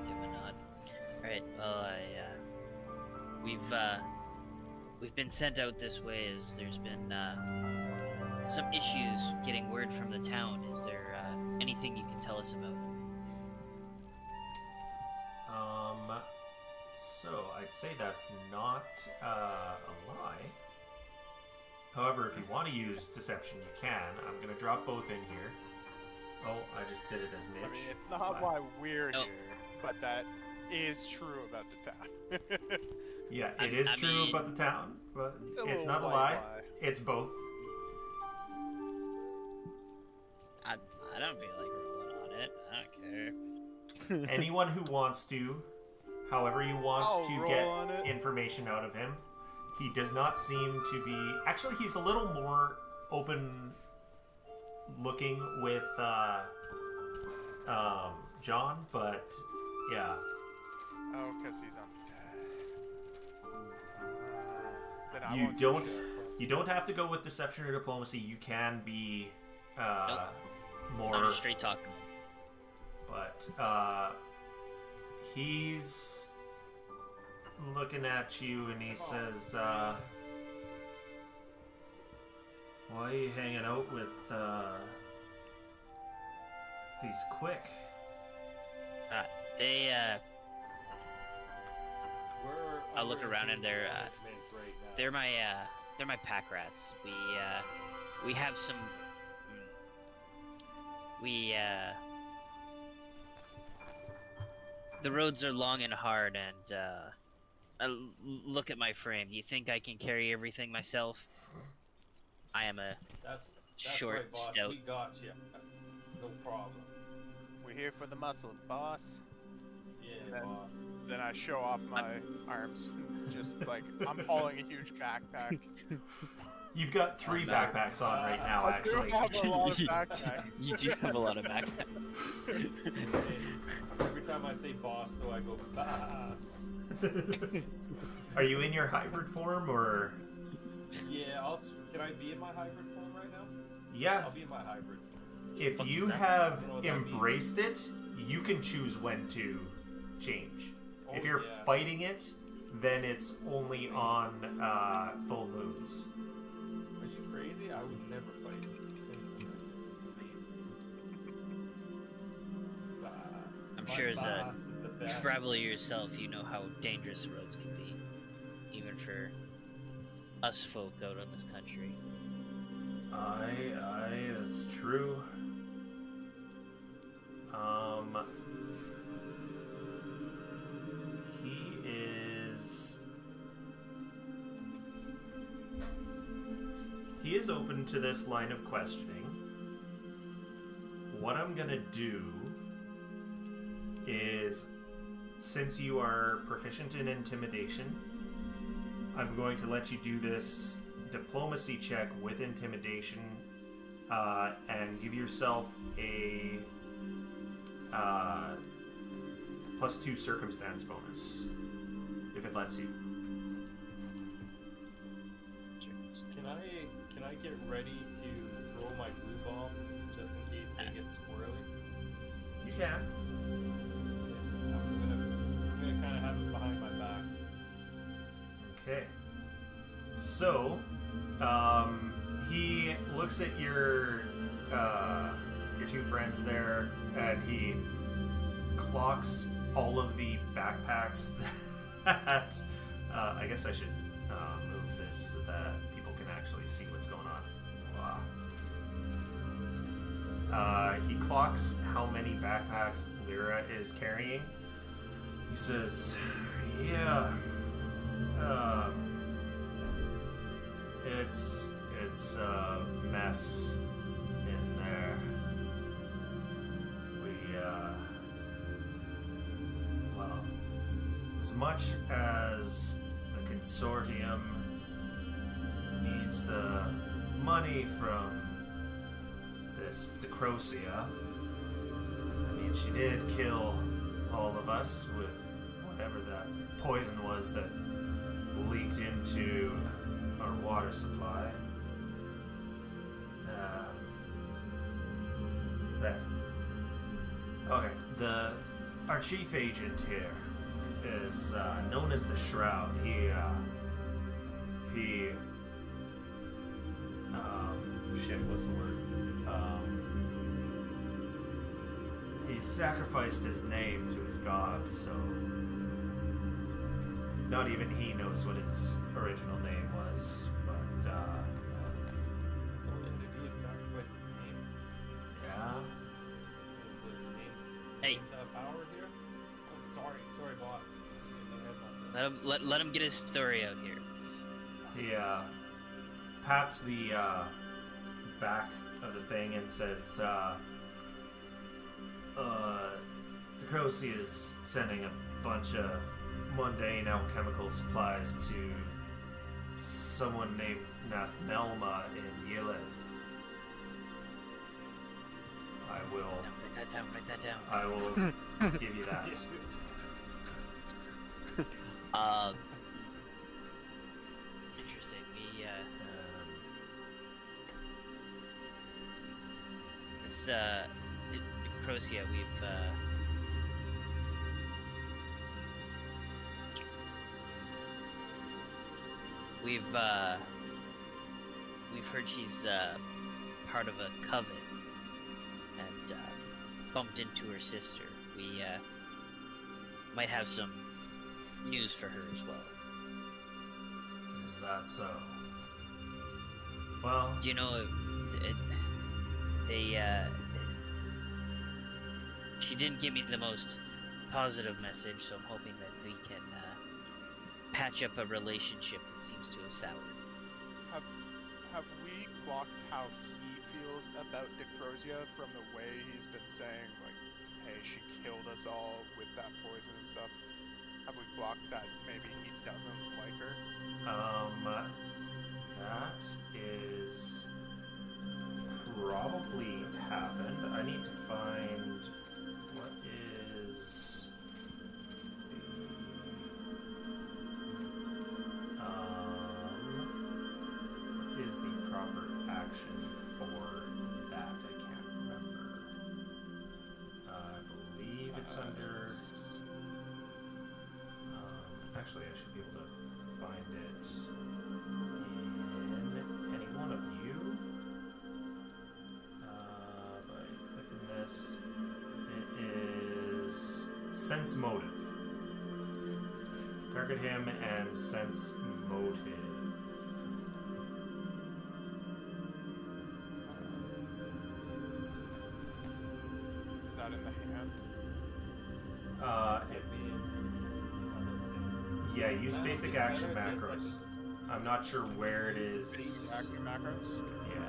Give a nod. Alright, well, we've been sent out this way as there's been, some issues getting word from the town. Is there, anything you can tell us about? So, I'd say that's not, a lie. However, if you want to use deception, you can. I'm going to drop both in here. Oh, I just did it as Mitch. I mean, it's not why we're here, but that is true about the town. Yeah, it is true about the town, but it's not a lie. It's both. I don't feel like rolling on it. I don't care. Anyone who wants to, however you want I'll to roll get on it. information out of him, he does not seem to be... Actually, he's a little more open looking with John, but yeah. Oh, because he's undead. Then I You won't don't say you don't have to go with deception or diplomacy. You can be more... I'm just straight talking. But he's looking at you and he says, why are you hanging out with these quick? We're I'll look around and they're management right now. they're they're my pack rats. We have some. The roads are long and hard, and look at my frame. Do you think I can carry everything myself? I am a That's short, right, boss. stout. We got you. No problem. We're here for the muscle, boss. Yeah, Then- boss. Then I show off my arms, just like I'm hauling a huge backpack. You've got 3 backpacks on right now, I do actually. have a lot of backpack. You do have a lot of backpack. Every time I say boss, though, I go boss. Are you in your hybrid form, or? Yeah, can I be in my hybrid form right now? Yeah. I'll be in my hybrid form. If you have embraced it, you can choose when to change. If you're fighting it, then it's only on full moons. Are you crazy? I would never fight anything like this. This is amazing. I'm My sure as a boss is the best. traveler yourself, you know how dangerous the roads can be, even for us folk out in this country. Aye, that's true. He is open to this line of questioning. What I'm gonna do is, since you are proficient in intimidation, I'm going to let you do this diplomacy check with intimidation, and give yourself a +2 circumstance bonus, if it lets you. Can I get ready to throw my glue bomb just in case they get squirrely? You can. I'm gonna kind of have it behind my back. Okay. So, he looks at your 2 friends there, and he clocks all of the backpacks that, I guess I should move this so that people can actually see what's going on. Wow. He clocks how many backpacks Lyra is carrying. He says, yeah, it's a mess in there. Well, as much as the consortium needs the money from this Decrocia, I mean, she did kill all of us with whatever that poison was that leaked into our water supply. Okay, our chief agent here is known as the Shroud. What's the word? He sacrificed his name to his god, so not even he knows what his original name was, but That's all they had to do is sacrifice his name. yeah. Hey. Names have power here? Oh, sorry, boss. I had myself. Let him get his story out here. He pats the back of the thing and says, Decrocia is sending a bunch of mundane alchemical supplies to someone named Nathnelma in Yilid. Write that down. I will give you that. Interesting. This Decrocia, we've heard she's part of a coven and bumped into her sister. We might have some news for her as well. Is that so? Well, You know, they she didn't give me the most positive message, so I'm hoping that we can patch up a relationship that seems to have soured. Have we clocked how he feels about Necrosia from the way he's been saying, like, hey, she killed us all with that poison and stuff? Have we clocked that maybe he doesn't like her? That is probably happened. I need to find what is the proper action for that. I can't remember. I believe it's under. Actually, I should be able to find it in any one of you. By clicking this, it is sense motive. Target him and sense motive. Is that in the hand? Yeah, use basic action macros. I'm not sure where it is. Basic action macros? Yeah.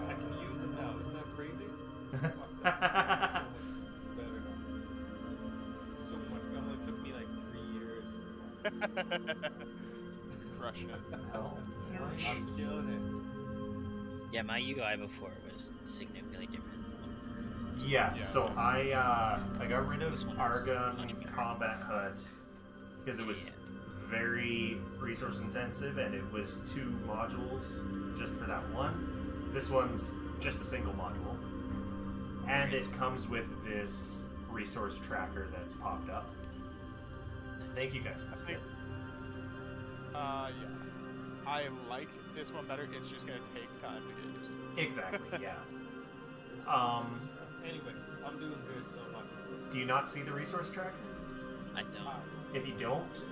I can use it now. Isn't that crazy? So much better. It only took me like 3 years. Crushing it. Hell, I'm killing it. Yeah, my UI before was significantly different than the one. Yeah, so I got rid of This one is Argon much better. Combat HUD because it was very resource intensive and it was 2 modules just for that one. This one's just a single module. And it comes with this resource tracker that's popped up. Thank you guys. That's good. Yeah. I like this one better. It's just gonna take time to get used to. Exactly, yeah. Anyway, I'm doing good, so I'm not gonna. Do you not see the resource tracker? I don't. If you don't,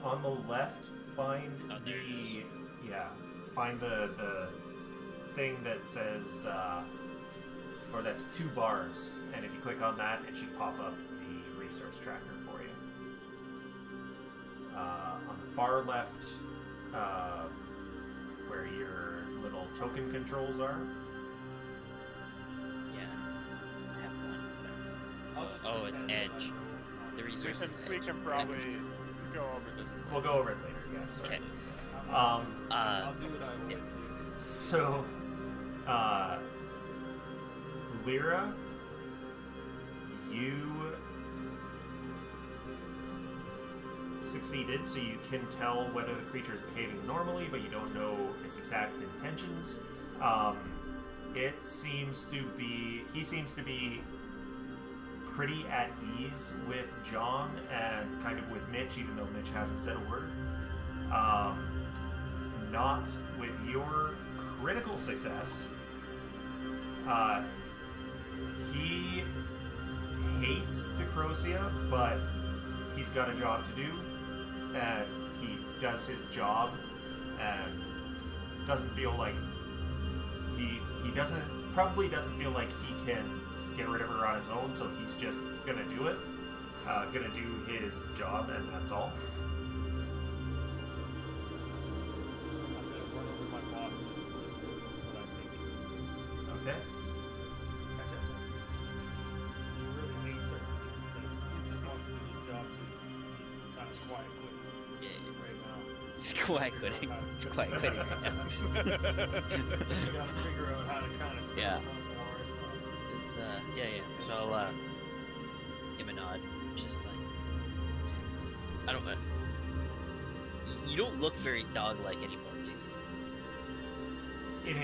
on the left, find Oh, there it is. find the thing that says, or that's 2 bars, and if you click on that, it should pop up the resource tracker for you. On the far left, where your little token controls are. Yeah. I have one. I'll just Oh, it's pretend that Edge. I'm The resource is We Edge. can probably go over this. We'll go over it later, yeah, sorry. Okay. I'll do what I always yeah. do. So, Lyra, you succeeded, so you can tell whether the creature is behaving normally, but you don't know its exact intentions. He seems to be pretty at ease with John and kind of with Mitch, even though Mitch hasn't said a word. Not with your critical success. He hates Decrosia, but he's got a job to do, and he does his job, and doesn't feel like he probably doesn't feel like he can get rid of her on his own, so he's just gonna do it, gonna do his job, and that's all. I'm gonna run over my boss and just whisper what I think. Okay. He really hates her. He just wants to do his job, so he's kind of quiet quitting Yeah, right now. it's quite quitting. It's quite quitting right now. You gotta figure out how to kind of Yeah. once more. So. It's, yeah. So I'll, give a nod. Just like, I don't, you don't look very dog-like anymore, do you?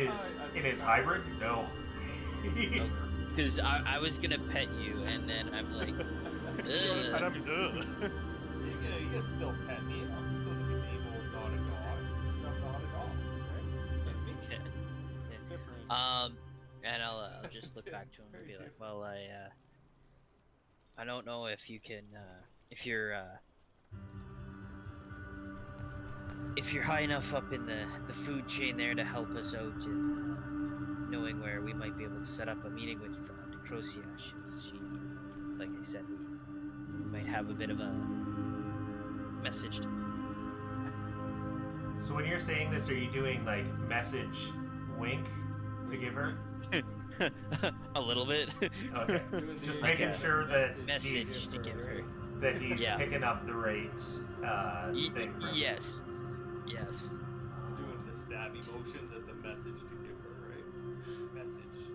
In his hybrid, no. Because I was gonna pet you, and then I'm like, And ugh. I'm You can still pet me. I'm still the same old not a dog. I'm not a dog. Right? That's me. Okay. different. And I'll just look back to him and be like, well, I don't know if you can, if you're, if you're high enough up in the food chain there to help us out in knowing where we might be able to set up a meeting with Necrosia, she, like I said, we might have a bit of a message to. So when you're saying this, are you doing like message wink to give her? A little bit. Okay. Doing Just the making sure that message he's to give her. that he's Yeah. picking up the right thing from. Yes. Yes. Doing the stabby motions as the message to give her, right? Message.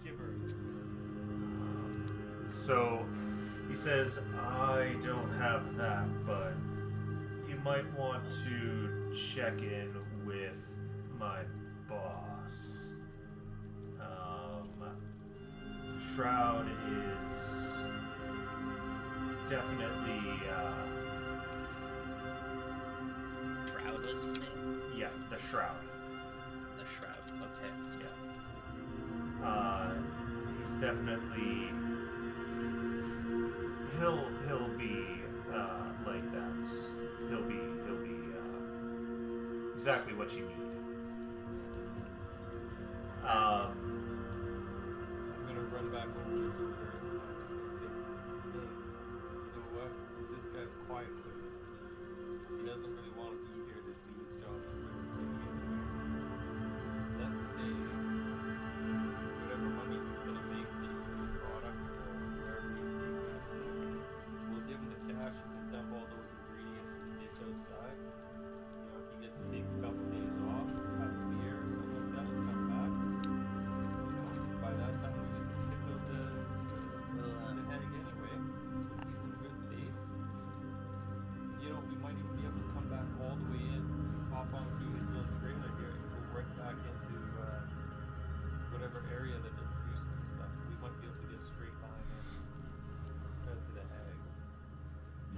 Give her a twist. So he says, I don't have that, but you might want to check in with my boss. Shroud is definitely, Shroud was his name? yeah, the Shroud. The Shroud, okay. Yeah. He's definitely, he'll be, like that. He'll be, exactly what you need. I'm gonna run back over to her and I'm just gonna say, hey, you know what? Since this guy's quiet lately, he doesn't really want to be here to do his job for us. Let's say whatever money he's gonna make taking the product or wherever he's taking it to, we'll give him the cash. He can dump all those ingredients in the ditch outside. You know, he gets to take a couple days off, have a beer or something like that, and come back. By that time, we should kick out the hag anyway. So he's in good states. You know, we might even be able to come back all the way in, hop onto his little trailer here, and go right back into whatever area that they're producing this stuff. We might be able to get a straight line in to the hag.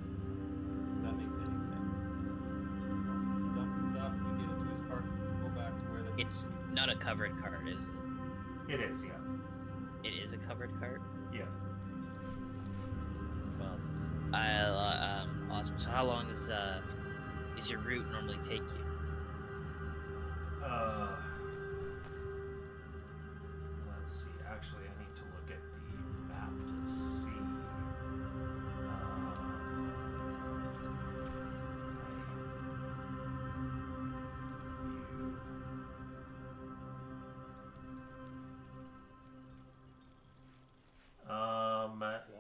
If that makes any sense. He dumps the stuff, we get into his cart, go back to where the It's not a covered cart, is it? It is, yeah. It is a covered cart? Yeah. Well, awesome. So how long is your route normally take you? Let's see. Actually, I need to look at the map to see.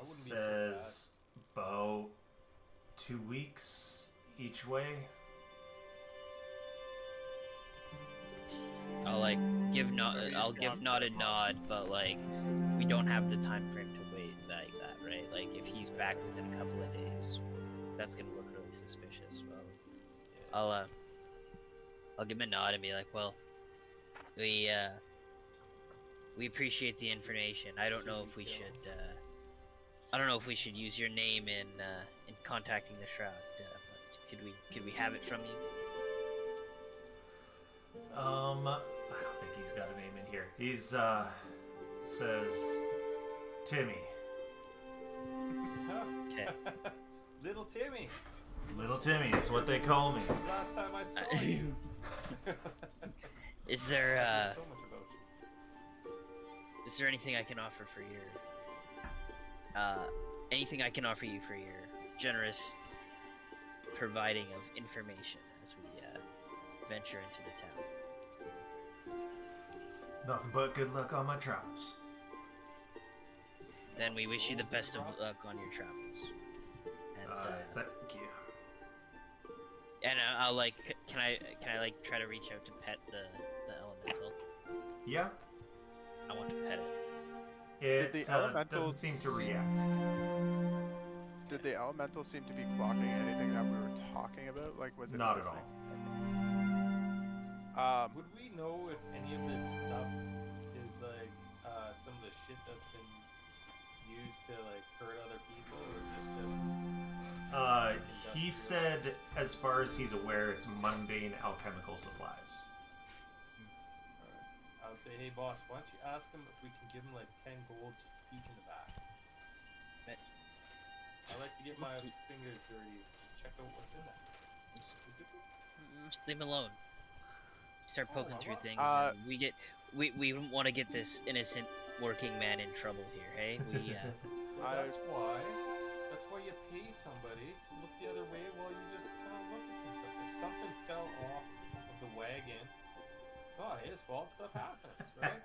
wouldn't be so Says about 2 weeks each way. I'll give Nod a nod, but like we don't have the time frame to wait like that, right? Like if he's back within a couple of days, that's gonna look really suspicious. Well, I'll give him a nod and be like, well, we appreciate the information. I don't know if we should use your name in contacting the Shroud. But could we have it from you? I don't think he's got a name in here. He's says Timmy. Okay. Little Timmy. Little Timmy is what they call me. Last time I saw you. Is there I think so much about you. is there anything I can offer for your anything I can offer you for your generous providing of information as we venture into the town? Nothing but good luck on my travels. Then we wish you the best of luck on your travels. And Thank you. and I'll like, can I like try to reach out to pet the elemental? Yeah. I want to pet it. It Did the doesn't elementals seem to react. Did the elemental seem to be clocking anything that we were talking about? Like, was it Not at all. Would we know if any of this stuff is like some of the shit that's been used to like hurt other people, or is this just? He said, as far as he's aware, it's mundane alchemical supplies. Alright. I would say, hey boss, why don't you ask him if we can give him like 10 gold just to peek in the back? Bet. I like to get my fingers dirty. Just check out what's in there. Just leave him alone. Start Oh, poking I through wa- things. We don't want to get this innocent working man in trouble here, hey? Well, that's why you pay somebody to look the other way while you just kind of look at some stuff. If something fell off of the wagon, it's not his fault. Stuff happens, right?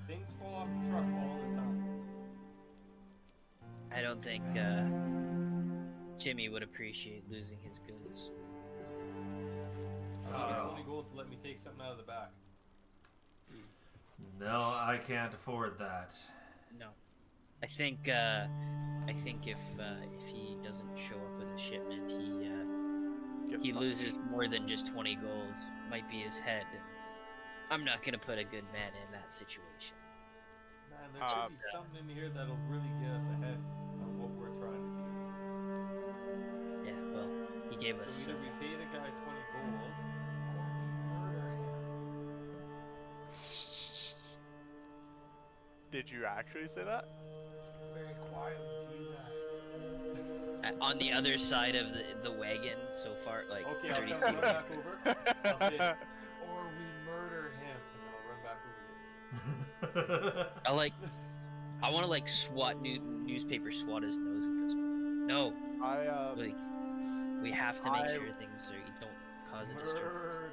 Things fall off the truck all the time. I don't think Timmy would appreciate losing his goods. I'll give you 20 gold to let me take something out of the back. No, I can't afford that. No, I think if he doesn't show up with a shipment, he loses more than just 20 gold. Might be his head. I'm not gonna put a good man in that situation. Man, there could be something in here that'll really get us ahead on what we're trying to do. Yeah, well, he gave So us. either we pay the guy 20 gold, or we murder him. Did you actually say that? Very quietly to you guys. On the other side of the wagon, so far, like Okay, 30 I'll come feet. run back over. I'll say, or we murder him, and then I'll run back over here. I want to like newspaper swat his nose at this point. No, like we have to make sure things don't cause a disturbance. Murder.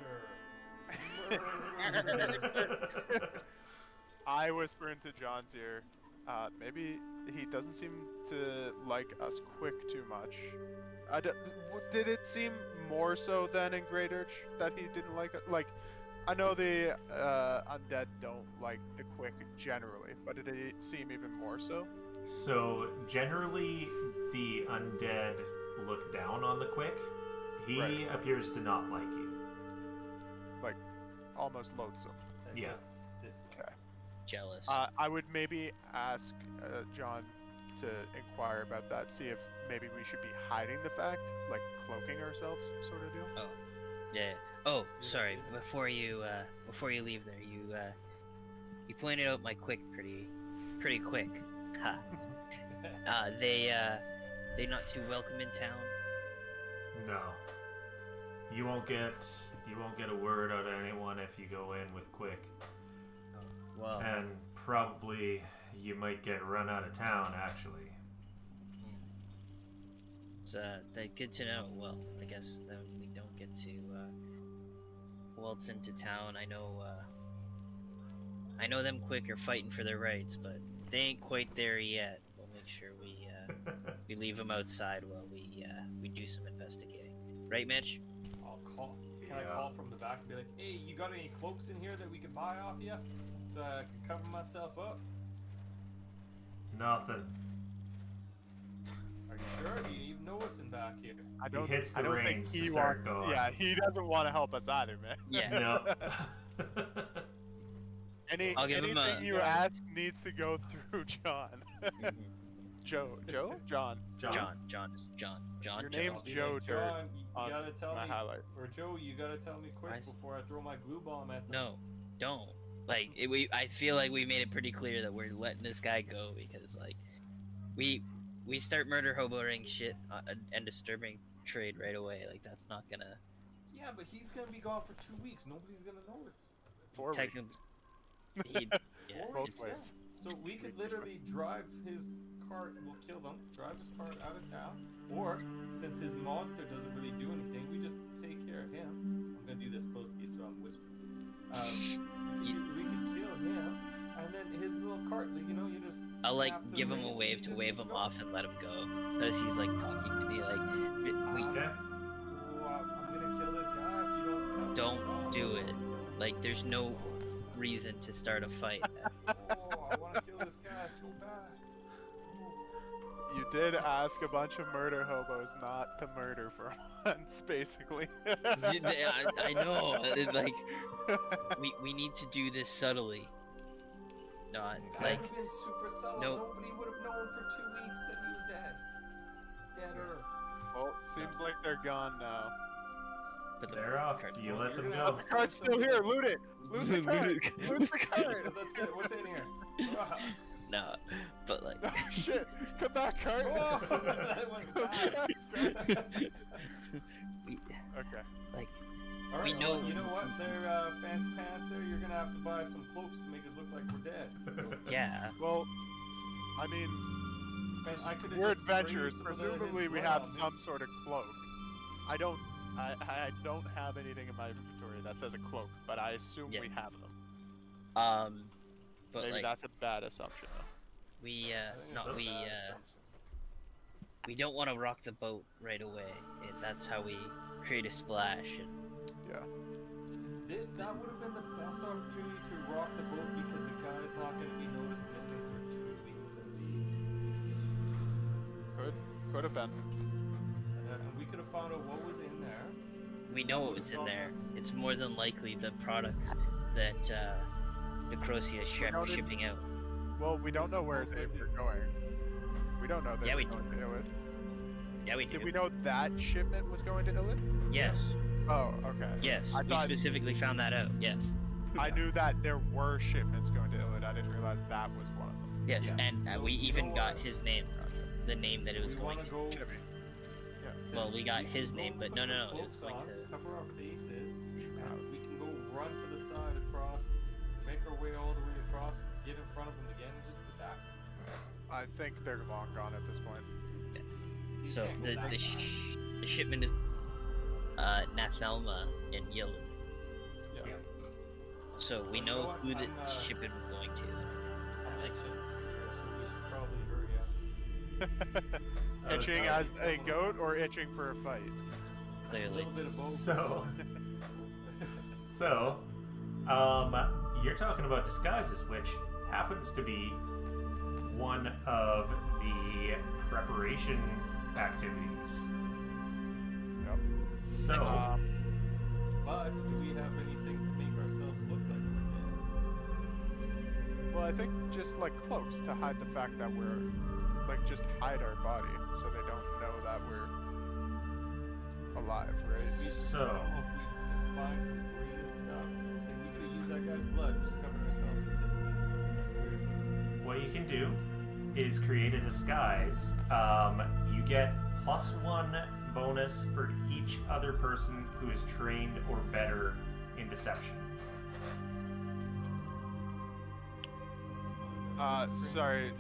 I whisper into John's ear, maybe he doesn't seem to like us quick too much. Did it seem more so than in Great Urge that he didn't like it? Like, I know the undead don't like the quick generally, but did it seem even more so? So generally, the undead look down on the quick. He appears to not like you. Like, almost loathsome. Yeah. Okay. Jealous. I would maybe ask John to inquire about that, see if maybe we should be hiding the fact, like cloaking ourselves, sort of deal. Oh, yeah. Oh, sorry. Before you leave there, you pointed out my quick pretty quick. Ha. They not too welcome in town. No. You won't get a word out of anyone if you go in with quick. Oh, well. And probably you might get run out of town, actually. It's good to know. Well, I guess that we don't get to waltz into town. I know them quick are fighting for their rights, but they ain't quite there yet. We'll make sure we leave them outside while we do some investigating. Right, Mitch? I'll call. Can I call from the back and be like, hey, you got any cloaks in here that we can buy off you? So I can cover myself up? Nothing. Are you sure? Do you even know what's in back here? He hits the I don't reins think to he start wants, going. Yeah, he doesn't want to help us either, man. Yeah. No. I'll give him anything you ask needs to go through John. Mhm. John. Your name's I'll be Joe like, Dirt John, you on gotta tell my me, highlight. or Joe, you gotta tell me quick Nice. before I throw my glue bomb at them. No, don't. Like, I feel like we made it pretty clear that we're letting this guy go because, like, we start murder hoboing shit and disturbing trade right away. Like, that's not gonna. Yeah, but he's gonna be gone for 2 weeks. Nobody's gonna notice. 4 weeks. Technically, yeah, Both it's- ways. So we could literally drive his cart, we'll kill them, drive his cart out of town, or since his monster doesn't really do anything, we just take care of him. I'm gonna do this close to you, so I'm whispering. We could kill him, and then his little cart, you know, you just. I'll like snap the give him a reins wave and to just wave keep him going. off and let him go. As he's like talking to me, like, Okay. I'm gonna kill this guy if you don't tell me. don't do it. Like, there's no reason to start a fight. Oh, I wanna kill this guy so bad. You did ask a bunch of murder hobos not to murder for once, basically. I know. It's like we need to do this subtly. Not That like would have been super subtle. no. Nobody would have known for 2 weeks that he was dead. Deader. Well, seems like they're gone now. But the They're off. cart- You let You're them gonna go. have The cart's still here. Loot it. Loot the cart. Loot the cart. Let's get it. What's in here? No, but like. Oh shit! Come back, cart. Whoa, that went fast. we, Okay. like All right, We well, know- you know what? There, fancy pants there. You're gonna have to buy some cloaks to make us look like we're dead. Yeah. Well, I mean, And I could've we're just sprayed adventurers. some of Presumably, his we blood have on me. some sort of cloak. I don't have anything in my inventory that says a cloak, but I assume Yeah. we have them. But Maybe like that's a bad assumption, though. we I think it's a bad assumption. we don't want to rock the boat right away. That's how we create a splash. And Yeah. That would have been the best opportunity to rock the boat because the guy's not going to be noticed missing for 2 weeks at least. Could have been. And we could have found out what was in there. we know what was in there. It's more than likely the products that Necrosia is don't e- shipping out. Well, we don't know where they were going. We don't know that Yeah, they're we going to Illid. Yeah, we do. Did we know that shipment was going to Illid? Yes. Oh, okay. Yes. I We thought- specifically found that out. Yes. I knew that there were shipments going to Illid. I didn't realize that was one of them. Yes. Yeah. And So, we you even know got what? his name, the name that it was we going want to. to go. Jimmy. Well, we got Since his we name, go but put no, some no, it was cloaks going on, to. cover our faces, and we can go run to the side across, make our way all the way across, get in front of them again, and just attack. I think they're long gone at this point. You So can't go the back the, now. the shipment is Nathelma and Yilin. Yeah. Yeah. So we You know know what? who the I'm, shipment was going to. I'm itching, so we should probably hurry up. Itching as a goat or itching for a fight? A Clearly. little bit of both. So, you're talking about disguises, which happens to be one of the preparation activities. Yep. So, But do we have anything to make ourselves look like we're Well, I think just like cloaks to hide the fact that we're like just hide our body so they don't know that we're alive, right? So- I hope we can find some green stuff. And we could have used that guy's blood, just covered ourselves with it. what you can do is create a disguise. You get +1 bonus for each other person who is trained or better in deception. Sorry.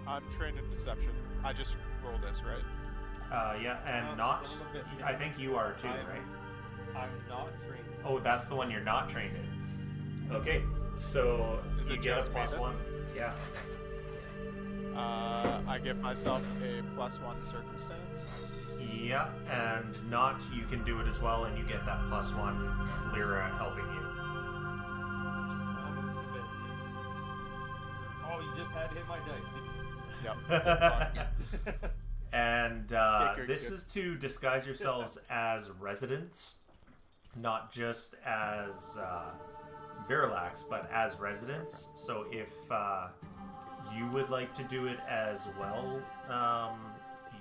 I'm trained in deception. I just roll this, right? Yeah, and Oh, not. son of a bitch. I think you are too, I'm- right? I'm not trained. Oh, that's the one you're not trained in. Okay, so Is you it get a just me then? +1. Yeah. I give myself a +1 circumstance. Yeah, and not you can do it as well, and you get that +1 Lyra helping you. Son of a biscuit. Oh, you just had to hit my dice, didn't Yep. you? And Good. this is to disguise yourselves as residents, not just as Verilax, but as residents. So if you would like to do it as well,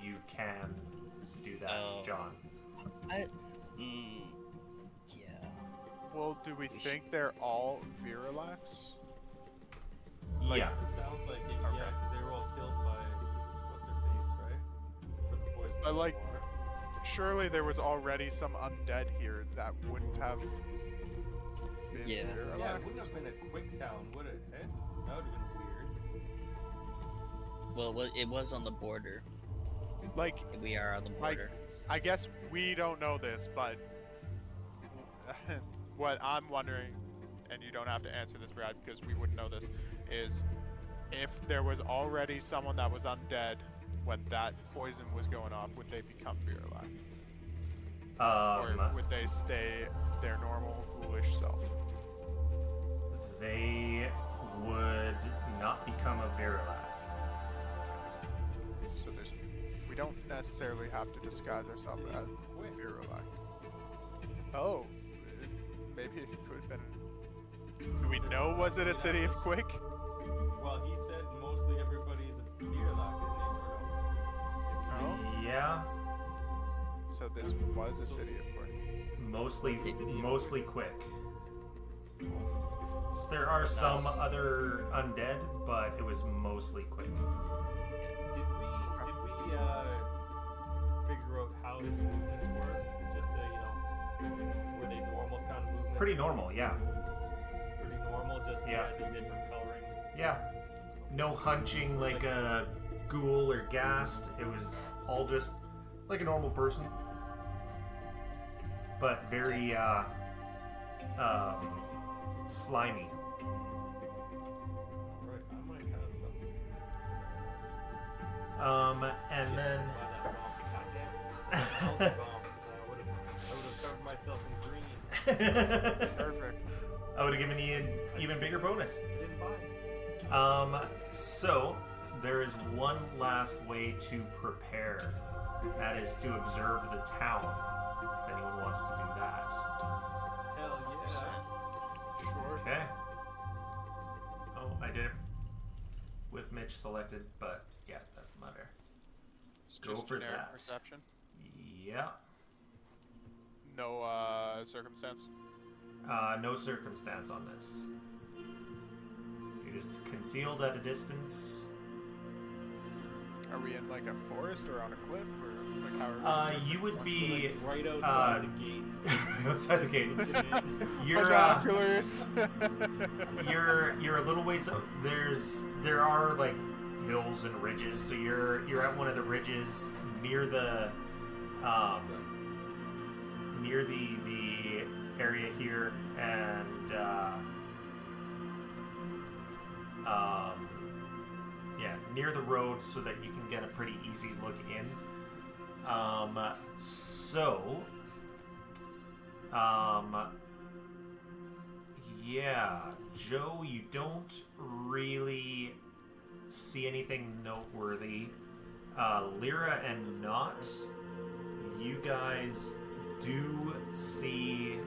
you can do that, Oh. John. Yeah. Well, do we think they're all Viralax? Yeah. It sounds like it, Okay. yeah, because they were all killed by what's her face, right? For the poison. But, in the like, water. Surely there was already some undead here that wouldn't have been Yeah. Viralax. Yeah, it wouldn't have been a quick town, would it? Eh? That would have been weird. Well, it was on the border. Like, We are on the Like- border. I guess we don't know this, but what I'm wondering, and you don't have to answer this, Brad, because we wouldn't know this, is if there was already someone that was undead when that poison was going off, would they become Viralax? Or would they stay their normal, ghoulish self? They would not become a Verilac. So we don't necessarily have to disguise ourselves as Quick. Viralac. Oh, maybe it could have been. Do we know, was it a city of Quick? Well, he said mostly everybody's a beer lock, No. Yeah, So this was a city of Quick. mostly quick. So there are some other undead, but it was mostly quick. Did we figure out how his movements were? Just to, were they pretty normal, yeah. Pretty normal, just Yeah. the different coloring. Yeah. No hunching like a ghoul or ghast. It was all just like a normal person. But very, slimy. Right, I might have something. And Shit, then... buy that bomb. Goddamn. I would have covered myself in green. Perfect. I would have given you an even bigger bonus. I didn't buy it. So there is one last way to prepare. That is to observe the town. If anyone wants to do that. Hell yeah. Sure. Okay. Oh, I did it with Mitch selected, but yeah, doesn't matter. It's Go just for generic that. perception. Yeah. No circumstance. No circumstance on this. You're just concealed at a distance. Are we in like a forest or on a cliff or like how are we? You would be Like, right outside the gates. outside the gates. Get in. You're Binoculars. you're a little ways. There are like hills and ridges, so you're at one of the ridges near the area here, and yeah, near the road, so that you can get a pretty easy look in. Yeah, Joe, you don't really see anything noteworthy. Lyra and Not, you guys do see,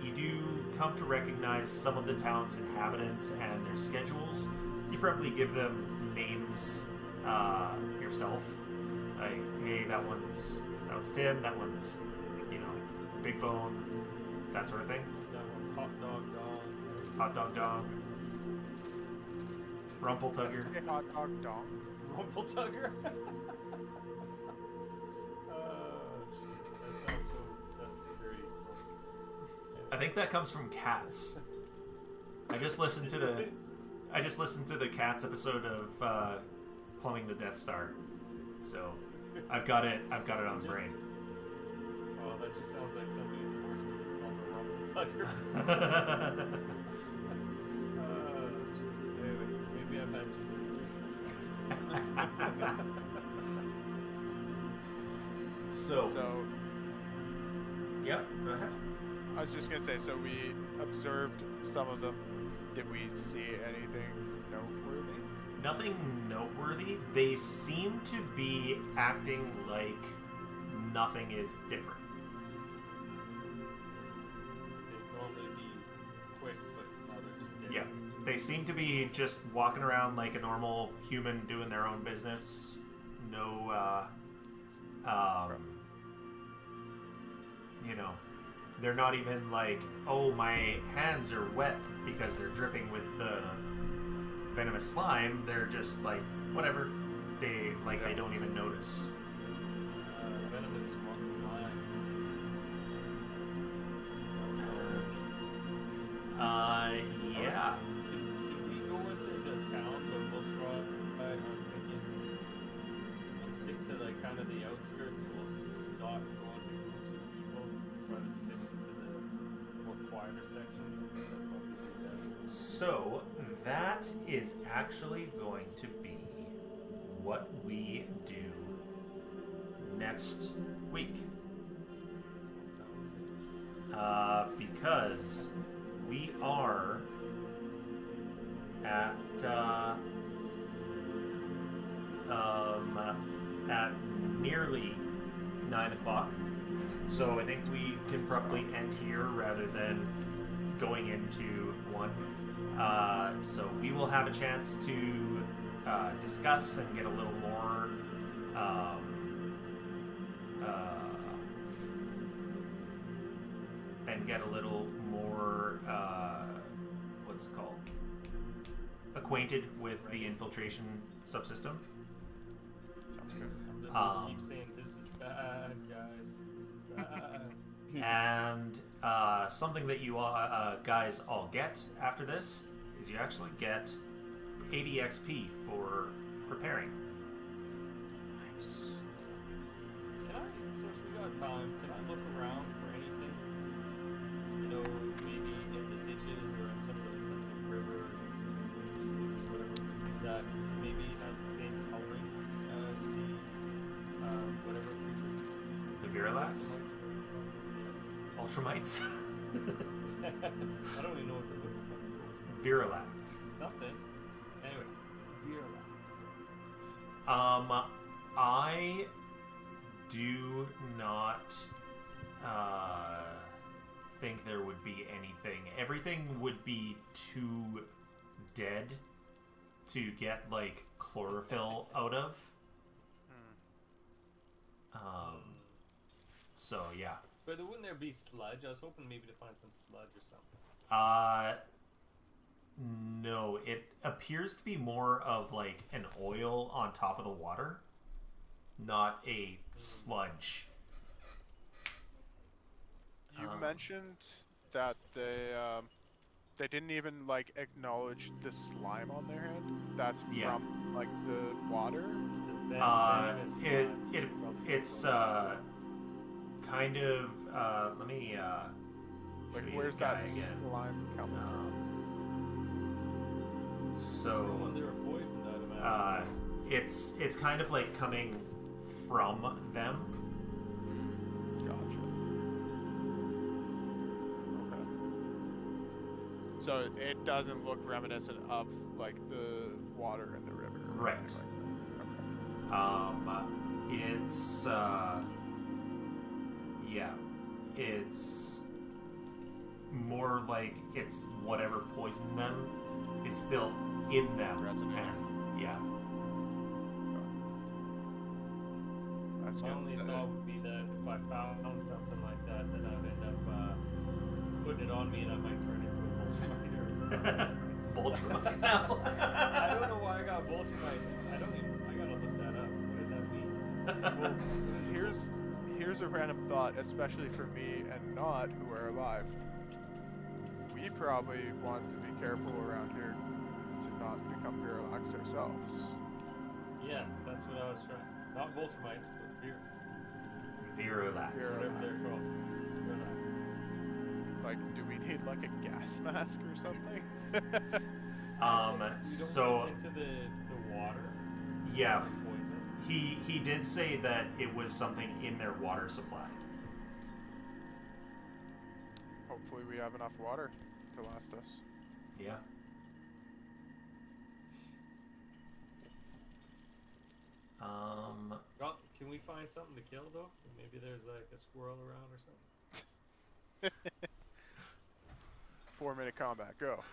you do come to recognize some of the town's inhabitants and their schedules. You probably give them names yourself. Like, hey, that one's Tim, that one's, Big Bone, that sort of thing. That one's hot dog dog. Hot Dog Dog. Rumpeltugger. Hey, hot dog dong. Rumple Tugger. Shit. That sounds so. That's great. I think that comes from Cats. I just listened to the Cats episode of Plumbing the Death Star. So I've got it on the brain. Oh, that just sounds like somebody forced to call the Rumple Tugger. Anyway, maybe I've had So, yep, go ahead. I was just gonna say, so we observed some of them. Did we see anything noteworthy? Nothing noteworthy. They seem to be acting like nothing is different. They'd normally be quick, but now they're just dead. Yeah. They seem to be just walking around like a normal human doing their own business. No, they're not even like, oh, my hands are wet because they're dripping with the venomous slime. They're just like, whatever. They don't even notice. Venomous slime. Yeah. Can we go into the town, but we'll try? I was thinking, let's stick to like kind of the outskirts. We'll not go into groups of people. Try to stick to the more quieter sections. I think that'd probably be best. So that is actually going to be what we do next week. Because we are at nearly 9 o'clock. So I think we can probably end here rather than going into 1. So we will have a chance to discuss and get a little more what's it called? Acquainted with the infiltration subsystem. Sounds good. I'm just gonna keep saying this is bad, guys. This is bad. And something that you guys all get after this is you actually get 80 XP for preparing. Nice. Can I, since we got time, can I look around for anything? You know, maybe in the ditches or in some of the river, sloughs, whatever, that maybe has the same coloring as the whatever creatures. The Viralax? Yeah. Ultramites? I don't even know what the fuck's supposed Viralax. something. Anyway, Viralax. I do not think there would be anything. Everything would be too dead to get like chlorophyll out of. So yeah. But wouldn't there be sludge? I was hoping maybe to find some sludge or something. No, it appears to be more of like an oil on top of the water, not a sludge. You mentioned that they didn't even like acknowledge the slime on their head. That's from like the water. It's kind of let me Like show you where's the guy that again. slime coming from? So When they were poisoned, I'd imagine. it's kind of like coming from them. Gotcha. Okay. So it doesn't look reminiscent of like the water in the river. Or Right. anything like that. It's it's more like it's whatever poisoned them is still in them. Resonating. And, yeah. That's My good. only thought would be that if I found something like that, then I'd end up putting it on me and I might turn into a Voltramite. Voltramite. I don't know why I got Voltramite. I gotta look that up. What does that mean? Well, here's a random thought, especially for me and not who are alive. We probably want to be careful around here to not become Viralax ourselves. Yes, that's what I was trying. Not Voltramites, but Virulac. whatever they're called. Viralax. Like, do we need like a gas mask or something? You don't So get into the water. yeah, Poison. he did say that it was something in their water supply. Hopefully we have enough water to last us. Yeah. Well, can we find something to kill though? Maybe there's like a squirrel around or something. 4-minute combat, go.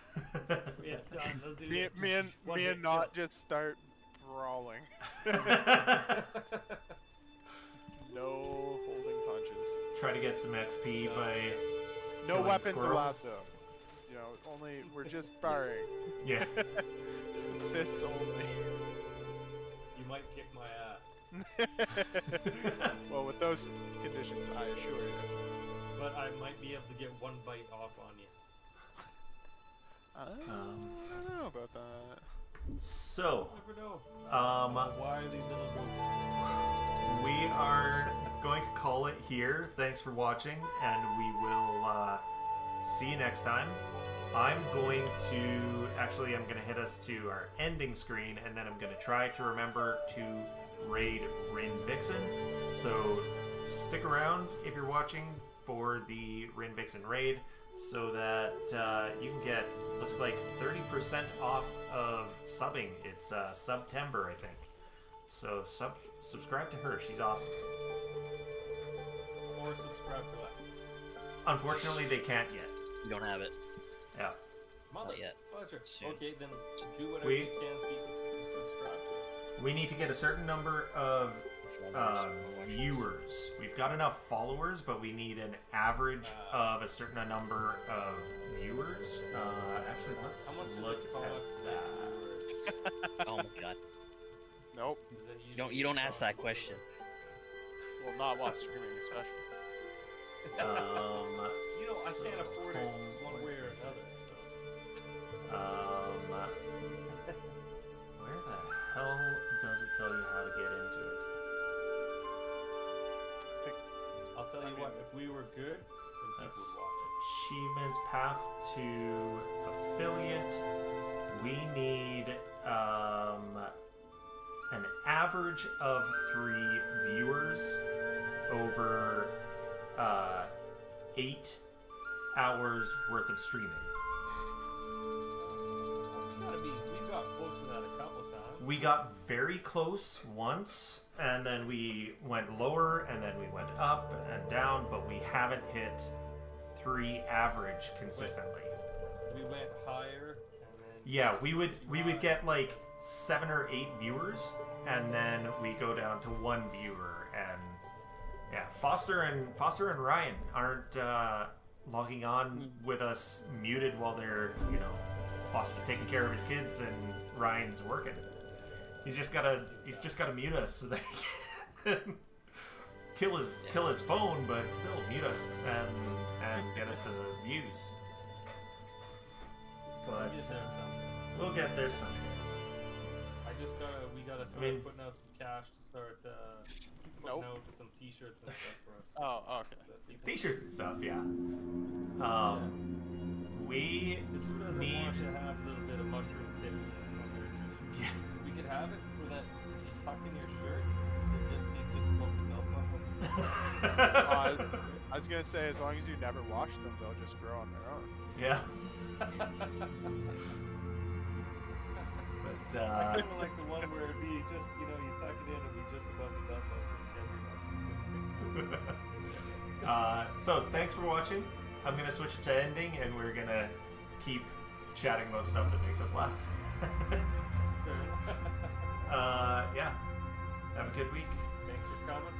Yeah, done. Let's do Me, this. me and One me hit and not kill. just start brawling. No holding punches. Try to get some XP by No killing weapons allowed squirrels. though. You know, only we're just firing. Yeah. Fists only. You might kick my ass. Well, with those conditions, I assure you. But I might be able to get one bite off on you. I don't know about that. So, Never know. um, Wily little goat. we are going to call it here. Thanks for watching, and we will see you next time. I'm going to hit us to our ending screen, and then I'm going to try to remember to raid Rin Vixen. So stick around if you're watching for the Rin Vixen raid, so that you can get, looks like 30% off of subbing. It's September, I think. So subscribe to her. She's awesome. Or subscribe to us. Unfortunately, they can't yet. You don't have it. Yeah. Mother yet. fudger. Soon. Okay, then do whatever We- you can so you can subscribe to us. We need to get a certain number of viewers. We've got enough followers, but we need an average of a certain number of viewers. Actually, let's How much does look it cost at to that. get Oh my god. Nope. viewers? Is that You don't ask that question. Well, not while streaming, especially. You know, I so can't afford it home, one where way or is another. it? So. Where the hell does it tell you how to get into it? I'll tell you what, if we were good, then people That's would watch us. achievements, path to affiliate. We need an average of 3 viewers over 8 hours worth of streaming. We got close to that a couple times. We got very close once, and then we went lower, and then we went up and down, but we haven't hit 3 average consistently. We went higher, and then Yeah, we would get like 7 or 8 viewers, and then we go down to 1 viewer, and yeah, Foster and Ryan aren't logging on with us muted while they're, you know, Foster's taking care of his kids and Ryan's working. He's just gotta mute us so that he can kill his phone, but still mute us and get us the views. But we'll get there someday. We gotta start putting out some cash to start putting out some t-shirts and stuff for us. Oh, okay. So T-shirts and stuff, yeah. We because who doesn't need. want to have a little bit of mushroom tip on their t-shirt? Yeah. We could have it so that if you tuck in your shirt, it'll just be just above the belt buckle. I was gonna say, as long as you never wash them, they'll just grow on their own. Yeah. I But kind of like the one where it'd be just, you know, you tuck it in and be just above the belt buckle and get your mushroom tips. so thanks for watching. I'm gonna switch it to ending, and we're gonna keep chatting about stuff that makes us laugh. Yeah. Have a good week. Thanks for coming.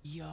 Yo.